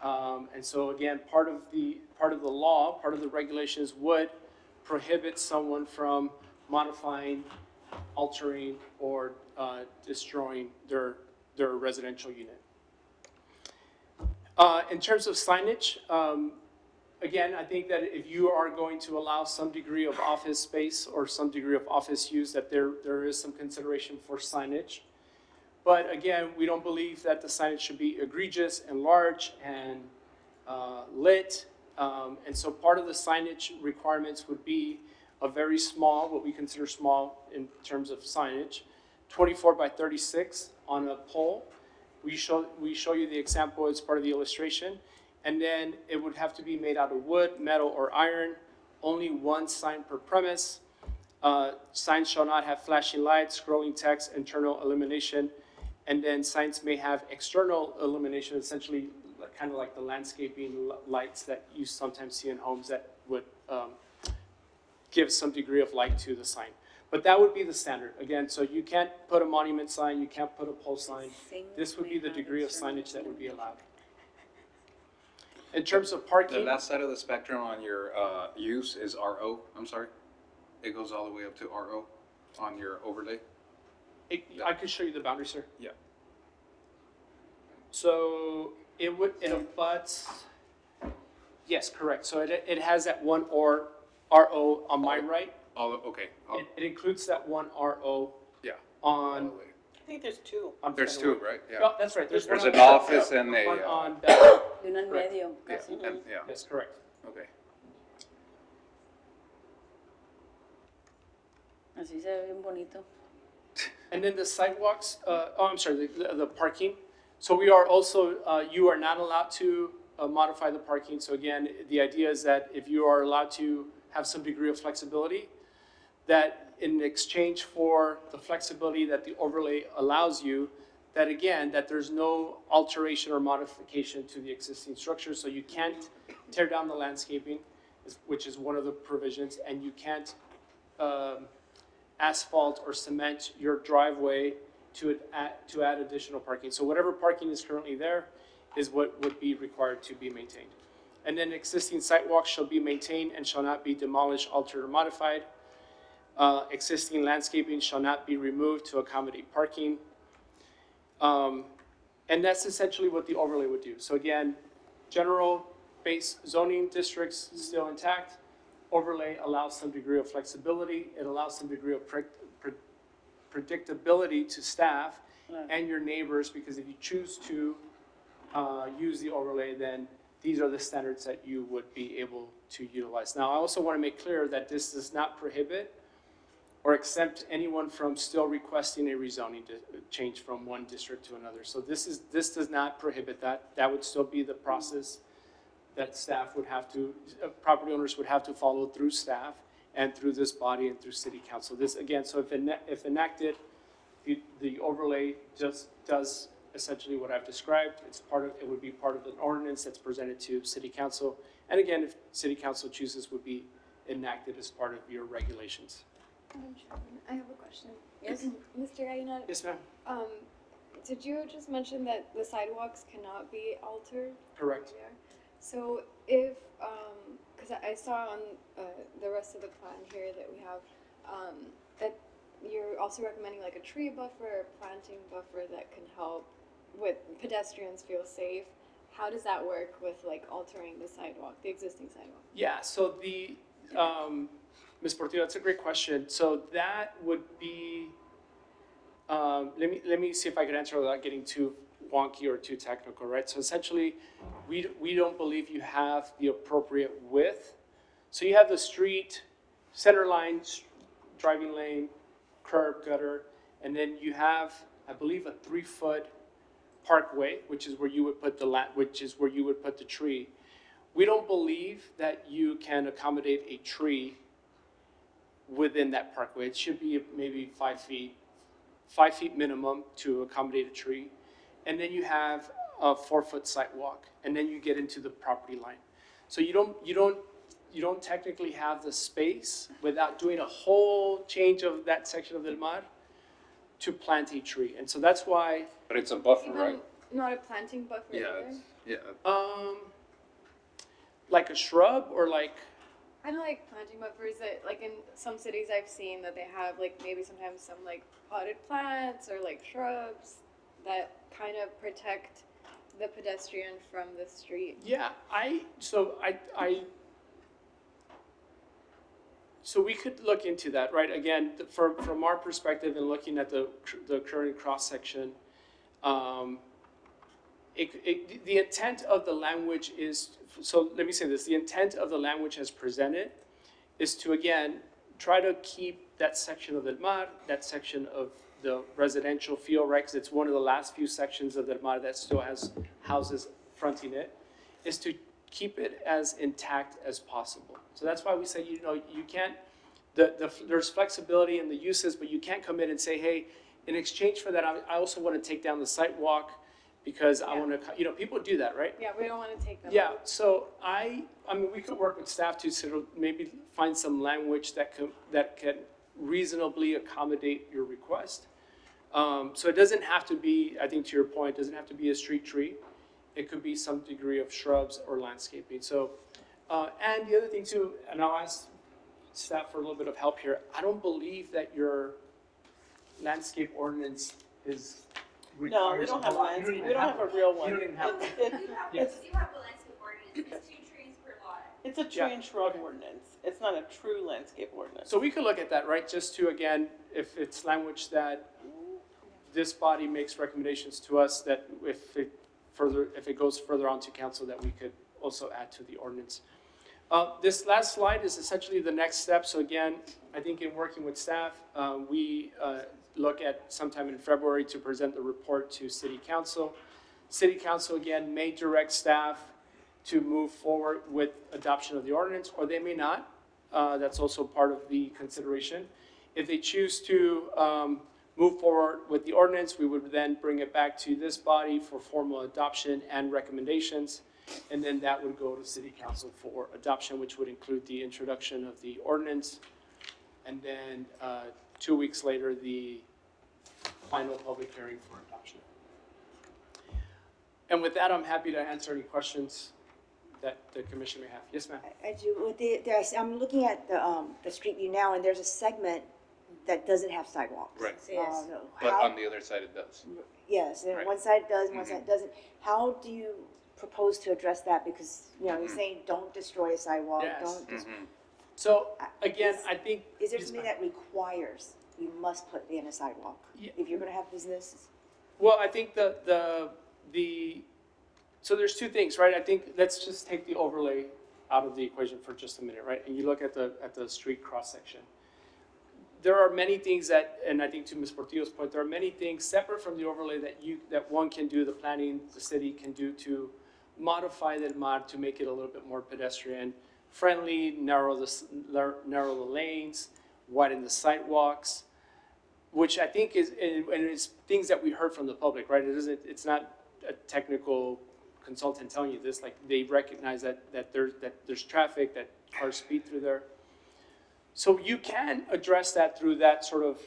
And so again, part of the law, part of the regulations would prohibit someone from modifying, altering, or destroying their residential unit. In terms of signage, again, I think that if you are going to allow some degree of office space or some degree of office use, that there is some consideration for signage. But again, we don't believe that the signage should be egregious and large and lit. And so part of the signage requirements would be a very small, what we consider small in terms of signage, 24 by 36 on a pole. We show you the example as part of the illustration. And then it would have to be made out of wood, metal, or iron. Only one sign per premise. Signs shall not have flashing lights, scrolling text, internal illumination. And then signs may have external illumination, essentially kind of like the landscaping lights that you sometimes see in homes that would give some degree of light to the sign. But that would be the standard. Again, so you can't put a monument sign, you can't put a pole sign. This would be the degree of signage that would be allowed. In terms of parking.
The last side of the spectrum on your use is RO, I'm sorry. It goes all the way up to RO on your overlay.
I could show you the boundary, sir.
Yeah.
So it abuts, yes, correct. So it has that one RO on my right.
Okay.
It includes that one RO.
Yeah.
On.
I think there's two.
There's two, right? Yeah.
No, that's right.
There's an office and a.
One on
Uno en medio.
Yeah.
Yes, correct.
Okay.
Así se ve bien bonito.
And then the sidewalks, I'm sorry, the parking. So we are also, you are not allowed to modify the parking. So again, the idea is that if you are allowed to have some degree of flexibility, that in exchange for the flexibility that the overlay allows you, that again, that there's no alteration or modification to the existing structure. So you can't tear down the landscaping, which is one of the provisions, and you can't asphalt or cement your driveway to add additional parking. So whatever parking is currently there is what would be required to be maintained. And then existing sidewalks shall be maintained and shall not be demolished, altered, or modified. Existing landscaping shall not be removed to accommodate parking. And that's essentially what the overlay would do. So again, general base zoning districts still intact. Overlay allows some degree of flexibility. It allows some degree of predictability to staff and your neighbors, because if you choose to use the overlay, then these are the standards that you would be able to utilize. Now, I also want to make clear that this does not prohibit or exempt anyone from still requesting a rezoning change from one district to another. So this does not prohibit that. That would still be the process that staff would have to, property owners would have to follow through staff and through this body and through city council. This again, so if enacted, the overlay just does essentially what I've described. It would be part of an ordinance that's presented to city council. And again, if city council chooses, would be enacted as part of your regulations.
Madam Chairman, I have a question.
Yes.
Mr. Gallina?
Yes, ma'am.
Did you just mention that the sidewalks cannot be altered?
Correct.
So if, because I saw on the rest of the plan here that we have, that you're also recommending like a tree buffer, planting buffer that can help with pedestrians feel safe. How does that work with like altering the sidewalk, the existing sidewalk?
Yeah, so Ms. Portillo, that's a great question. So that would be, let me see if I can answer without getting too wonky or too technical, right? So essentially, we don't believe you have the appropriate width. So you have the street, center line, driving lane, curb, gutter, and then you have, I believe, a 3-foot parkway, which is where you would put the tree. We don't believe that you can accommodate a tree within that parkway. It should be maybe 5 feet minimum to accommodate a tree. And then you have a 4-foot sidewalk, and then you get into the property line. So you don't technically have the space without doing a whole change of that section of Del Mar to plant a tree. And so that's why.
But it's a buffer,
Even
right?
not a planting buffer either?
Like a shrub or like.
I don't like planting buffers that, like in some cities I've seen that they have like maybe sometimes some like potted plants or like shrubs that kind of protect the pedestrian from the street.
Yeah, so we could look into that, right? Again, from our perspective and looking at the current cross-section, the intent of the language is, so let me say this, the intent of the language as presented is to, again, try to keep that section of Del Mar, that section of the residential feel, right? Because it's one of the last few sections of Del Mar that still has houses fronting it, is to keep it as intact as possible. So that's why we say, you can't, there's flexibility in the uses, but you can't come in and say, hey, in exchange for that, I also want to take down the sidewalk because I want to, people do that, right?
Yeah, we don't want to take them
Yeah,
out.
so I mean, we could work with staff to sort of maybe find some language that can reasonably accommodate your request. So it doesn't have to be, I think to your point, it doesn't have to be a street tree. It could be some degree of shrubs or landscaping. So, and the other thing too, and I'll ask staff for a little bit of help here. I don't believe that your landscape ordinance is requires.
No, we don't have landscape, we don't have a real one.
You don't even have one.
It's,
You have a landscape ordinance, it's 2 trees per lot.
it's a tree and shrub ordinance. It's not a true landscape ordinance.
So we could look at that, right? Just to, again, if it's language that this body makes recommendations to us, that if it goes further on to council, that we could also add to the ordinance. This last slide is essentially the next step. So again, I think in working with staff, we look at sometime in February to present the report to City Council. City Council, again, may direct staff to move forward with adoption of the ordinance, or they may not. That's also part of the consideration. If they choose to move forward with the ordinance, we would then bring it back to this body for formal adoption and recommendations. And then that would go to City Council for adoption, which would include the introduction of the ordinance. And then 2 weeks later, the final public hearing for adoption. And with that, I'm happy to answer any questions that the commission may have. Yes, ma'am.
I do, with I'm looking at the street view now, and there's a segment that doesn't have sidewalks.
Right.
Yes.
But on the other side it does.
Yes, and
Right.
one side does, one side doesn't. How do you propose to address that? Because, you're saying don't destroy a sidewalk,
Yes.
don't.
So again, I think.
Is there something that requires you must put in a sidewalk? If you're gonna have business?
Well, I think so there's two things, right? I think let's just take the overlay out of the equation for just a minute, right? And you look at the street cross section. There are many things that, and I think to Ms. Portillo's point, there are many things separate from the overlay that one can do, the planning, the city can do to modify the Mar to make it a little bit more pedestrian friendly, narrow the lanes, widen the sidewalks, which I think is, and it's things that we heard from the public, right? It's not a technical consultant telling you this, like they recognize that there's traffic, that cars speed through there. So you can address that through that sort of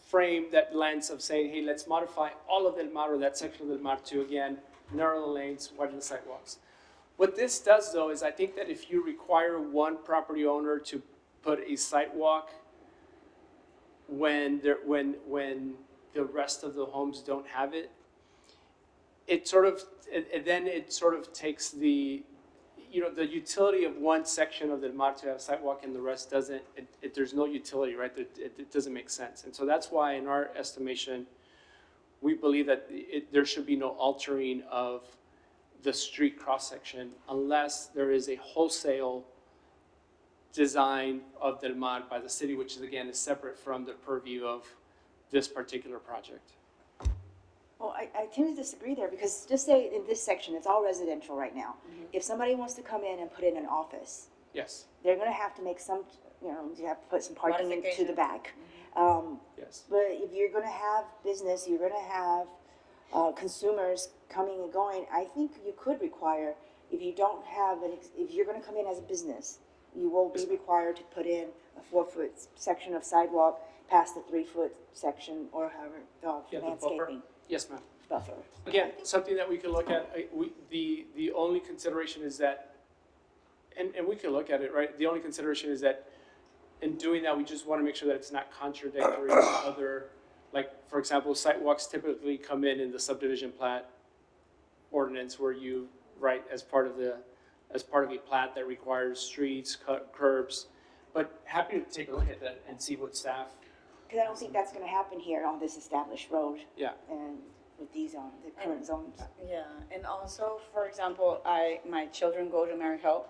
frame, that lens of saying, hey, let's modify all of Del Mar, or that section of Del Mar, to, again, narrow the lanes, widen the sidewalks. What this does, though, is I think that if you require one property owner to put a sidewalk when the rest of the homes don't have it, it sort of, then it sort of takes the, the utility of one section of the Mar to have sidewalk and the rest doesn't, there's no utility, right? It doesn't make sense. And so that's why in our estimation, we believe that there should be no altering of the street cross-section unless there is a wholesale design of Del Mar by the city, which is again is separate from the purview of this particular project.
Well, I tend to disagree there, because just say in this section, it's all residential right now. If somebody wants to come in and put in an office,
Yes.
they're gonna have to make some, you have to put some parking into the back.
Yes.
But if you're gonna have business, you're gonna have, consumers coming and going, I think you could require, if you don't have, if you're gonna come in as a business, you will be required to put in a 4-foot section of sidewalk past the 3-foot section, or however,
Yeah, the buffer.
landscaping
Yes, ma'am.
buffer.
Again, something that we could look at, the only consideration is that, and we could look at it, right? The only consideration is that in doing that, we just want to make sure that it's not contradictory to other, like, for example, sidewalks typically come in the subdivision plat ordinance where you, right, as part of a plat that requires streets, curbs. But happy to take a look at that and see what staff.
Because I don't think that's gonna happen here on this established road.
Yeah.
And with these the current zones.
Yeah, and also, for example, my children go to Mary Help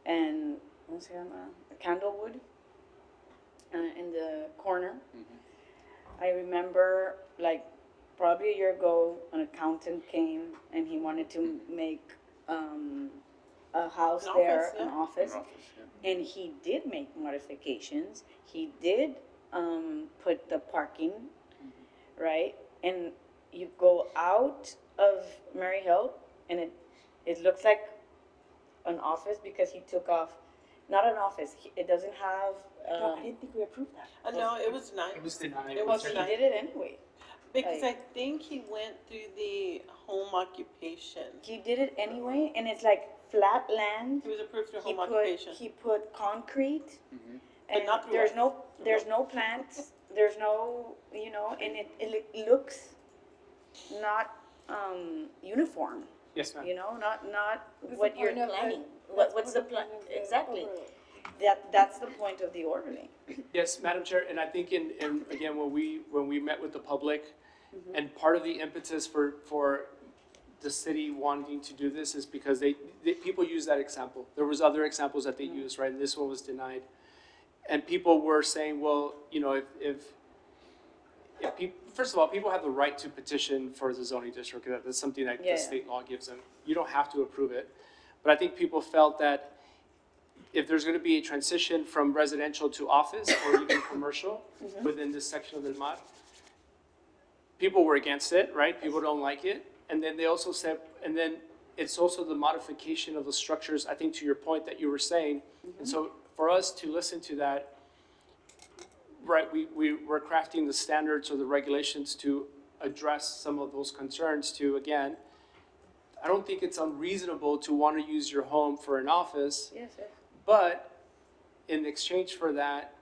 and, what's it, Candlewood, in the corner. I remember, like, probably a year ago, an accountant came and he wanted to make, a house
An
there,
office, yeah.
an office. And he did make modifications. He did, put the parking, right? And you go out of Mary Hill and it looks like an office because he took off, not an office, it doesn't have,
No, I didn't think we approved that.
No, it was denied.
It was denied.
It
well,
was
he
denied.
did it anyway.
Because I
Like-
think he went through the home occupation.
He did it anyway, and it's like flat land.
He was approved through
He
home
put,
occupation.
he put concrete,
But
and
not through
there's
us.
no plants, there's no, and it looks not, uniform,
Yes, ma'am.
not
What's
what
the
you're
point of
planning.
it?
What's the plan, exactly. That's the point of the orderly.
Yes, Madam Chair, and I think again, when we met with the public, and part of the impetus for the city wanting to do this is because people use that example. There was other examples that they used, right, and this one was denied. And people were saying, well, if people, first of all, people have the right to petition for the zoning district, that's something that
Yeah.
the state law gives them. You don't have to approve it. But I think people felt that if there's gonna be a transition from residential to office or even commercial within this section of Del Mar, people were against it, right? People don't like it. And then they also said, and then it's also the modification of the structures, I think to your point that you were saying. And so for us to listen to that, right, we're crafting the standards or the regulations to address some of those concerns to, again, I don't think it's unreasonable to want to use your home for an office.
Yes, yes.
But in exchange for that,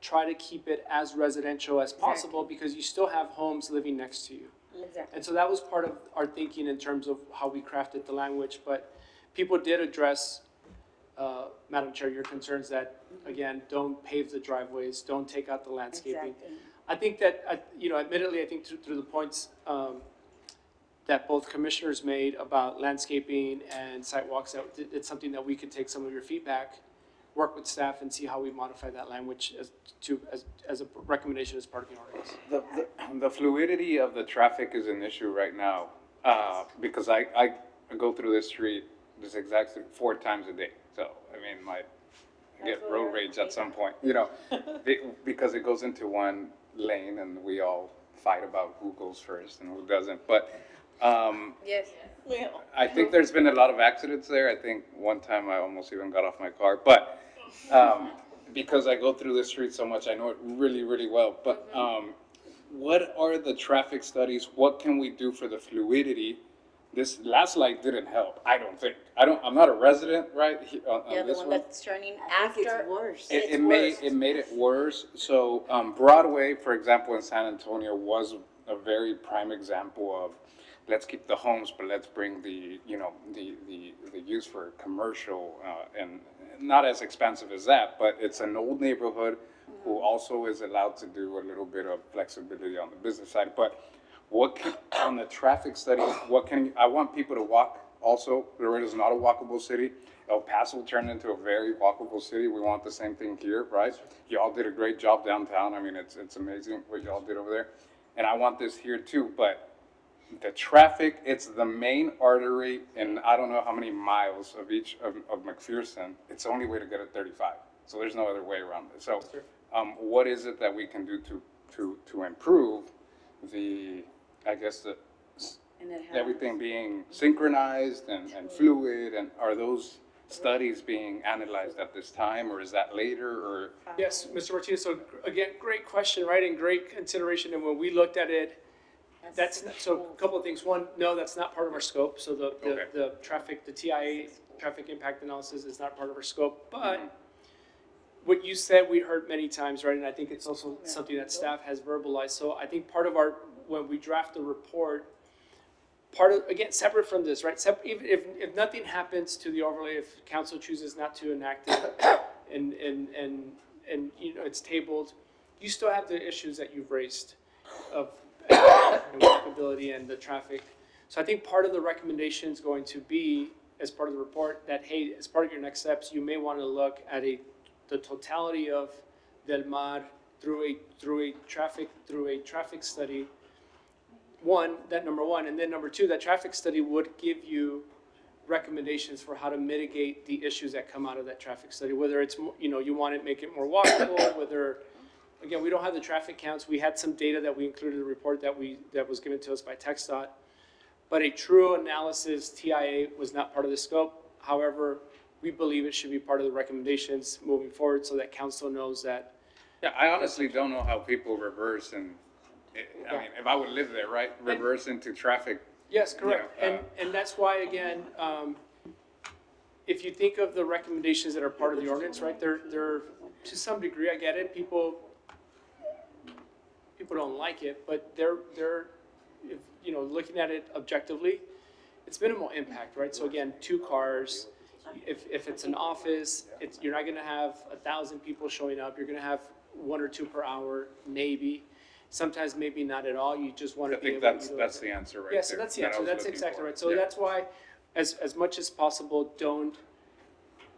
try to keep it as residential as possible because you still have homes living next to you.
Exactly.
And so that was part of our thinking in terms of how we crafted the language. But people did address, Madam Chair, your concerns that, again, don't pave the driveways, don't take out the landscaping.
Exactly.
I think that, admittedly, I think through the points that both commissioners made about landscaping and sidewalks, that it's something that we could take some of your feedback, work with staff and see how we modify that language as a recommendation as part of the ordinance.
The fluidity of the traffic is an issue right now, because I go through this street, this exact street 4 times a day. So, I mean, I get road rage at some point, because it goes into one lane and we all fight about who goes first and who doesn't. But
Yes.
I think there's been a lot of accidents there. I think one time I almost even got off my car, but because I go through this street so much, I know it really, really well. But what are the traffic studies? What can we do for the fluidity this last light didn't help, I don't think. I'm not a resident, right, on
Yeah, the
this
one
one.
that's turning
I think
after.
it's worse.
It made it worse. So Broadway, for example, in San Antonio was a very prime example of let's keep the homes, but let's bring the the use for commercial and not as expensive as that, but it's an old neighborhood who also is allowed to do a little bit of flexibility on the business side. But on the traffic study, I want people to walk also. Laredo is not a walkable city. El Paso turned into a very walkable city. We want the same thing here, right? Y'all did a great job downtown. I mean, it's amazing what y'all did over there. And I want this here too, but the traffic, it's the main artery in I don't know how many miles of each of McPherson. It's the only way to get at 35. So there's no other way around this. So what is it that we can do to improve the, I guess, everything being synchronized and fluid, and are those studies being analyzed at this time, or is that later, or?
Yes, Mr. Martinez, so again, great question, right, and great consideration, and when we looked at it, so a couple of things. One, no, that's not part of our scope, so the traffic, the TIA, traffic impact analysis is not part of our scope, but what you said, we heard many times, right, and I think it's also something that staff has verbalized, so I think part of when we draft the report, again, separate from this, right? If nothing happens to the overlay, if council chooses not to enact it, and it's tabled, you still have the issues that you've raised of walkability and the traffic. So I think part of the recommendation is going to be, as part of the report, that hey, as part of your next steps, you may want to look at the totality of Del Mar through a traffic study. Number one, and then number two, that traffic study would give you recommendations for how to mitigate the issues that come out of that traffic study, whether it's, you want to make it more walkable, whether, again, we don't have the traffic counts. We had some data that we included in the report that was given to us by TxDOT, but a true analysis, TIA, was not part of the scope. However, we believe it should be part of the recommendations moving forward so that council knows that.
Yeah, I honestly don't know how people reverse and, I mean, if I would live there, right, reverse into traffic.
Yes, correct. And that's why, again, if you think of the recommendations that are part of the ordinance, right, they're to some degree, I get it, people don't like it, but they're if, looking at it objectively, it's minimal impact, right? So again, 2 cars, if it's an office, you're not gonna have 1,000 people showing up, you're gonna have 1 or 2 per hour, maybe. Sometimes maybe not at all, you just want to be able to.
I think that's the answer right there.
Yeah, so that's the answer, that's exactly right. So that's why, as much as possible, don't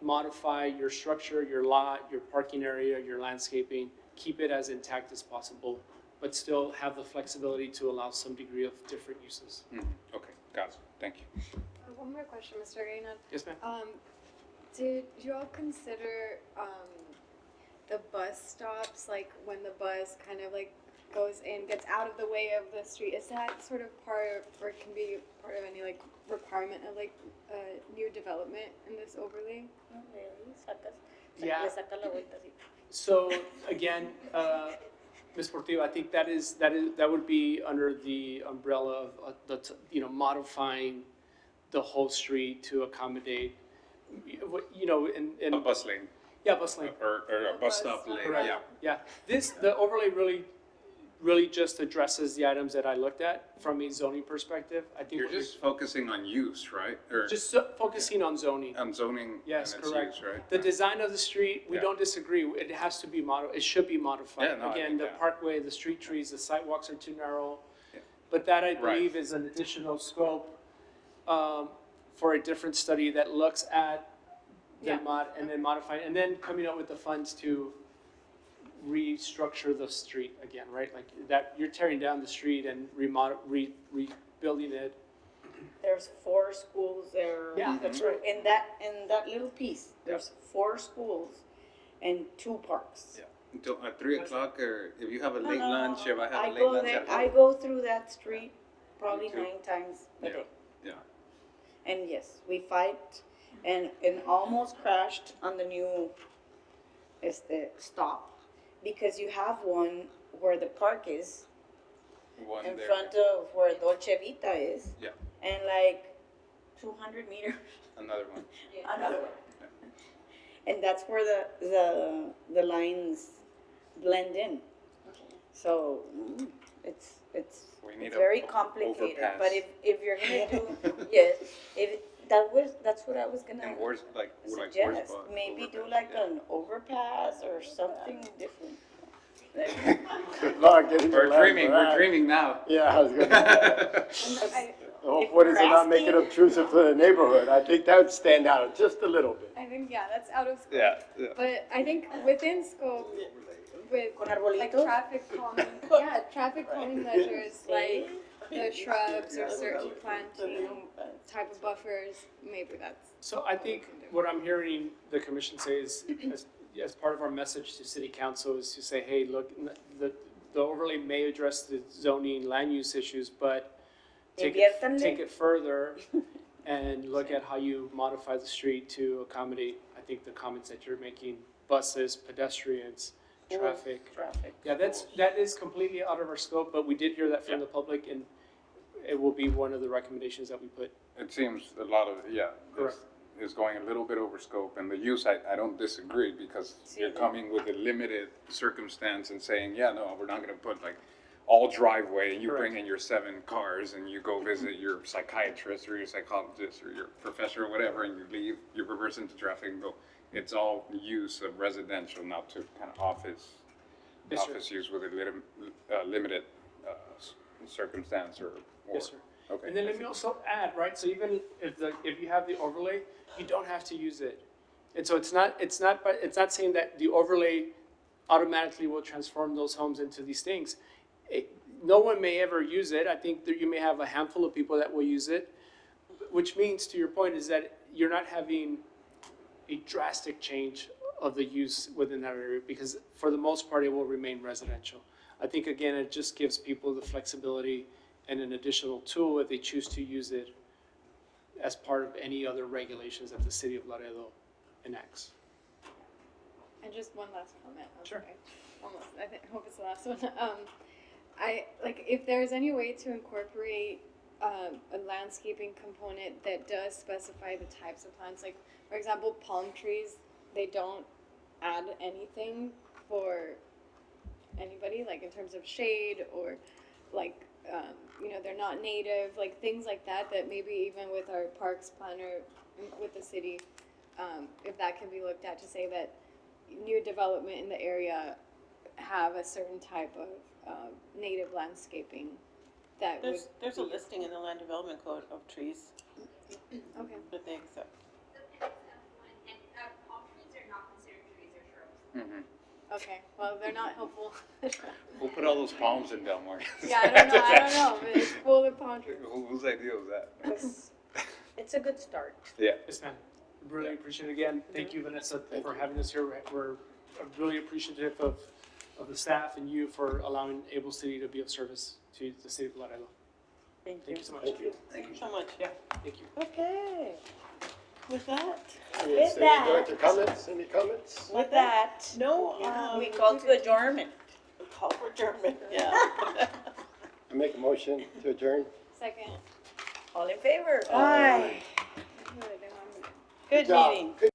modify your structure, your lot, your parking area, your landscaping. Keep it as intact as possible, but still have the flexibility to allow some degree of different uses.
Okay, got it, thank you.
One more question, Mr. Reynard.
Yes, ma'am.
Did you all consider the bus stops, like when the bus kind of like goes in, gets out of the way of the street? Is that sort of part, or can be part of any like requirement of like new development in this overlay?
Yeah. So again, Ms. Portillo, I think that would be under the umbrella of modifying the whole street to accommodate, in
A bus lane.
Yeah, bus lane.
Or a bus stop lane,
Correct.
yeah.
Yeah, the overlay really just addresses the items that I looked at from a zoning perspective. I think
You're just focusing on use, right? Or
just focusing on zoning.
on zoning.
Yes,
and its
correct.
use, right?
The design of the street, we
Yeah.
don't disagree. It has to be it should be modified.
Yeah, no, I
Again,
think
the
that.
parkway, the street trees, the sidewalks are too narrow.
Yeah.
But that, I
Right.
believe, is an additional scope for a different study that looks at the and then modify, and then coming up with the funds to restructure the street again, right? Like that, you're tearing down the street and rebuilding it.
There's 4 schools there.
Yeah, that's right.
In that little piece, there's 4 schools and 2 parks.
Yeah, until at 3 o'clock, or if you have a late
No,
lunch, if I have a
I
late
go
lunch
there,
at
I
home.
go through that street probably
Me too.
9 times a day.
Yeah,
And yes, we fight and almost crashed on the new stop, because you have one where the park is
one
in
there.
front of where Dolce Vita is.
Yeah.
and like 200 meters,
Another one.
another one. And that's where the lines blend in. So it's
We need a
very
o-
complicated.
overpass.
But if you're gonna do, yes, that's what I was gonna
And where's, like, where's
suggest.
the
Maybe do
overpass?
like an overpass or something different.
Good luck getting the
We're
land
dreaming,
for
we're
that.
dreaming now.
Yeah, I was gonna.
I,
The whole point is to not make it obtrusive to the neighborhood. I think that would stand out just a little bit.
I think, yeah, that's out of scope.
Yeah.
But I think within scope, with
Con
like
arbolitos?
traffic calming, yeah, traffic calming measures like the shrubs or certain planting type of buffers, maybe that's.
So I think what I'm hearing the commission say is, as part of our message to city council is to say, hey, look, the overlay may address the zoning land use issues, but take it further and look at how you modify the street to accommodate, I think, the comments that you're making, buses, pedestrians, traffic. Yeah, that is completely out of our scope, but we did hear that from the public, and it will be one of the recommendations that we put.
It seems a lot of,
Correct.
is going a little bit over scope, and the use, I don't disagree, because you're coming with a limited circumstance and saying, yeah, no, we're not gonna put like all driveway, and you bring in your 7 cars, and you go visit your psychiatrist, or your psychologist, or your professor, or whatever, and you leave, you reverse into traffic and go. It's all use of residential, not to kind of office use with a limited circumstance or.
Yes, sir.
Okay.
And then let me also add, right, so even if you have the overlay, you don't have to use it. And so it's not saying that the overlay automatically will transform those homes into these things. No one may ever use it. I think that you may have a handful of people that will use it, which means, to your point, is that you're not having a drastic change of the use within that area, because for the most part, it will remain residential. I think, again, it just gives people the flexibility and an additional tool if they choose to use it as part of any other regulations that the city of Laredo enacts.
And just one last comment.
Sure.
Okay. Almost. Hope it's the last one. If there's any way to incorporate a landscaping component that does specify the types of plants, like for example, palm trees, they don't add anything for anybody, like in terms of shade or like, they're not native, like things like that, that maybe even with our parks planner, with the city, if that can be looked at to say that new development in the area have a certain type of native landscaping that
There's a listing in the land development code of trees
Okay.
that they accept.
And palm trees are not considered trees, they're shrubs.
Okay, well, they're not helpful.
We'll put all those palms in Del Mar.
Yeah, I don't know, but it's full of palm trees.
Whose idea was that?
It's a good start.
Yeah.
Yes, ma'am. Really appreciate it again. Thank you, Vanessa, for having us here. We're really appreciative of the staff and you for allowing Able City to be of service to the city of Laredo.
Thank
Thank you so much.
Thank you so much.
Yeah, thank you.
Okay. With that.
With that.
Director comments, any comments?
With that,
No,
we call to adjournment.
call for adjournment, yeah.
I make a motion to adjourn.
Second.
All in favor?
Aye.
Good,
Good
job.
meeting.